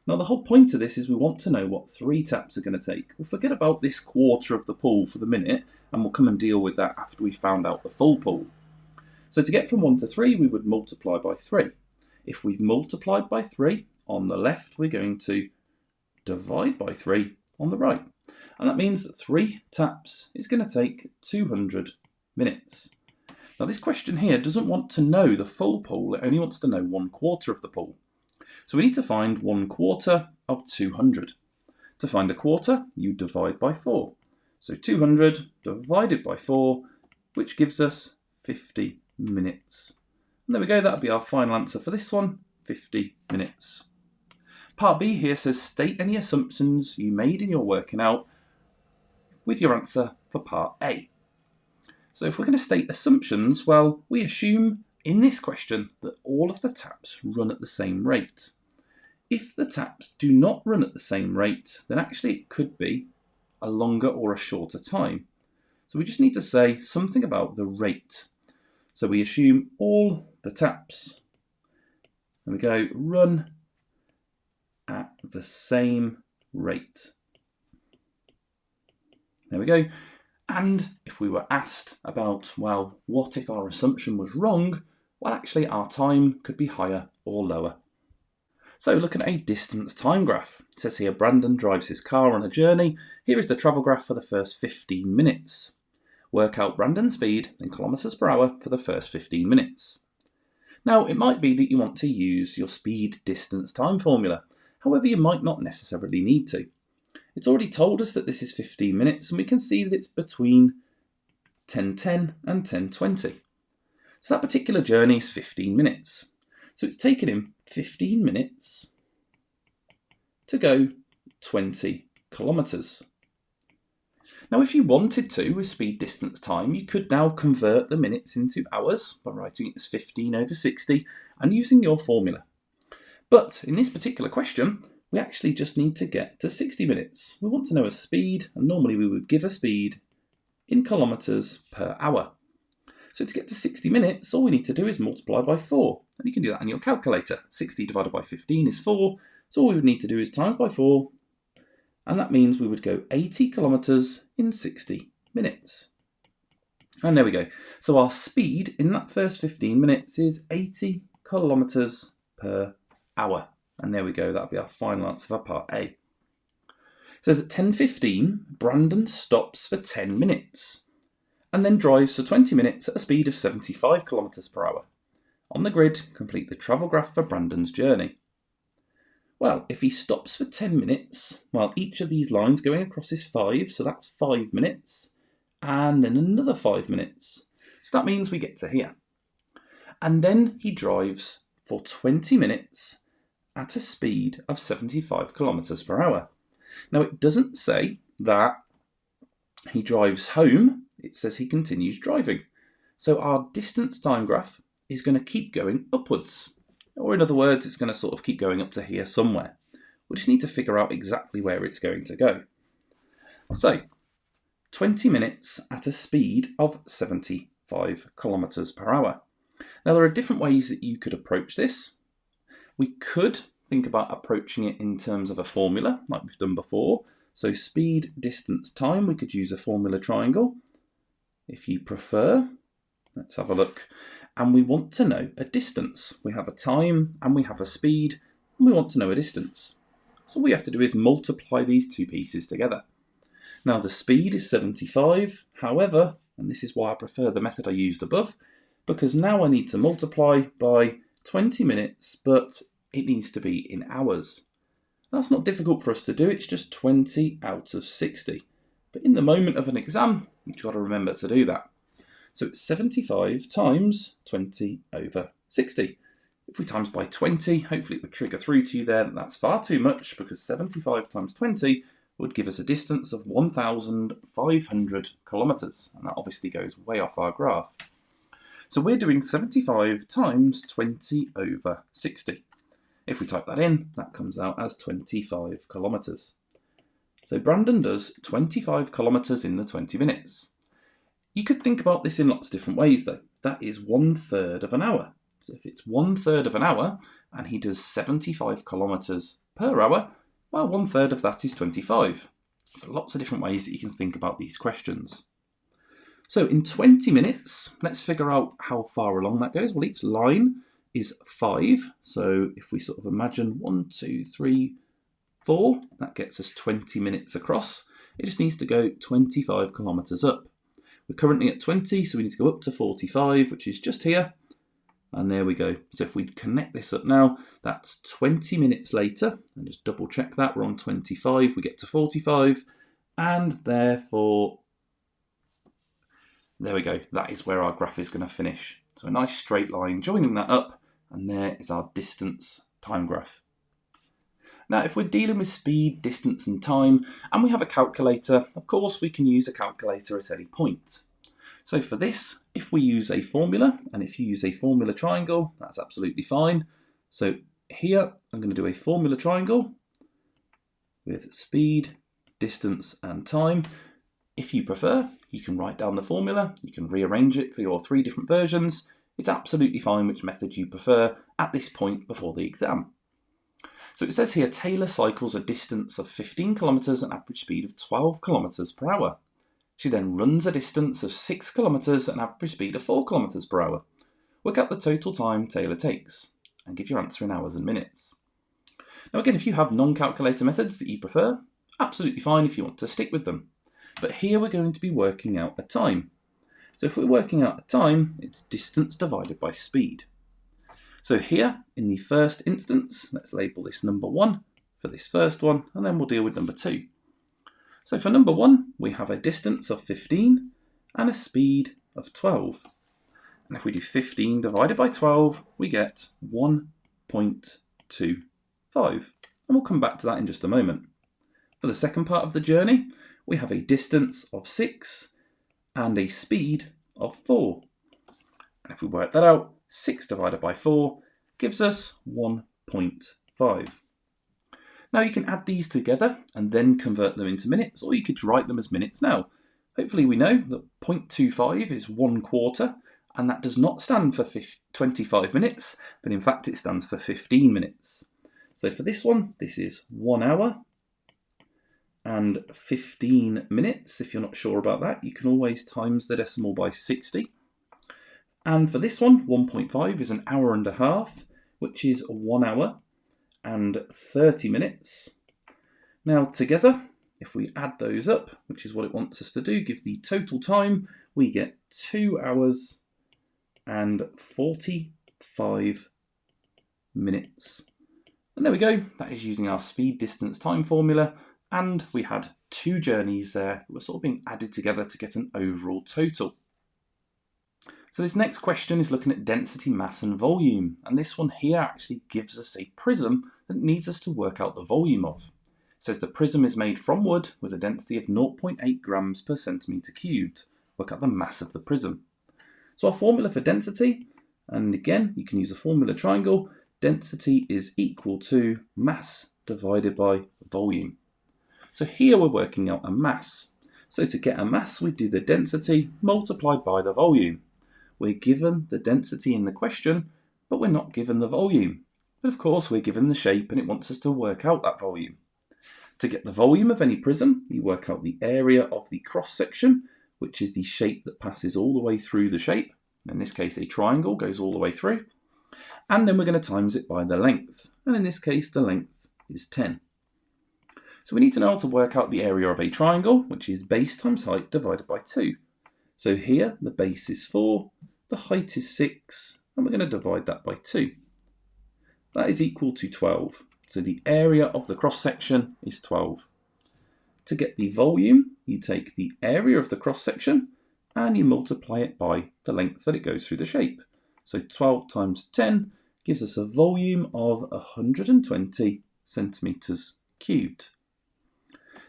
Now the whole point of this is we want to know what 3 taps are going to take. We'll forget about this quarter of the pool for the minute, and we'll come and deal with that after we've found out the full pool. So to get from 1 to 3, we would multiply by 3. If we've multiplied by 3 on the left, we're going to divide by 3 on the right. And that means that 3 taps is going to take 200 minutes. Now this question here doesn't want to know the full pool, it only wants to know 1/4 of the pool. So we need to find 1/4 of 200. To find a quarter, you divide by 4. So 200 divided by 4, which gives us 50 minutes. And there we go, that'll be our final answer for this one, 50 minutes. Part B here says state any assumptions you made in your working out with your answer for part A. So if we're going to state assumptions, well, we assume in this question that all of the taps run at the same rate. If the taps do not run at the same rate, then actually it could be a longer or a shorter time. So we just need to say something about the rate. So we assume all the taps, there we go, run at the same rate. There we go. And if we were asked about, well, what if our assumption was wrong? Well, actually our time could be higher or lower. So look at a distance time graph. It says here Brandon drives his car on a journey. Here is the travel graph for the first 15 minutes. Work out Brandon's speed in kilometres per hour for the first 15 minutes. Now, it might be that you want to use your speed distance time formula. However, you might not necessarily need to. It's already told us that this is 15 minutes, and we can see that it's between 10:10 and 10:20. So that particular journey is 15 minutes. So it's taken him 15 minutes to go 20 kilometres. Now, if you wanted to, with speed distance time, you could now convert the minutes into hours by writing it as 15 over 60 and using your formula. But in this particular question, we actually just need to get to 60 minutes. We want to know a speed, and normally we would give a speed in kilometres per hour. So to get to 60 minutes, all we need to do is multiply by 4. And you can do that on your calculator. 60 divided by 15 is 4. So all we would need to do is times by 4. And that means we would go 80 kilometres in 60 minutes. And there we go. So our speed in that first 15 minutes is 80 kilometres per hour. And there we go, that'll be our final answer for part A. It says at 10:15, Brandon stops for 10 minutes and then drives for 20 minutes at a speed of 75 kilometres per hour. On the grid, complete the travel graph for Brandon's journey. Well, if he stops for 10 minutes, well, each of these lines going across is 5, so that's 5 minutes, and then another 5 minutes. So that means we get to here. And then he drives for 20 minutes at a speed of 75 kilometres per hour. Now, it doesn't say that he drives home, it says he continues driving. So our distance time graph is going to keep going upwards. Or in other words, it's going to sort of keep going up to here somewhere. We just need to figure out exactly where it's going to go. So, 20 minutes at a speed of 75 kilometres per hour. Now, there are different ways that you could approach this. We could think about approaching it in terms of a formula, like we've done before. So speed, distance, time, we could use a formula triangle. If you prefer, let's have a look. And we want to know a distance. We have a time and we have a speed, and we want to know a distance. So all we have to do is multiply these two pieces together. Now the speed is 75, however, and this is why I prefer the method I used above, because now I need to multiply by 20 minutes, but it needs to be in hours. That's not difficult for us to do, it's just 20 out of 60. But in the moment of an exam, you've got to remember to do that. So it's 75 times 20 over 60. If we times by 20, hopefully it would trigger through to you there that that's far too much, because 75 times 20 would give us a distance of 1,500 kilometres, and that obviously goes way off our graph. So we're doing 75 times 20 over 60. If we type that in, that comes out as 25 kilometres. So Brandon does 25 kilometres in the 20 minutes. You could think about this in lots of different ways though. That is 1/3 of an hour. So if it's 1/3 of an hour and he does 75 kilometres per hour, well, 1/3 of that is 25. So lots of different ways that you can think about these questions. So in 20 minutes, let's figure out how far along that goes. Well, each line is 5. So if we sort of imagine 1, 2, 3, 4, that gets us 20 minutes across. It just needs to go 25 kilometres up. We're currently at 20, so we need to go up to 45, which is just here. And there we go. So if we connect this up now, that's 20 minutes later. And just double check that, we're on 25, we get to 45. And therefore, there we go. That is where our graph is going to finish. So a nice straight line joining that up. And there is our distance time graph. Now, if we're dealing with speed, distance and time, and we have a calculator, of course we can use a calculator at any point. So for this, if we use a formula, and if you use a formula triangle, that's absolutely fine. So here, I'm going to do a formula triangle with speed, distance and time. If you prefer, you can write down the formula, you can rearrange it for your 3 different versions. It's absolutely fine which method you prefer at this point before the exam. So it says here, Taylor cycles a distance of 15 kilometres at an average speed of 12 kilometres per hour. She then runs a distance of 6 kilometres at an average speed of 4 kilometres per hour. Work out the total time Taylor takes and give your answer in hours and minutes. Now again, if you have non-calculator methods that you prefer, absolutely fine if you want to stick with them. But here we're going to be working out a time. So if we're working out a time, it's distance divided by speed. So here, in the first instance, let's label this number 1 for this first one, and then we'll deal with number 2. So for number 1, we have a distance of 15 and a speed of 12. And if we do 15 divided by 12, we get 1.25. And we'll come back to that in just a moment. For the second part of the journey, we have a distance of 6 and a speed of 4. And if we work that out, 6 divided by 4 gives us 1.5. Now you can add these together and then convert them into minutes, or you could write them as minutes now. Hopefully we know that 0.25 is 1/4, and that does not stand for 25 minutes, but in fact it stands for 15 minutes. So for this one, this is 1 hour and 15 minutes. If you're not sure about that, you can always times the decimal by 60. And for this one, 1.5 is an hour and a half, which is 1 hour and 30 minutes. Now together, if we add those up, which is what it wants us to do, give the total time, we get 2 hours and 45 minutes. And there we go, that is using our speed, distance, time formula, and we had 2 journeys there that were sort of being added together to get an overall total. So this next question is looking at density, mass and volume, and this one here actually gives us a prism that needs us to work out the volume of. It says the prism is made from wood with a density of 0.8 grams per centimetre cubed. Work out the mass of the prism. So our formula for density, and again you can use a formula triangle, density is equal to mass divided by volume. So here we're working out a mass. So to get a mass, we do the density multiplied by the volume. We're given the density in the question, but we're not given the volume. But of course we're given the shape and it wants us to work out that volume. To get the volume of any prism, you work out the area of the cross section, which is the shape that passes all the way through the shape. In this case, a triangle goes all the way through. And then we're going to times it by the length. And in this case, the length is 10. So we need to know how to work out the area of a triangle, which is base times height divided by 2. So here, the base is 4, the height is 6, and we're going to divide that by 2. That is equal to 12. So the area of the cross section is 12. To get the volume, you take the area of the cross section and you multiply it by the length that it goes through the shape. So 12 times 10 gives us a volume of 120 centimetres cubed.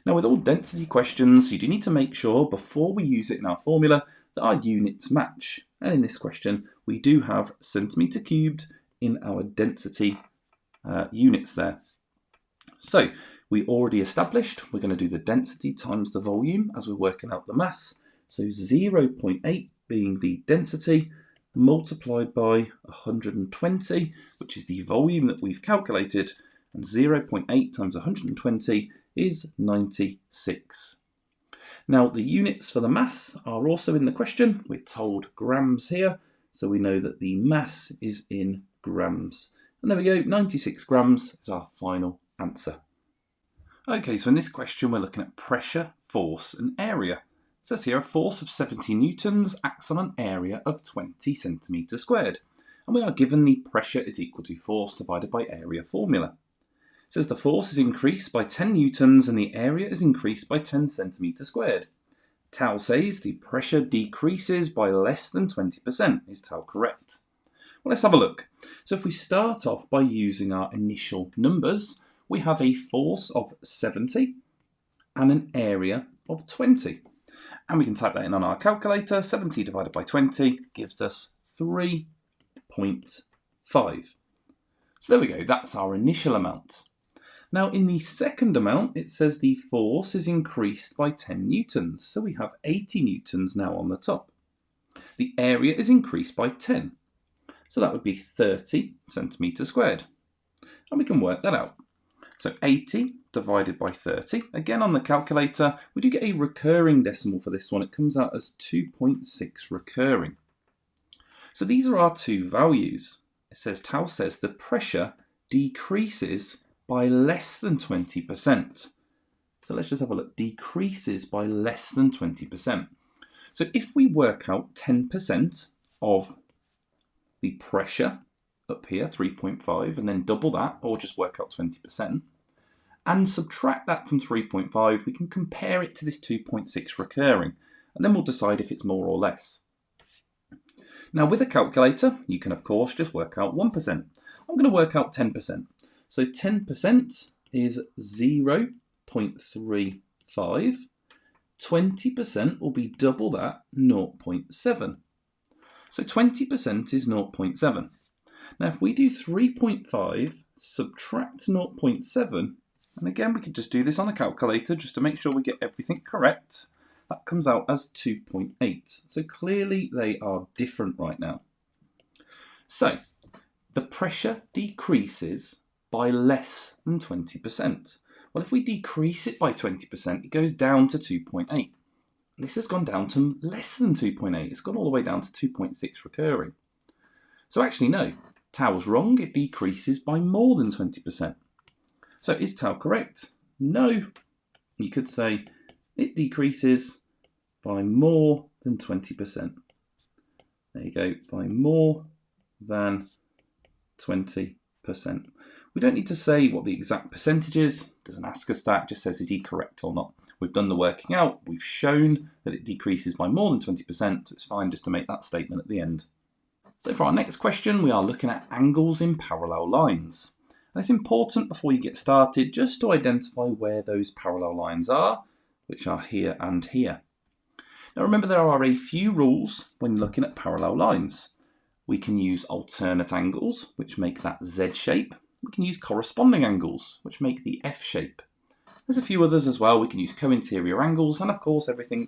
Now with all density questions, you do need to make sure before we use it in our formula that our units match. And in this question, we do have centimetre cubed in our density units there. So we already established we're going to do the density times the volume as we're working out the mass. So 0.8 being the density multiplied by 120, which is the volume that we've calculated, and 0.8 times 120 is 96. Now the units for the mass are also in the question. We're told grams here, so we know that the mass is in grams. And there we go, 96 grams is our final answer. Okay, so in this question we're looking at pressure, force and area. It says here a force of 70 newtons acts on an area of 20 centimetres squared. And we are given the pressure is equal to force divided by area formula. It says the force is increased by 10 newtons and the area is increased by 10 centimetres squared. Tau says the pressure decreases by less than 20%. Is Tau correct? Well, let's have a look. So if we start off by using our initial numbers, we have a force of 70 and an area of 20. And we can type that in on our calculator. 70 divided by 20 gives us 3.5. So there we go, that's our initial amount. Now in the second amount, it says the force is increased by 10 newtons. So we have 80 newtons now on the top. The area is increased by 10. So that would be 30 centimetres squared. And we can work that out. So 80 divided by 30. Again on the calculator, we do get a recurring decimal for this one. It comes out as 2.6 recurring. So these are our two values. It says Tau says the pressure decreases by less than 20%. So let's just have a look. Decreases by less than 20%. So if we work out 10% of the pressure up here, 3.5, and then double that, or just work out 20%, and subtract that from 3.5, we can compare it to this 2.6 recurring, and then we'll decide if it's more or less. Now with a calculator, you can of course just work out 1%. I'm going to work out 10%. So 10% is 0.35. 20% will be double that, 0.7. So 20% is 0.7. Now if we do 3.5, subtract 0.7, and again we could just do this on a calculator just to make sure we get everything correct, that comes out as 2.8. So clearly they are different right now. So the pressure decreases by less than 20%. Well, if we decrease it by 20%, it goes down to 2.8. This has gone down to less than 2.8. It's gone all the way down to 2.6 recurring. So actually, no, Tau was wrong. It decreases by more than 20%. So is Tau correct? No. You could say it decreases by more than 20%. There you go, by more than 20%. We don't need to say what the exact percentage is. It doesn't ask us that, it just says is he correct or not. We've done the working out, we've shown that it decreases by more than 20%, so it's fine just to make that statement at the end. So for our next question, we are looking at angles in parallel lines. And it's important before you get started just to identify where those parallel lines are, which are here and here. Now remember there are a few rules when looking at parallel lines. We can use alternate angles, which make that Z shape. We can use corresponding angles, which make the F shape. There's a few others as well. We can use co-interior angles, and of course everything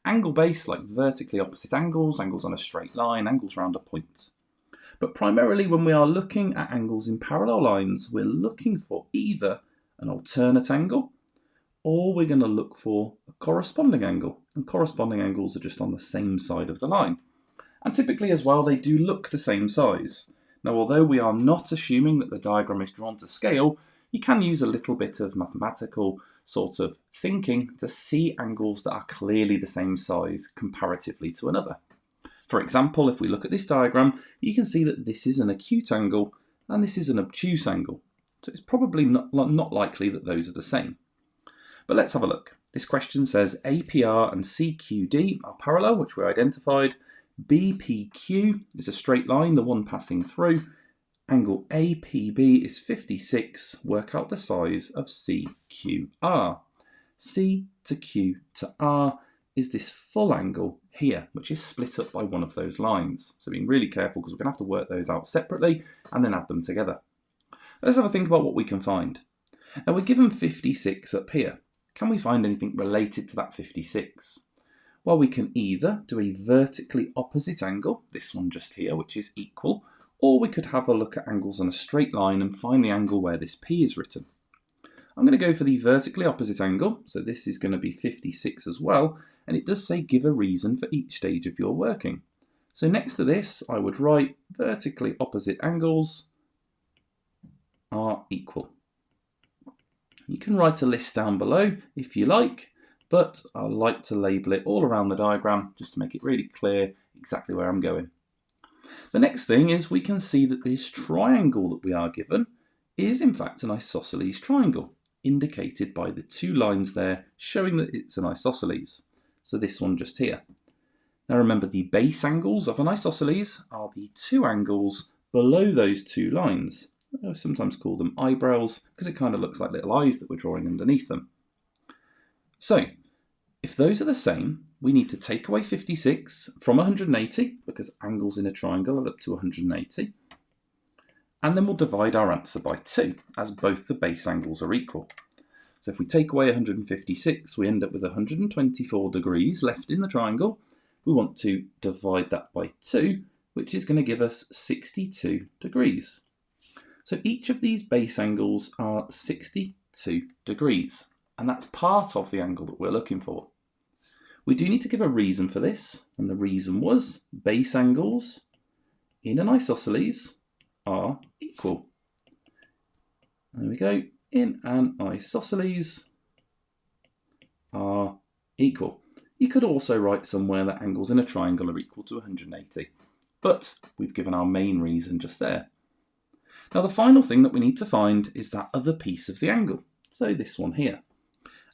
angle-based, like vertically opposite angles, angles on a straight line, angles round a point. But primarily when we are looking at angles in parallel lines, we're looking for either an alternate angle, or we're going to look for a corresponding angle. And corresponding angles are just on the same side of the line. And typically as well, they do look the same size. Now, although we are not assuming that the diagram is drawn to scale, you can use a little bit of mathematical sort of thinking to see angles that are clearly the same size comparatively to another. For example, if we look at this diagram, you can see that this is an acute angle and this is an obtuse angle. So it's probably not likely that those are the same. But let's have a look. This question says APR and CQD are parallel, which we identified. BPQ is a straight line, the one passing through. Angle APB is 56. Work out the size of CQR. C to Q to R is this full angle here, which is split up by one of those lines. So being really careful because we're going to have to work those out separately and then add them together. Let's have a think about what we can find. Now we're given 56 up here. Can we find anything related to that 56? Well, we can either do a vertically opposite angle, this one just here, which is equal, or we could have a look at angles on a straight line and find the angle where this P is written. I'm going to go for the vertically opposite angle, so this is going to be 56 as well, and it does say give a reason for each stage of your working. So next to this, I would write vertically opposite angles are equal. You can write a list down below if you like, but I like to label it all around the diagram just to make it really clear exactly where I'm going. The next thing is we can see that this triangle that we are given is in fact an isosceles triangle, indicated by the two lines there showing that it's an isosceles. So this one just here. Now remember, the base angles of an isosceles are the two angles below those two lines. I sometimes call them eyebrows because it kind of looks like little eyes that we're drawing underneath them. So if those are the same, we need to take away 56 from 180 because angles in a triangle add up to 180. And then we'll divide our answer by 2 as both the base angles are equal. So if we take away 156, we end up with 124 degrees left in the triangle. We want to divide that by 2, which is going to give us 62 degrees. So each of these base angles are 62 degrees, and that's part of the angle that we're looking for. We do need to give a reason for this, and the reason was base angles in an isosceles are equal. There we go, in an isosceles are equal. You could also write somewhere that angles in a triangle are equal to 180, but we've given our main reason just there. Now the final thing that we need to find is that other piece of the angle, so this one here.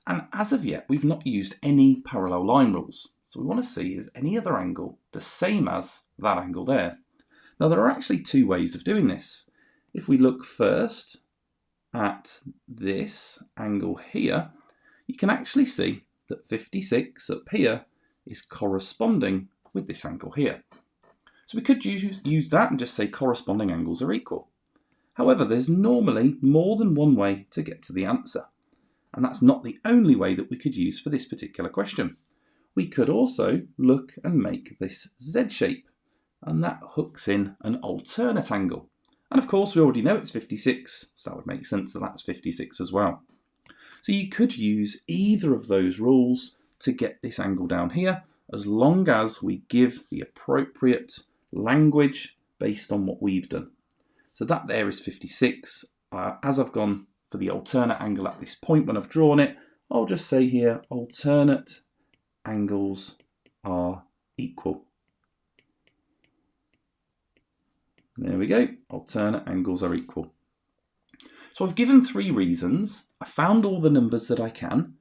And as of yet, we've not used any parallel line rules. So we want to see is any other angle the same as that angle there. Now there are actually two ways of doing this. If we look first at this angle here, you can actually see that 56 up here is corresponding with this angle here. So we could use that and just say corresponding angles are equal. However, there's normally more than one way to get to the answer. And that's not the only way that we could use for this particular question. We could also look and make this Z shape, and that hooks in an alternate angle. And of course, we already know it's 56, so that would make sense that that's 56 as well. So you could use either of those rules to get this angle down here, as long as we give the appropriate language based on what we've done. So that there is 56. As I've gone for the alternate angle at this point when I've drawn it, I'll just say here, alternate angles are equal. There we go, alternate angles are equal. So I've given 3 reasons. I found all the numbers that I can.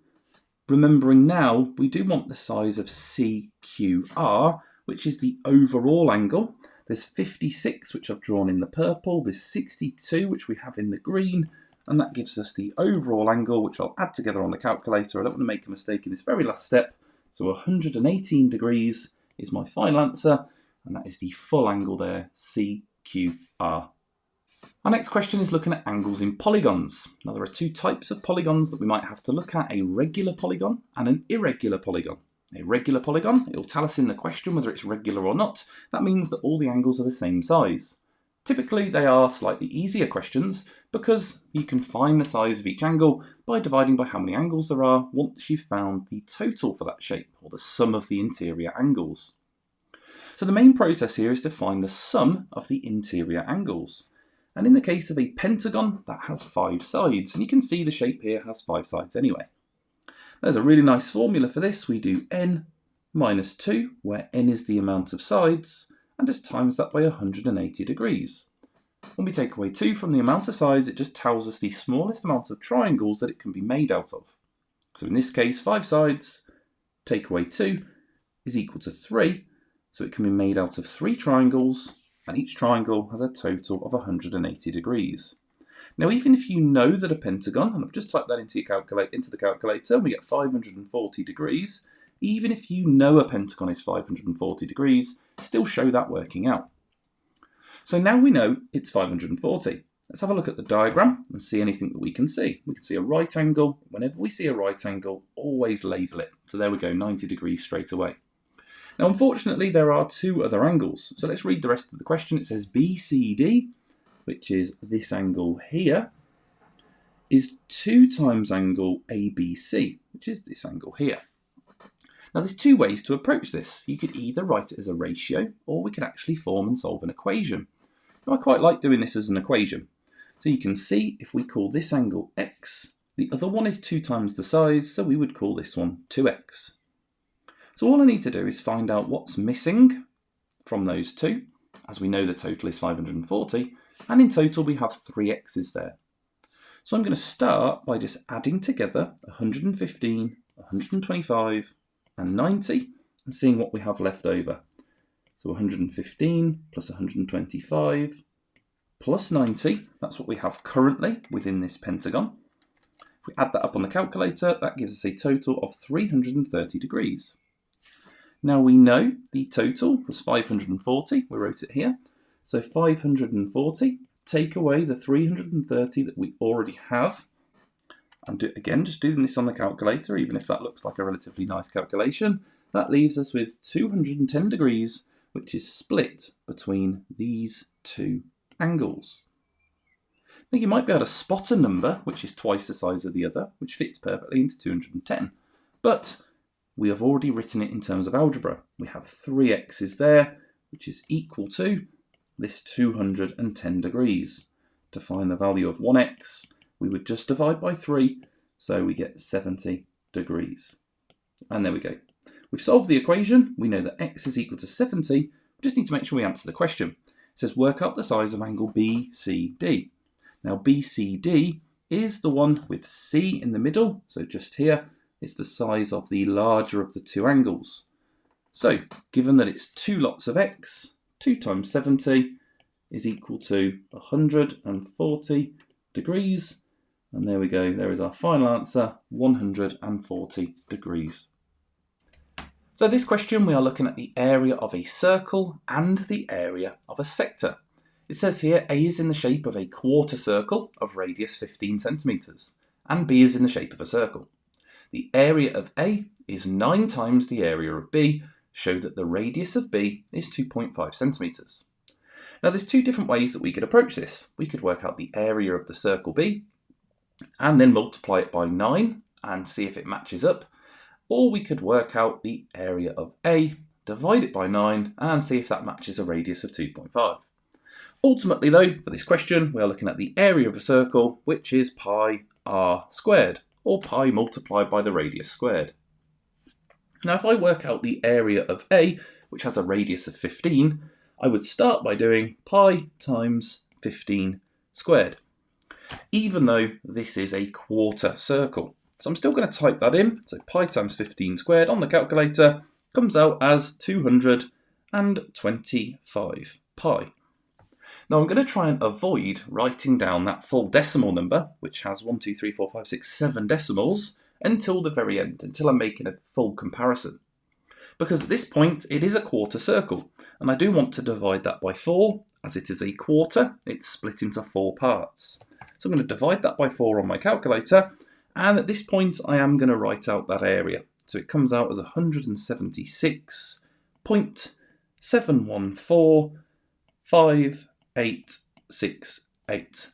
Remembering now, we do want the size of CQR, which is the overall angle. There's 56, which I've drawn in the purple. There's 62, which we have in the green. And that gives us the overall angle, which I'll add together on the calculator. I don't want to make a mistake in this very last step. So 118 degrees is my final answer. And that is the full angle there, CQR. Our next question is looking at angles in polygons. Now there are 2 types of polygons that we might have to look at, a regular polygon and an irregular polygon. A regular polygon, it will tell us in the question whether it's regular or not. That means that all the angles are the same size. Typically they are slightly easier questions because you can find the size of each angle by dividing by how many angles there are once you've found the total for that shape, or the sum of the interior angles. So the main process here is to find the sum of the interior angles. And in the case of a pentagon, that has 5 sides, and you can see the shape here has 5 sides anyway. There's a really nice formula for this. We do n minus 2, where n is the amount of sides, and just times that by 180 degrees. When we take away 2 from the amount of sides, it just tells us the smallest amount of triangles that it can be made out of. So in this case, 5 sides, take away 2, is equal to 3. So it can be made out of 3 triangles, and each triangle has a total of 180 degrees. Now, even if you know that a pentagon, and I've just typed that into the calculator, we get 540 degrees. Even if you know a pentagon is 540 degrees, still show that working out. So now we know it's 540. Let's have a look at the diagram and see anything that we can see. We can see a right angle. Whenever we see a right angle, always label it. So there we go, 90 degrees straight away. Now, unfortunately, there are 2 other angles. So let's read the rest of the question. It says BCD, which is this angle here, is 2 times angle ABC, which is this angle here. Now, there's 2 ways to approach this. You could either write it as a ratio, or we could actually form and solve an equation. Now, I quite like doing this as an equation. So you can see if we call this angle x, the other one is 2 times the size, so we would call this one 2x. So all I need to do is find out what's missing from those 2, as we know the total is 540, and in total we have 3 x's there. So I'm going to start by just adding together 115, 125, and 90, and seeing what we have left over. So 115 plus 125 plus 90, that's what we have currently within this pentagon. If we add that up on the calculator, that gives us a total of 330 degrees. Now we know the total was 540, we wrote it here. So 540, take away the 330 that we already have. And just doing this on the calculator, even if that looks like a relatively nice calculation, that leaves us with 210 degrees, which is split between these 2 angles. Now you might be able to spot a number which is twice the size of the other, which fits perfectly into 210, but we have already written it in terms of algebra. We have 3 x's there, which is equal to this 210 degrees. To find the value of 1x, we would just divide by 3, so we get 70 degrees. And there we go. We've solved the equation. We know that x is equal to 70. We just need to make sure we answer the question. It says work out the size of angle BCD. Now BCD is the one with C in the middle, so just here, it's the size of the larger of the 2 angles. So given that it's 2 lots of x, 2 times 70 is equal to 140 degrees. And there we go, there is our final answer, 140 degrees. So this question, we are looking at the area of a circle and the area of a sector. It says here A is in the shape of a quarter circle of radius 15 centimetres, and B is in the shape of a circle. The area of A is 9 times the area of B, show that the radius of B is 2.5 centimetres. Now there's 2 different ways that we could approach this. We could work out the area of the circle B, and then multiply it by 9 and see if it matches up. Or we could work out the area of A, divide it by 9 and see if that matches a radius of 2.5. Ultimately though, for this question, we are looking at the area of a circle, which is pi r squared, or pi multiplied by the radius squared. Now if I work out the area of A, which has a radius of 15, I would start by doing pi times 15 squared, even though this is a quarter circle. So I'm still going to type that in. So pi times 15 squared on the calculator comes out as 225 pi. Now I'm going to try and avoid writing down that full decimal number, which has 1, 2, 3, 4, 5, 6, 7 decimals, until the very end, until I'm making a full comparison. Because at this point, it is a quarter circle, and I do want to divide that by 4, as it is a quarter, it's split into 4 parts. So I'm going to divide that by 4 on my calculator, and at this point, I am going to write out that area. So it comes out as 176.7145868.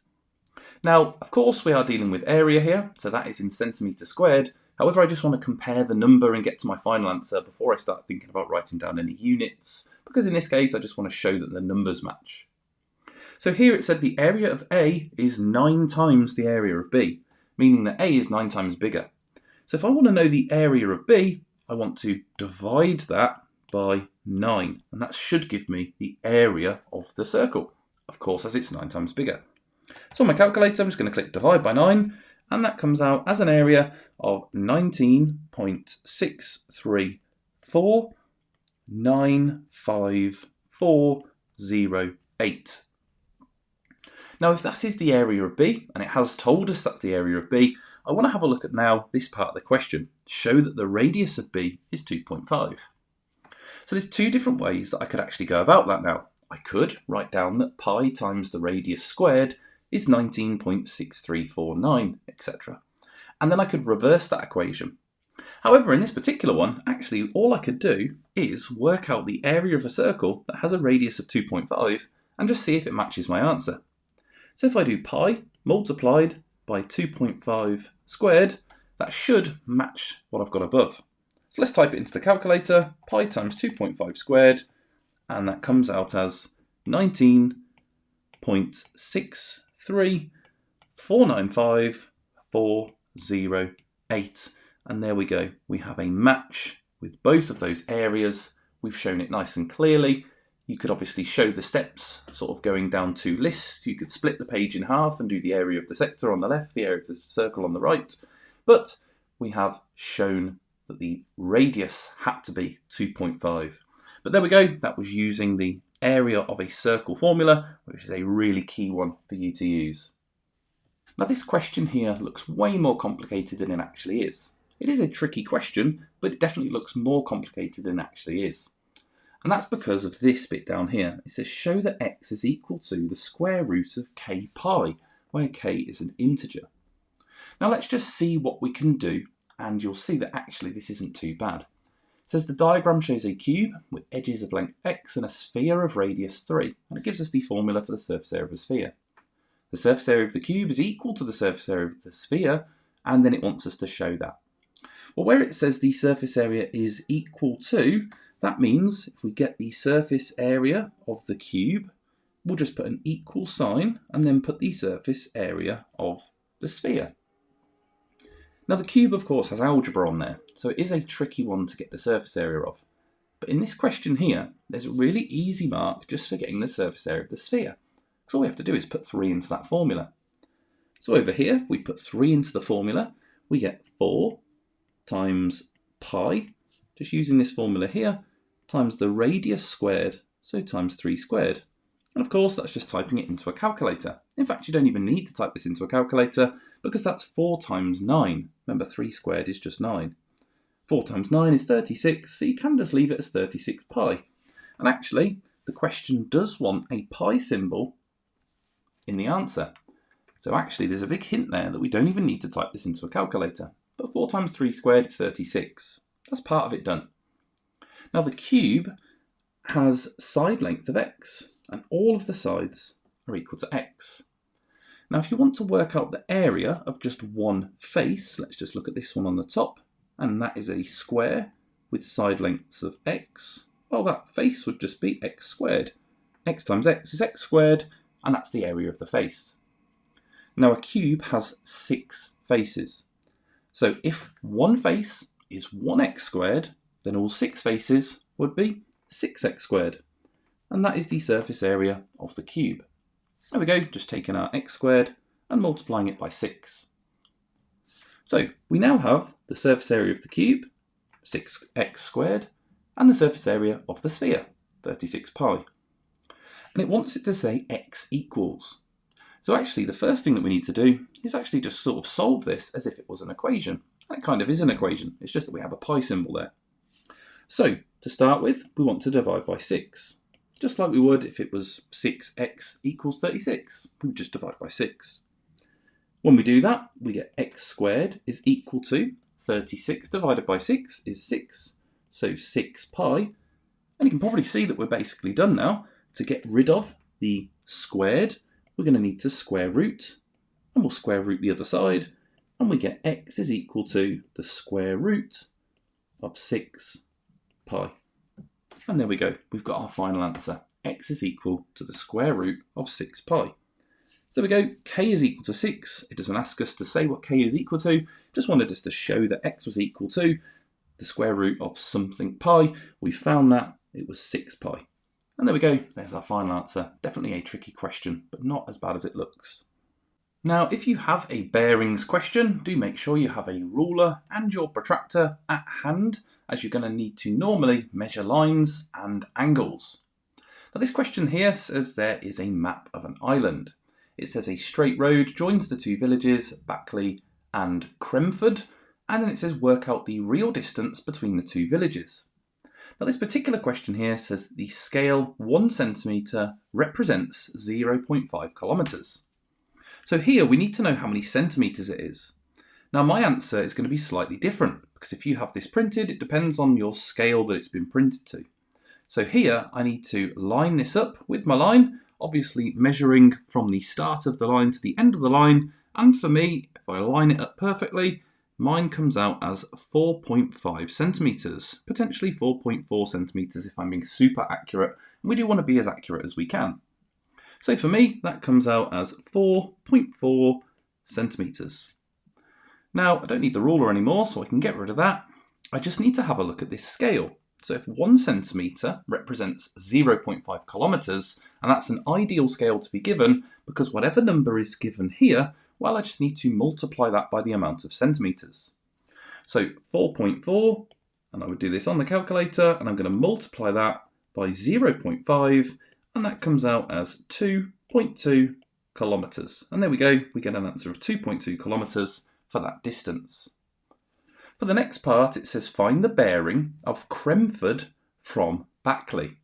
Now, of course, we are dealing with area here, so that is in centimetres squared. However, I just want to compare the number and get to my final answer before I start thinking about writing down any units, because in this case, I just want to show that the numbers match. So here it said the area of A is 9 times the area of B, meaning that A is 9 times bigger. So if I want to know the area of B, I want to divide that by 9, and that should give me the area of the circle, of course, as it's 9 times bigger. So on my calculator, I'm just going to click divide by 9, and that comes out as an area of 19.63495,408. Now, if that is the area of B, and it has told us that's the area of B, I want to have a look at now this part of the question, show that the radius of B is 2.5. So there's two different ways that I could actually go about that now. I could write down that pi times the radius squared is 19.6349, etc. And then I could reverse that equation. However, in this particular one, actually all I could do is work out the area of a circle that has a radius of 2.5 and just see if it matches my answer. So if I do pi multiplied by 2.5 squared, that should match what I've got above. So let's type it into the calculator, pi times 2.5 squared, and that comes out as 19.63495,408. And there we go. We have a match with both of those areas. We've shown it nice and clearly. You could obviously show the steps sort of going down to lists. You could split the page in half and do the area of the sector on the left, the area of the circle on the right. But we have shown that the radius had to be 2.5. But there we go. That was using the area of a circle formula, which is a really key one for you to use. Now this question here looks way more complicated than it actually is. It is a tricky question, but it definitely looks more complicated than it actually is. And that's because of this bit down here. It says show that x is equal to the square root of k pi, where k is an integer. Now let's just see what we can do, and you'll see that actually this isn't too bad. It says the diagram shows a cube with edges of length x and a sphere of radius 3, and it gives us the formula for the surface area of a sphere. The surface area of the cube is equal to the surface area of the sphere, and then it wants us to show that. Well, where it says the surface area is equal to, that means if we get the surface area of the cube, we'll just put an equal sign and then put the surface area of the sphere. Now the cube of course has algebra on there, so it is a tricky one to get the surface area of. But in this question here, there's a really easy mark just for getting the surface area of the sphere. Because all we have to do is put 3 into that formula. So over here, if we put 3 into the formula, we get 4 times pi, just using this formula here, times the radius squared, so times 3 squared. And of course, that's just typing it into a calculator. In fact, you don't even need to type this into a calculator because that's 4 times 9. Remember, 3 squared is just 9. 4 times 9 is 36, so you can just leave it as 36 pi. And actually, the question does want a pi symbol in the answer. So actually, there's a big hint there that we don't even need to type this into a calculator. But 4 times 3 squared is 36. That's part of it done. Now the cube has side length of x, and all of the sides are equal to x. Now if you want to work out the area of just one face, let's just look at this one on the top, and that is a square with side lengths of x. Well, that face would just be x squared. X times x is x squared, and that's the area of the face. Now a cube has 6 faces. So if one face is 1x squared, then all 6 faces would be 6x squared. And that is the surface area of the cube. There we go, just taking our x squared and multiplying it by 6. So we now have the surface area of the cube, 6x squared, and the surface area of the sphere, 36 pi. And it wants it to say x equals. So actually the first thing that we need to do is actually just sort of solve this as if it was an equation. That kind of is an equation, it's just that we have a pi symbol there. So to start with, we want to divide by 6. Just like we would if it was 6x equals 36, we would just divide by 6. When we do that, we get x squared is equal to 36 divided by 6 is 6, so 6 pi. And you can probably see that we're basically done now. To get rid of the squared, we're going to need to square root, and we'll square root the other side, and we get x is equal to the square root of 6 pi. And there we go, we've got our final answer. X is equal to the square root of 6 pi. So there we go, k is equal to 6. It doesn't ask us to say what k is equal to, just wanted us to show that x was equal to the square root of something pi. We found that it was 6 pi. And there we go, there's our final answer. Definitely a tricky question, but not as bad as it looks. Now, if you have a bearings question, do make sure you have a ruler and your protractor at hand, as you're going to need to normally measure lines and angles. Now, this question here says there is a map of an island. It says a straight road joins the two villages, Backley and Cremford, and then it says work out the real distance between the two villages. Now, this particular question here says the scale 1 centimetre represents 0.5 kilometres. So here we need to know how many centimetres it is. Now, my answer is going to be slightly different because if you have this printed, it depends on your scale that it's been printed to. So here I need to line this up with my line, obviously measuring from the start of the line to the end of the line. And for me, if I line it up perfectly, mine comes out as 4.5 centimetres, potentially 4.4 centimetres if I'm being super accurate. And we do want to be as accurate as we can. So for me, that comes out as 4.4 centimetres. Now, I don't need the ruler anymore, so I can get rid of that. I just need to have a look at this scale. So if 1 centimetre represents 0.5 kilometres, and that's an ideal scale to be given, because whatever number is given here, well, I just need to multiply that by the amount of centimetres. So 4.4, and I would do this on the calculator, and I'm going to multiply that by 0.5, and that comes out as 2.2 kilometres. And there we go, we get an answer of 2.2 kilometres for that distance. For the next part, it says find the bearing of Cremford from Backley.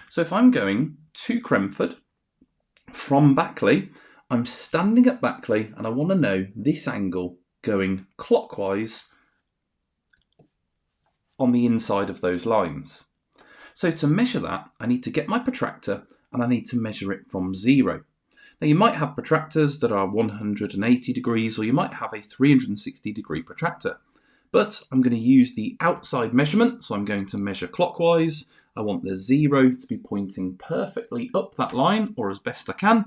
So if I'm going to Cremford from Backley, I'm standing at Backley and I want to know this angle going clockwise on the inside of those lines. So to measure that, I need to get my protractor and I need to measure it from 0. Now you might have protractors that are 180 degrees or you might have a 360 degree protractor. But I'm going to use the outside measurement, so I'm going to measure clockwise. I want the 0 to be pointing perfectly up that line, or as best I can.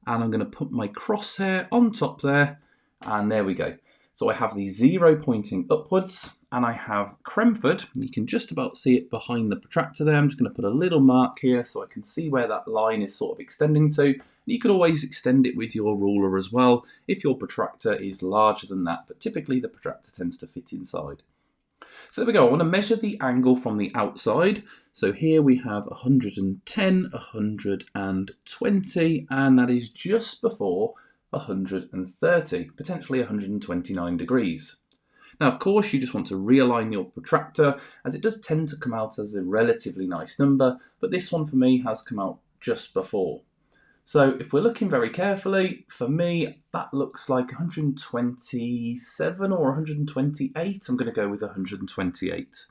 And I'm going to put my crosshair on top there, and there we go. So I have the 0 pointing upwards, and I have Cremford. You can just about see it behind the protractor there. I'm just going to put a little mark here so I can see where that line is sort of extending to. You could always extend it with your ruler as well if your protractor is larger than that, but typically the protractor tends to fit inside. So there we go, I want to measure the angle from the outside. So here we have 110, 120, and that is just before 130, potentially 129 degrees. Now, of course, you just want to realign your protractor as it does tend to come out as a relatively nice number, but this one for me has come out just before. So if we're looking very carefully, for me, that looks like 127 or 128. I'm going to go with 128.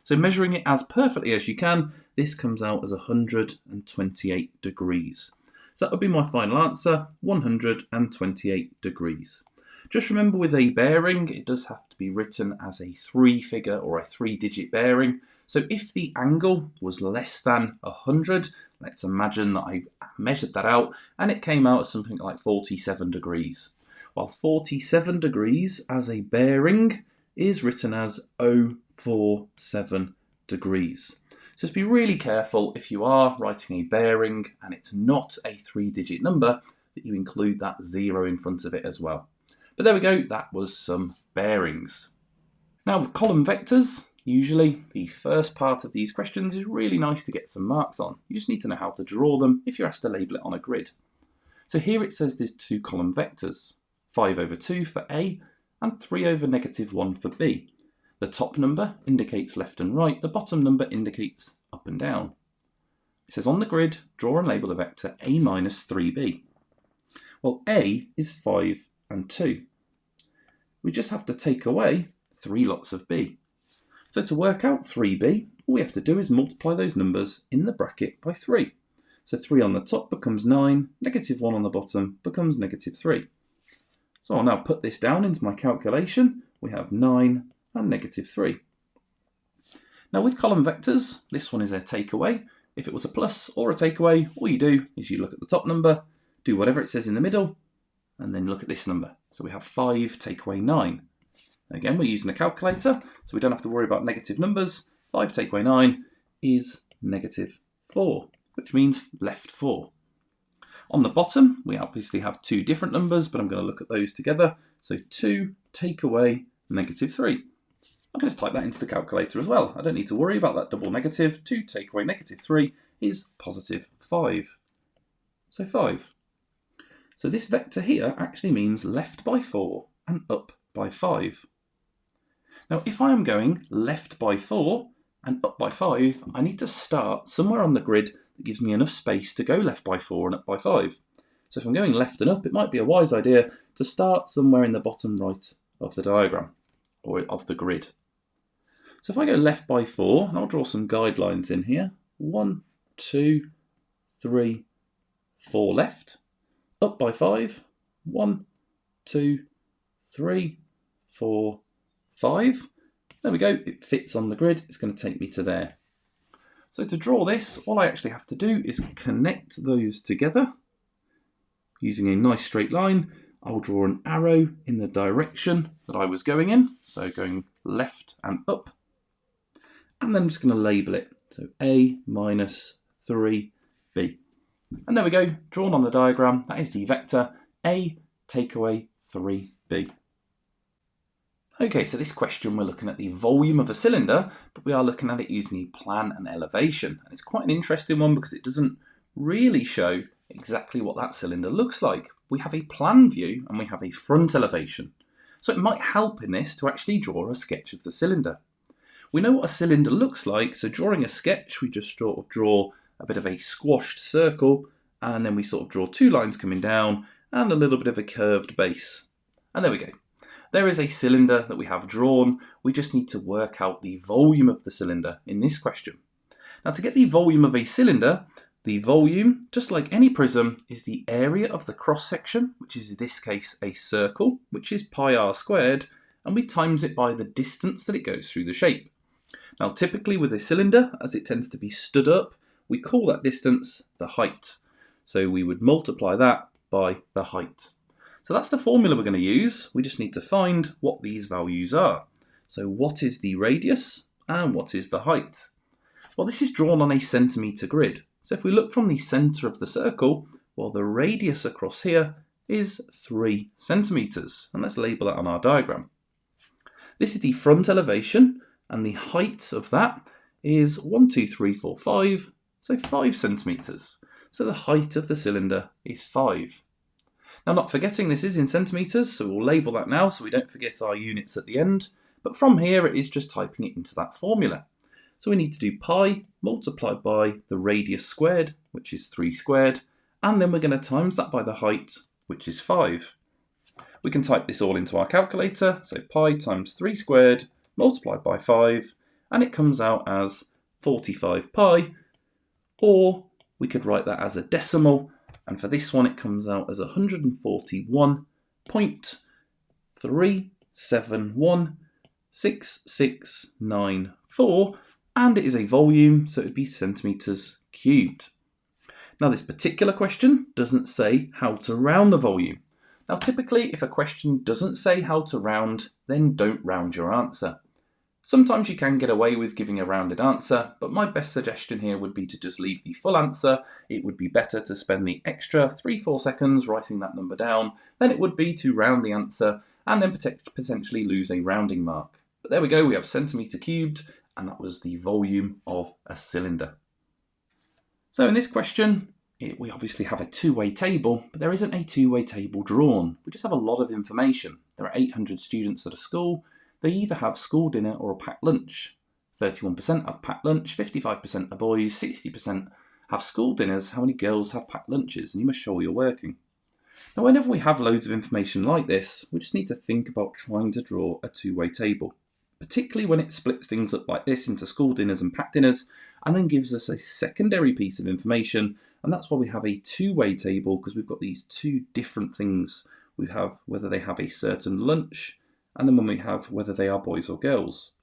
So measuring it as perfectly as you can, this comes out as 128 degrees. So that would be my final answer, 128 degrees. Just remember with a bearing, it does have to be written as a 3-figure or a 3-digit bearing. So if the angle was less than 100, let's imagine that I measured that out and it came out as something like 47 degrees. While 47 degrees as a bearing is written as 047 degrees. So just be really careful if you are writing a bearing and it's not a 3-digit number that you include that 0 in front of it as well. But there we go, that was some bearings. Now with column vectors, usually the first part of these questions is really nice to get some marks on. You just need to know how to draw them if you're asked to label it on a grid. So here it says there's 2 column vectors, 5/2 for A and 3/-1 for B. The top number indicates left and right, the bottom number indicates up and down. It says on the grid, draw and label the vector A minus 3B. Well, A is 5 and 2. We just have to take away 3 lots of B. So to work out 3B, all we have to do is multiply those numbers in the bracket by 3. So 3 on the top becomes 9, -1 on the bottom becomes -3. So I'll now put this down into my calculation. We have 9 and -3. Now with column vectors, this one is a takeaway. If it was a plus or a takeaway, all you do is you look at the top number, do whatever it says in the middle, and then look at this number. So we have 5 take away 9. Again, we're using a calculator, so we don't have to worry about negative numbers. 5 take away 9 is -4, which means left 4. On the bottom, we obviously have two different numbers, but I'm going to look at those together. So 2 take away -3. I can just type that into the calculator as well. I don't need to worry about that double negative. 2 take away -3 is +5. So 5. So this vector here actually means left by 4 and up by 5. Now if I am going left by 4 and up by 5, I need to start somewhere on the grid that gives me enough space to go left by 4 and up by 5. So if I'm going left and up, it might be a wise idea to start somewhere in the bottom right of the diagram, or of the grid. So if I go left by 4, and I'll draw some guidelines in here, 1, 2, 3, 4 left, up by 5, 1, 2, 3, 4, 5. There we go, it fits on the grid, it's going to take me to there. So to draw this, all I actually have to do is connect those together. Using a nice straight line, I'll draw an arrow in the direction that I was going in, so going left and up. And then I'm just going to label it, so A minus 3B. And there we go, drawn on the diagram, that is the vector A take away 3B. Okay, so this question we're looking at the volume of a cylinder, but we are looking at it using the plan and elevation. And it's quite an interesting one because it doesn't really show exactly what that cylinder looks like. We have a plan view and we have a front elevation. So it might help in this to actually draw a sketch of the cylinder. We know what a cylinder looks like, so drawing a sketch, we just sort of draw a bit of a squashed circle, and then we sort of draw two lines coming down and a little bit of a curved base. And there we go. There is a cylinder that we have drawn. We just need to work out the volume of the cylinder in this question. Now to get the volume of a cylinder, the volume, just like any prism, is the area of the cross section, which is in this case a circle, which is pi r squared, and we times it by the distance that it goes through the shape. Now typically with a cylinder, as it tends to be stood up, we call that distance the height. So we would multiply that by the height. So that's the formula we're going to use. We just need to find what these values are. So what is the radius and what is the height? Well, this is drawn on a centimetre grid. So if we look from the centre of the circle, well, the radius across here is 3 centimetres. And let's label that on our diagram. This is the front elevation, and the height of that is 1, 2, 3, 4, 5, so 5 centimetres. So the height of the cylinder is 5. Now, not forgetting this is in centimetres, so we'll label that now so we don't forget our units at the end. But from here, it is just typing it into that formula. So we need to do pi multiplied by the radius squared, which is 3 squared, and then we're going to times that by the height, which is 5. We can type this all into our calculator, so pi times 3 squared multiplied by 5, and it comes out as 45 pi, or we could write that as a decimal, and for this one it comes out as 141.3716694, and it is a volume, so it would be centimetres cubed. Now this particular question doesn't say how to round the volume. Now typically if a question doesn't say how to round, then don't round your answer. Sometimes you can get away with giving a rounded answer, but my best suggestion here would be to just leave the full answer. It would be better to spend the extra 3-4 seconds writing that number down than it would be to round the answer and then potentially lose a rounding mark. But there we go, we have centimetre cubed, and that was the volume of a cylinder. So in this question, we obviously have a two-way table, but there isn't a two-way table drawn. We just have a lot of information. There are 800 students at a school. They either have school dinner or a packed lunch. 31% have packed lunch, 55% are boys, 60% have school dinners. How many girls have packed lunches? And you must show you're working. Now, whenever we have loads of information like this, we just need to think about trying to draw a two-way table, particularly when it splits things up like this into school dinners and packed dinners, and then gives us a secondary piece of information. And that's why we have a two-way table, because we've got these two different things. We have whether they have a certain lunch, and then when we have whether they are boys or girls.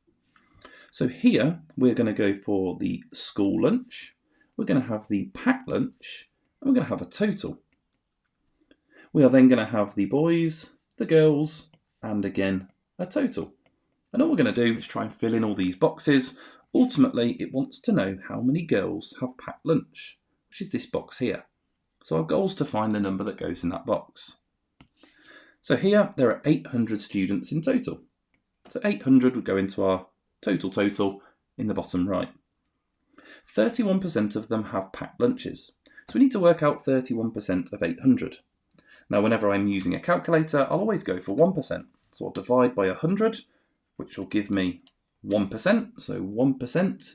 So here we're going to go for the school lunch, we're going to have the packed lunch, and we're going to have a total. We are then going to have the boys, the girls, and again a total. And all we're going to do is try and fill in all these boxes. Ultimately, it wants to know how many girls have packed lunch, which is this box here. So our goal is to find the number that goes in that box. So here there are 800 students in total. So 800 would go into our total in the bottom right. 31% of them have packed lunches. So we need to work out 31% of 800. Now whenever I'm using a calculator, I'll always go for 1%. So I'll divide by 100, which will give me 1%. So 1%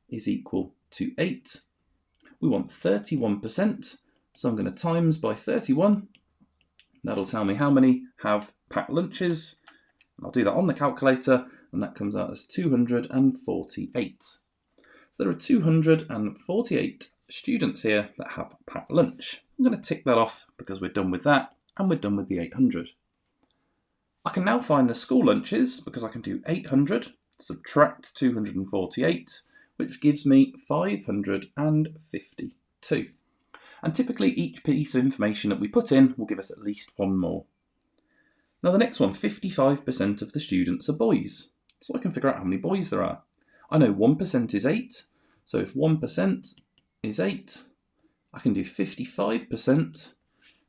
is equal to 8. We want 31%. So I'm going to times by 31. That'll tell me how many have packed lunches. I'll do that on the calculator, and that comes out as 248. So there are 248 students here that have packed lunch. I'm going to tick that off because we're done with that, and we're done with the 800. I can now find the school lunches because I can do 800 subtract 248, which gives me 552. And typically each piece of information that we put in will give us at least one more. Now the next one, 55% of the students are boys. So I can figure out how many boys there are. I know 1% is 8, so if 1% is 8, I can do 55%,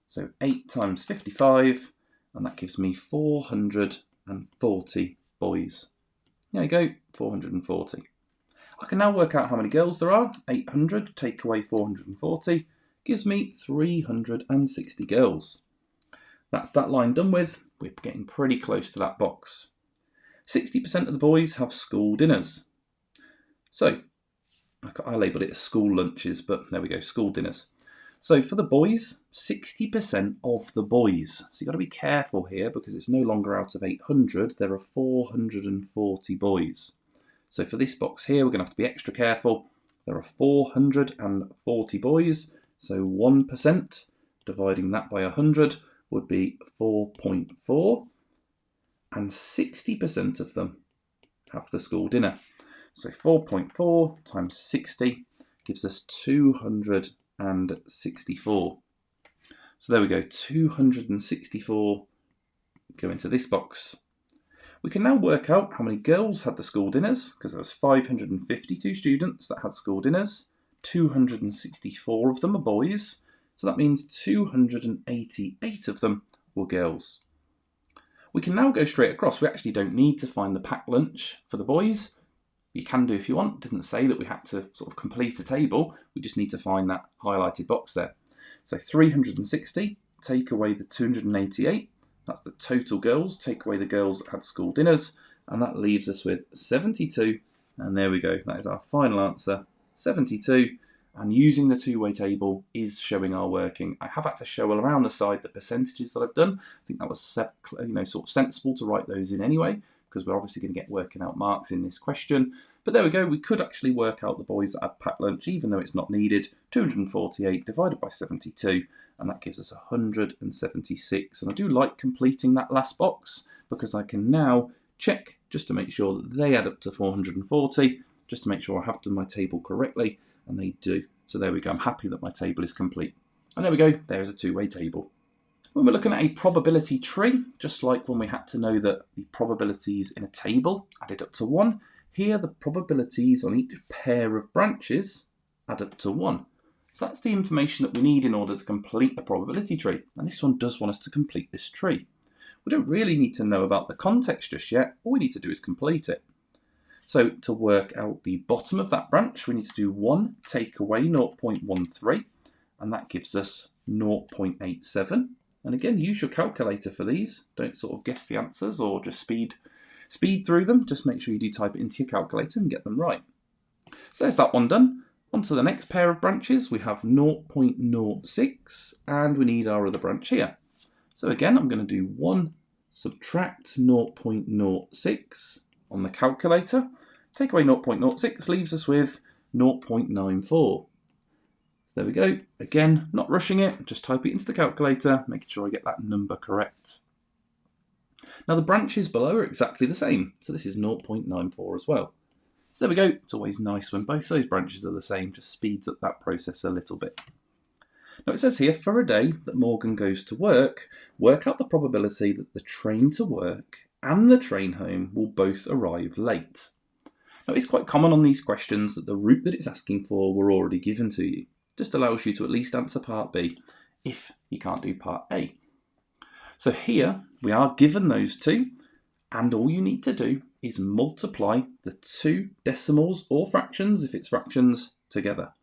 so 8 times 55, and that gives me 440 boys. There you go, 440. I can now work out how many girls there are. 800 take away 440 gives me 360 girls. That's that line done with. We're getting pretty close to that box. 60% of the boys have school dinners. So I labelled it as school lunches, but there we go, school dinners. So for the boys, 60% of the boys. So you've got to be careful here because it's no longer out of 800, there are 440 boys. So for this box here, we're going to have to be extra careful. There are 440 boys, so 1%, dividing that by 100, would be 4.4, and 60% of them have the school dinner. So 4.4 times 60 gives us 264. So there we go, 264 go into this box. We can now work out how many girls had the school dinners, because there was 552 students that had school dinners. 264 of them are boys, so that means 288 of them were girls. We can now go straight across. We actually don't need to find the packed lunch for the boys. You can do if you want. It doesn't say that we had to sort of complete a table. We just need to find that highlighted box there. So 360, take away the 288. That's the total girls. Take away the girls that had school dinners. And that leaves us with 72. And there we go. That is our final answer, 72. And using the two-way table is showing our working. I have had to show around the side the percentages that I've done. I think that was sort of sensible to write those in anyway, because we're obviously going to get working out marks in this question. But there we go, we could actually work out the boys that had packed lunch, even though it's not needed. 248 divided by 72, and that gives us 176. And I do like completing that last box, because I can now check just to make sure that they add up to 440, just to make sure I have done my table correctly, and they do. So there we go, I'm happy that my table is complete. And there we go, there's a two-way table. When we're looking at a probability tree, just like when we had to know that the probabilities in a table added up to 1, here the probabilities on each pair of branches add up to 1. So that's the information that we need in order to complete a probability tree. And this one does want us to complete this tree. We don't really need to know about the context just yet. All we need to do is complete it. So to work out the bottom of that branch, we need to do 1 take away 0.13, and that gives us 0.87. And again, use your calculator for these. Don't sort of guess the answers or just speed through them. Just make sure you do type it into your calculator and get them right. So there's that one done. On to the next pair of branches. We have 0.06, and we need our other branch here. So again, I'm going to do 1 subtract 0.06 on the calculator. Take away 0.06 leaves us with 0.94. So there we go. Again, not rushing it, just type it into the calculator, making sure I get that number correct. Now the branches below are exactly the same, so this is 0.94 as well. So there we go. It's always nice when both those branches are the same, just speeds up that process a little bit. Now it says here, for a day that Morgan goes to work out the probability that the train to work and the train home will both arrive late. Now it's quite common on these questions that the route that it's asking for were already given to you. Just allows you to at least answer part B if you can't do part A. So here we are given those two, and all you need to do is multiply the two decimals or fractions, if it's fractions, together.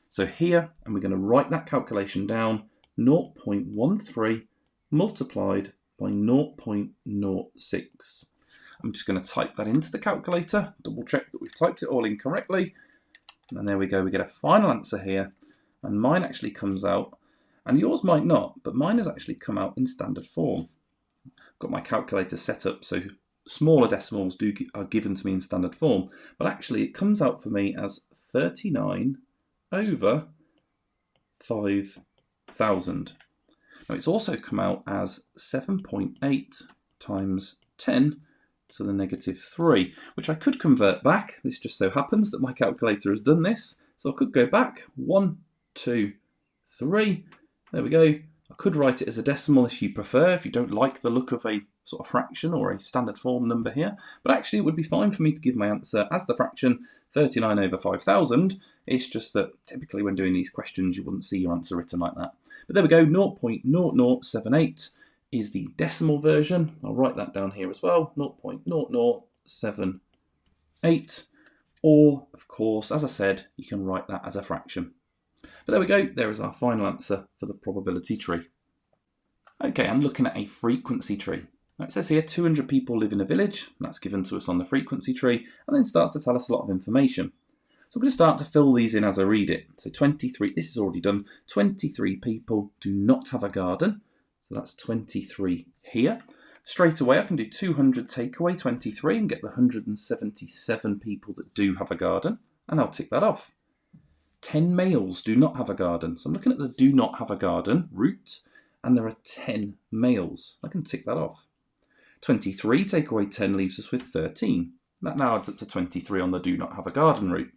So here, and we're going to write that calculation down, 0.13 multiplied by 0.06. I'm just going to type that into the calculator, double check that we've typed it all in correctly, and there we go, we get a final answer here, and mine actually comes out, and yours might not, but mine has actually come out in standard form. I've got my calculator set up so smaller decimals are given to me in standard form, but actually it comes out for me as 39 over 5,000. Now it's also come out as 7.8 times 10 to the negative 3, which I could convert back. This just so happens that my calculator has done this, so I could go back 1, 2, 3. There we go. I could write it as a decimal if you prefer, if you don't like the look of a sort of fraction or a standard form number here, but actually it would be fine for me to give my answer as the fraction 39 over 5,000. It's just that typically when doing these questions you wouldn't see your answer written like that. But there we go, 0.0078 is the decimal version. I'll write that down here as well, 0.0078, or of course, as I said, you can write that as a fraction. But there we go, there is our final answer for the probability tree. Okay, I'm looking at a frequency tree. Now it says here 200 people live in a village, that's given to us on the frequency tree, and then starts to tell us a lot of information. So I'm going to start to fill these in as I read it. So 23, this is already done, 23 people do not have a garden, so that's 23 here. Straight away I can do 200 take away 23 and get the 177 people that do have a garden, and I'll tick that off. 10 males do not have a garden. So I'm looking at the do not have a garden route, and there are 10 males. I can tick that off. 23 take away 10 leaves us with 13. That now adds up to 23 on the do not have a garden route.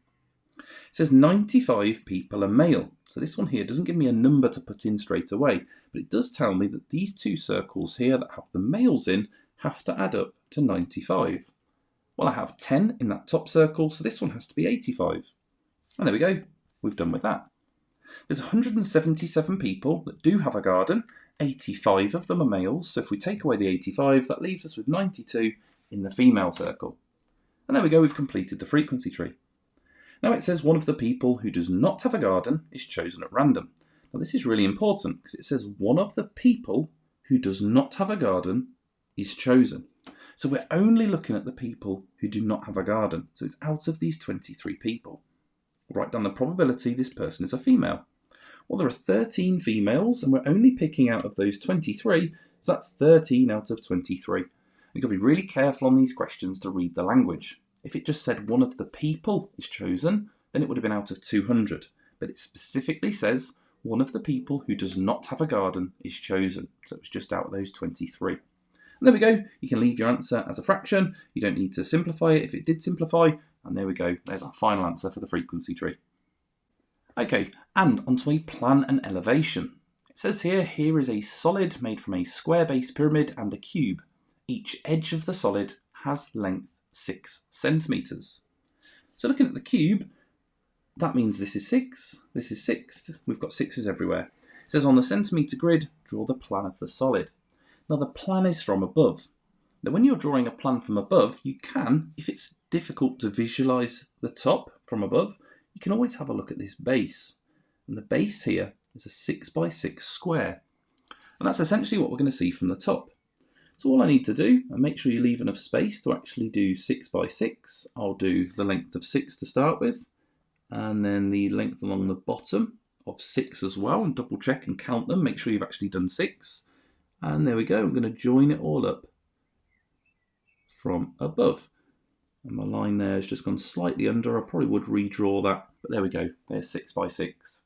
It says 95 people are male. So this one here doesn't give me a number to put in straight away, but it does tell me that these two circles here that have the males in have to add up to 95. Well, I have 10 in that top circle, so this one has to be 85. And there we go. We've done with that. There's 177 people that do have a garden, 85 of them are males, so if we take away the 85, that leaves us with 92 in the female circle. And there we go, we've completed the frequency tree. Now it says one of the people who does not have a garden is chosen at random. Now this is really important because it says one of the people who does not have a garden is chosen. So we're only looking at the people who do not have a garden, so it's out of these 23 people. Write down the probability this person is a female. Well, there are 13 females, and we're only picking out of those 23, so that's 13 out of 23. You've got to be really careful on these questions to read the language. If it just said one of the people is chosen, then it would have been out of 200. But it specifically says one of the people who does not have a garden is chosen, so it's just out of those 23. And there we go, you can leave your answer as a fraction. You don't need to simplify it if it did simplify. And there we go, there's our final answer for the frequency tree. Okay, and onto a plan and elevation. It says here is a solid made from a square base pyramid and a cube. Each edge of the solid has length 6 centimetres. So looking at the cube, that means this is 6, this is 6, we've got 6s everywhere. It says on the centimetre grid, draw the plan of the solid. Now the plan is from above. Now when you're drawing a plan from above, you can, if it's difficult to visualise the top from above, you can always have a look at this base. And the base here is a 6 by 6 square. And that's essentially what we're going to see from the top. So all I need to do, and make sure you leave enough space to actually do 6 by 6, I'll do the length of 6 to start with, and then the length along the bottom of 6 as well, and double check and count them, make sure you've actually done 6. And there we go, I'm going to join it all up from above. And my line there has just gone slightly under. I probably would redraw that, but there we go. There's 6 by 6.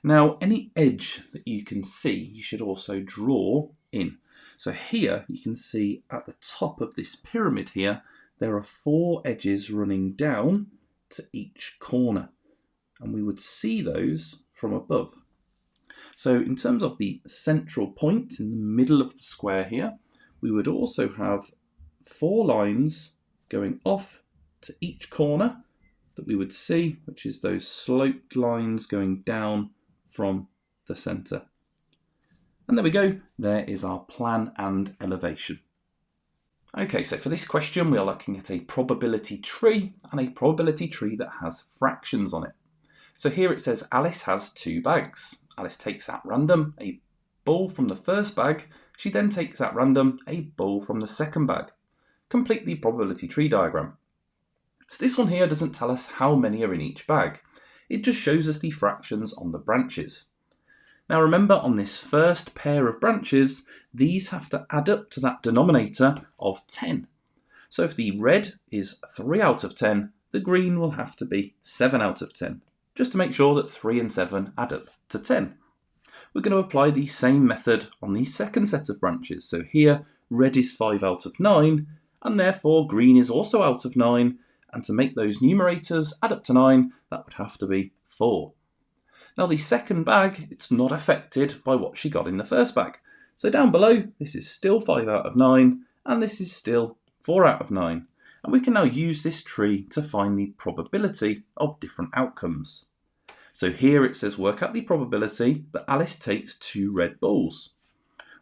Now, any edge that you can see, you should also draw in. So here you can see at the top of this pyramid here, there are 4 edges running down to each corner. And we would see those from above. So in terms of the central point in the middle of the square here, we would also have 4 lines going off to each corner. that we would see, which is those sloped lines going down from the centre. And there we go, there is our plan and elevation. Okay, so for this question we are looking at a probability tree, and a probability tree that has fractions on it. So here it says Alice has 2 bags. Alice takes at random a ball from the first bag, she then takes at random a ball from the second bag. Complete the probability tree diagram. So this one here doesn't tell us how many are in each bag, it just shows us the fractions on the branches. Now remember, on this first pair of branches, these have to add up to that denominator of 10. So if the red is 3 out of 10, the green will have to be 7 out of 10, just to make sure that 3 and 7 add up to 10. We're going to apply the same method on the second set of branches. So here, red is 5 out of 9, and therefore green is also out of 9, and to make those numerators add up to 9, that would have to be 4. Now the second bag, it's not affected by what she got in the first bag. So down below, this is still 5 out of 9, and this is still 4 out of 9. And we can now use this tree to find the probability of different outcomes. So here it says work out the probability that Alice takes 2 red balls.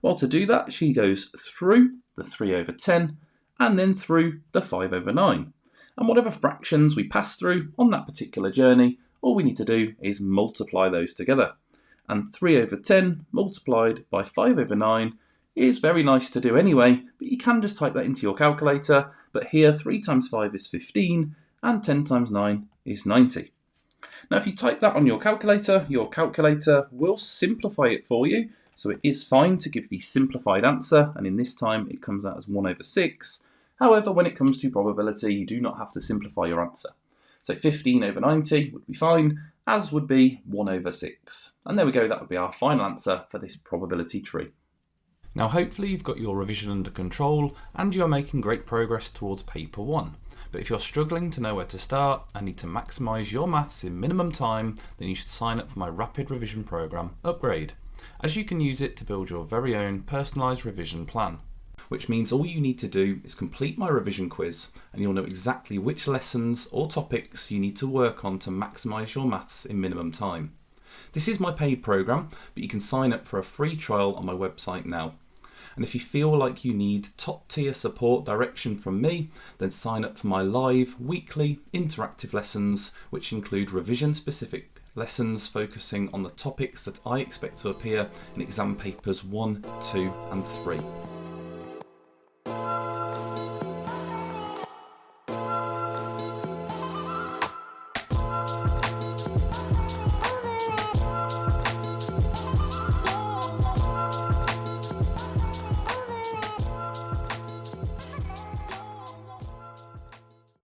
Well, to do that, she goes through the 3 over 10, and then through the 5 over 9. And whatever fractions we pass through on that particular journey, all we need to do is multiply those together. And 3 over 10 multiplied by 5 over 9 is very nice to do anyway, but you can just type that into your calculator. But here 3 times 5 is 15 and 10 times 9 is 90. Now if you type that on your calculator will simplify it for you. So it is fine to give the simplified answer, and in this time it comes out as 1 over 6. However, when it comes to probability, you do not have to simplify your answer. So 15 over 90 would be fine, as would be 1 over 6. And there we go, that would be our final answer for this probability tree. Now hopefully you've got your revision under control and you are making great progress towards paper 1. But if you're struggling to know where to start and need to maximise your maths in minimum time, then you should sign up for my rapid revision programme, Upgrade, as you can use it to build your very own personalised revision plan. Which means all you need to do is complete my revision quiz and you'll know exactly which lessons or topics you need to work on to maximise your maths in minimum time. This is my paid programme, but you can sign up for a free trial on my website now. And if you feel like you need top tier support direction from me, then sign up for my live weekly interactive lessons, which include revision specific lessons focusing on the topics that I expect to appear in exam papers 1, 2 and 3.